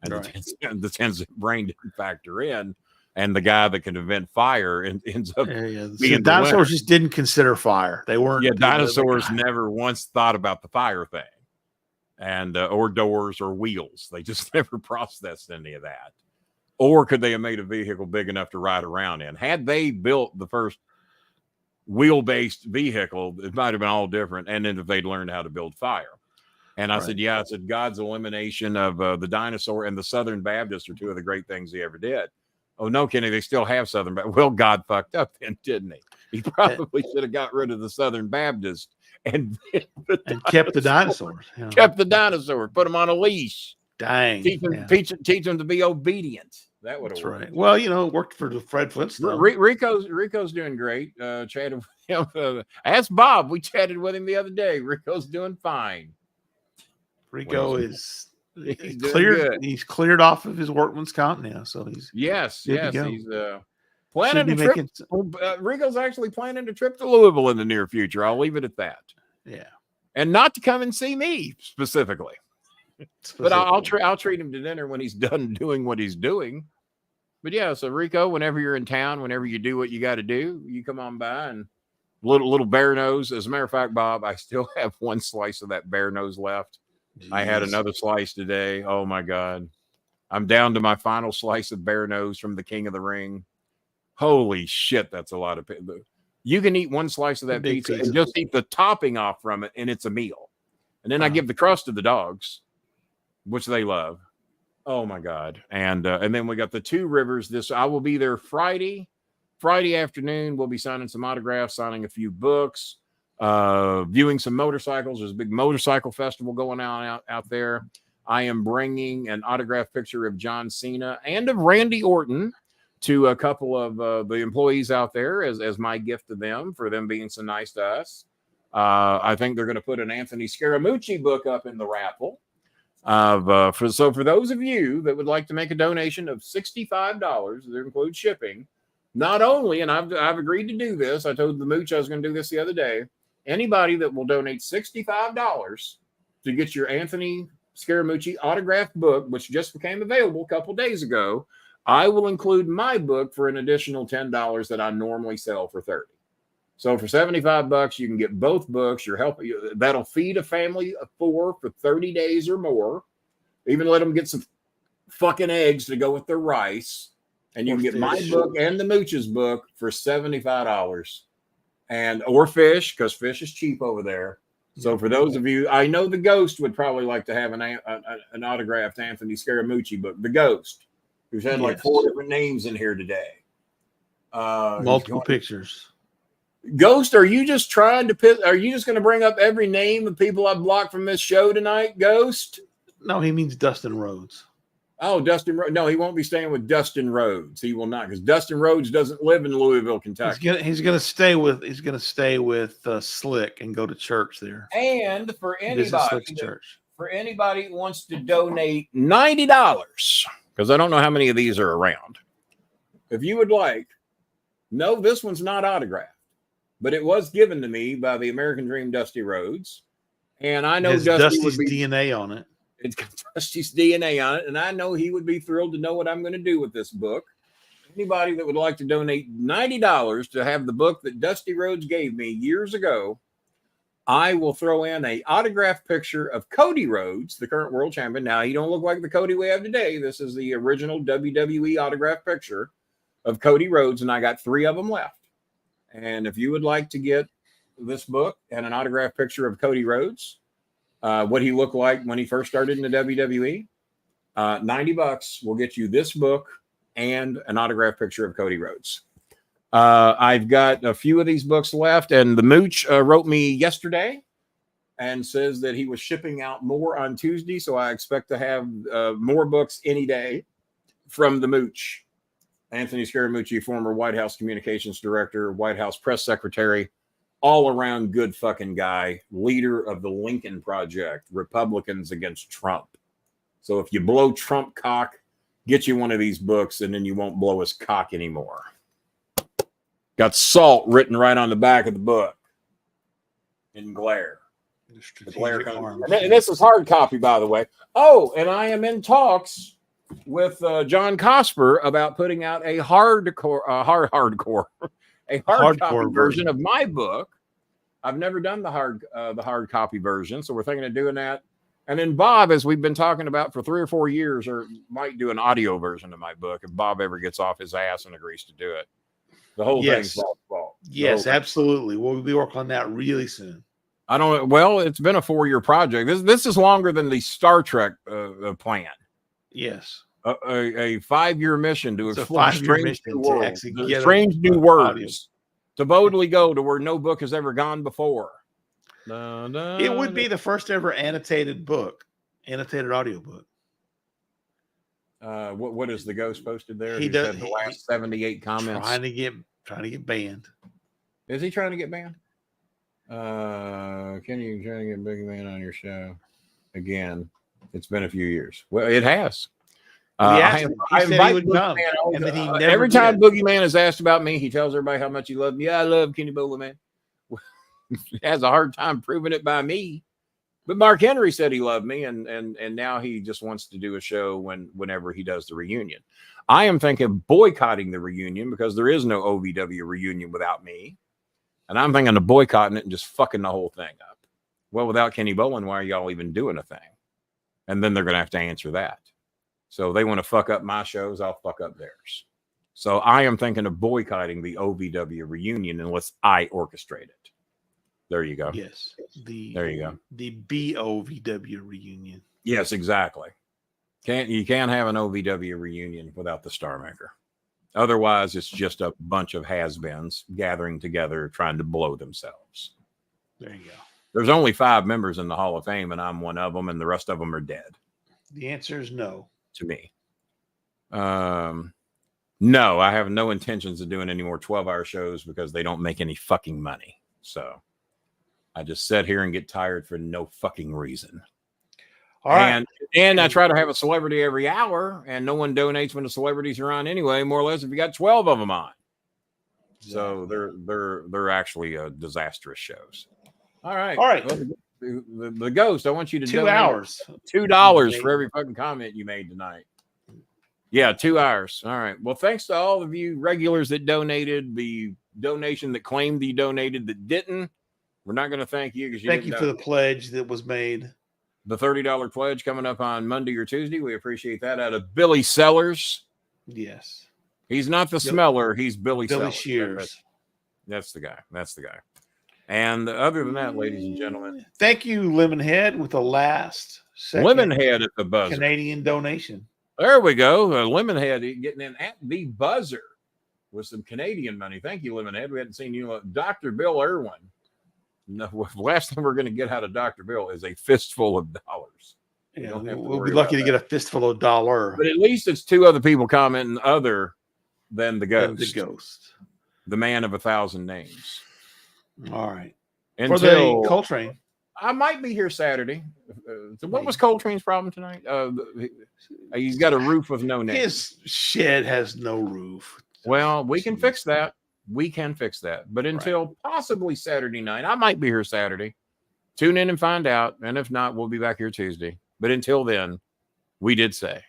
And the 10-cent brain didn't factor in. And the guy that can invent fire ends up being the dinosaurs just didn't consider fire. They weren't. Yeah, dinosaurs never once thought about the fire thing, and or doors or wheels. They just never processed any of that. Or could they have made a vehicle big enough to ride around in? Had they built the first wheel-based vehicle, it might have been all different. And then if they'd learned how to build fire. And I said, yeah, I said, God's elimination of the dinosaur and the Southern Baptists are 2 of the great things he ever did. Oh, no, Kenny, they still have Southern Baptist. Well, God fucked up then, didn't he? He probably should have got rid of the Southern Baptist and kept the dinosaurs. Yeah. Kept the dinosaur, put them on a leash. Dang. Teach them to be obedient. That would have worked. Right. Well, you know, it worked for the Fred Flintstone. Rico's doing great. Chatted with him. Ask Bob. We chatted with him the other day. Rico's doing fine. Rico is he's cleared. He's cleared off of his workman's comp now, so he's yes. He's planning a trip. Rico's actually planning a trip to Louisville in the near future. I'll leave it at that. Yeah, and not to come and see me specifically. But I'll treat him to dinner when he's done doing what he's doing. But yeah, so Rico, whenever you're in town, whenever you do what you got to do, you come on by and little bear nose. As a matter of fact, Bob, I still have 1 slice of that bear nose left. Jeez. I had another slice today. Oh my God. I'm down to my final slice of bear nose from the King of the Ring. Holy shit. That's a lot of pizza. You can eat 1 slice of that pizza and just eat the topping off from it. And it's a meal. And then I give the crust to the dogs, which they love. Oh my God. And then we got the Two Rivers. I will be there Friday afternoon. We'll be signing some autographs, signing a few books, viewing some motorcycles. There's a big motorcycle festival going on out there. I am bringing an autographed picture of John Cena and of Randy Orton to a couple of the employees out there as my gift to them for them being so nice to us. I think they're going to put an Anthony Scaramucci book up in the raffle. For those of you that would like to make a donation of $65, that includes shipping, not only, and I've agreed to do this, I told the Mooch I was going to do this the other day, anybody that will donate $65 to get your Anthony Scaramucci autographed book, which just became available a couple days ago, I will include my book for an additional $10 that I normally sell for $30. So for $75, you can get both books. That'll feed a family of 4 for 30 days or more. Even let them get some fucking eggs to go with their rice. And you can get my book and the Mooch's book for $75. Or fish, because fish is cheap over there. So for those of you, I know the Ghost would probably like to have an autographed Anthony Scaramucci book. The Ghost, who's had like 4 different names in here today. Multiple pictures. Ghost, are you just trying to are you just going to bring up every name of people I blocked from this show tonight, Ghost? No, he means Dustin Rhodes. Oh, Dustin Rhodes. No, he won't be staying with Dustin Rhodes. He will not, because Dustin Rhodes doesn't live in Louisville, Kentucky. He's gonna stay with Slick and go to church there. And for anybody that wants to donate $90, because I don't know how many of these are around. If you would like, no, this one's not autographed. But it was given to me by the American Dream Dusty Rhodes. And I know Dusty's DNA on it. It's got Dusty's DNA on it. And I know he would be thrilled to know what I'm going to do with this book. Anybody that would like to donate $90 to have the book that Dusty Rhodes gave me years ago, I will throw in an autographed picture of Cody Rhodes, the current world champion. Now, he don't look like the Cody we have today. This is the original WWE autographed picture of Cody Rhodes. And I got 3 of them left. And if you would like to get this book and an autographed picture of Cody Rhodes, what he looked like when he first started in the WWE, $90 will get you this book and an autographed picture of Cody Rhodes. I've got a few of these books left, and the Mooch wrote me yesterday and says that he was shipping out more on Tuesday, so I expect to have more books any day from the Mooch. Anthony Scaramucci, former White House communications director, White House press secretary, all around good fucking guy, leader of the Lincoln Project, Republicans against Trump. So if you blow Trump cock, get you one of these books and then you won't blow his cock anymore. Got SALT written right on the back of the book in glare. And this is hard copy, by the way. Oh, and I am in talks with John Cosper about putting out a hard copy version of my book. I've never done the hard copy version, so we're thinking of doing that. And then Bob, as we've been talking about for 3 or 4 years, or might do an audio version of my book if Bob ever gets off his ass and agrees to do it. The whole thing's Bob's fault. Yes, absolutely. We'll be working on that really soon. I don't. Well, it's been a 4-year project. This is longer than the Star Trek plan. Yes. A 5-year mission to explore strange new worlds, strange new words, to boldly go to where no book has ever gone before. It would be the first ever annotated audio book. What is the Ghost posted there? He does the last 78 comments. Trying to get banned. Is he trying to get banned? Can you try to get Boogie Man on your show again? It's been a few years. Well, it has. I invite Boogeyman and then he every time Boogeyman is asked about me, he tells everybody how much he loves me. Yeah, I love Kenny Bolin, man. He has a hard time proving it by me. But Mark Henry said he loved me, and now he just wants to do a show whenever he does the reunion. I am thinking of boycotting the reunion because there is no OVW reunion without me. And I'm thinking of boycotting it and just fucking the whole thing up. Well, without Kenny Bolin, why are y'all even doing a thing? And then they're going to have to answer that. So they want to fuck up my shows, I'll fuck up theirs. So I am thinking of boycotting the OVW reunion unless I orchestrate it. There you go. Yes. There you go. The BOVW reunion. Yes, exactly. You can't have an OVW reunion without the Star Maker. Otherwise, it's just a bunch of has-beens gathering together trying to blow themselves. There you go. There's only 5 members in the Hall of Fame, and I'm one of them, and the rest of them are dead. The answer is no. To me. No, I have no intentions of doing any more 12-hour shows because they don't make any fucking money. So I just sit here and get tired for no fucking reason. All right. And I try to have a celebrity every hour, and no one donates when the celebrities are on anyway, more or less if you got 12 of them on. So they're actually disastrous shows. All right. Well, the ghost, I want you to 2 hours. $2 for every fucking comment you made tonight. Yeah, 2 hours. All right. Well, thanks to all of you regulars that donated, the donation that claimed you donated that didn't. We're not going to thank you. Thank you for the pledge that was made. The $30 pledge coming up on Monday or Tuesday. We appreciate that out of Billy Sellers. Yes. He's not the smeller. He's Billy Sellers. Shears. That's the guy. That's the guy. And other than that, ladies and gentlemen. Thank you, Lemonhead, with the last Lemonhead at the buzzer. Canadian donation. There we go. Lemonhead getting in at the buzzer with some Canadian money. Thank you, Lemonhead. We hadn't seen you. Dr. Bill Irwin. No, last thing we're going to get out of Dr. Bill is a fistful of dollars. Yeah, we'll be lucky to get a fistful of $1. But at least it's 2 other people commenting other than the ghost. The man of 1,000 names. All right. Until for the Coltrane. I might be here Saturday. So what was Coltrane's problem tonight? He's got a roof with no name. His shed has no roof. Well, we can fix that. We can fix that. But until possibly Saturday night, I might be here Saturday. Tune in and find out. And if not, we'll be back here Tuesday. But until then, we did say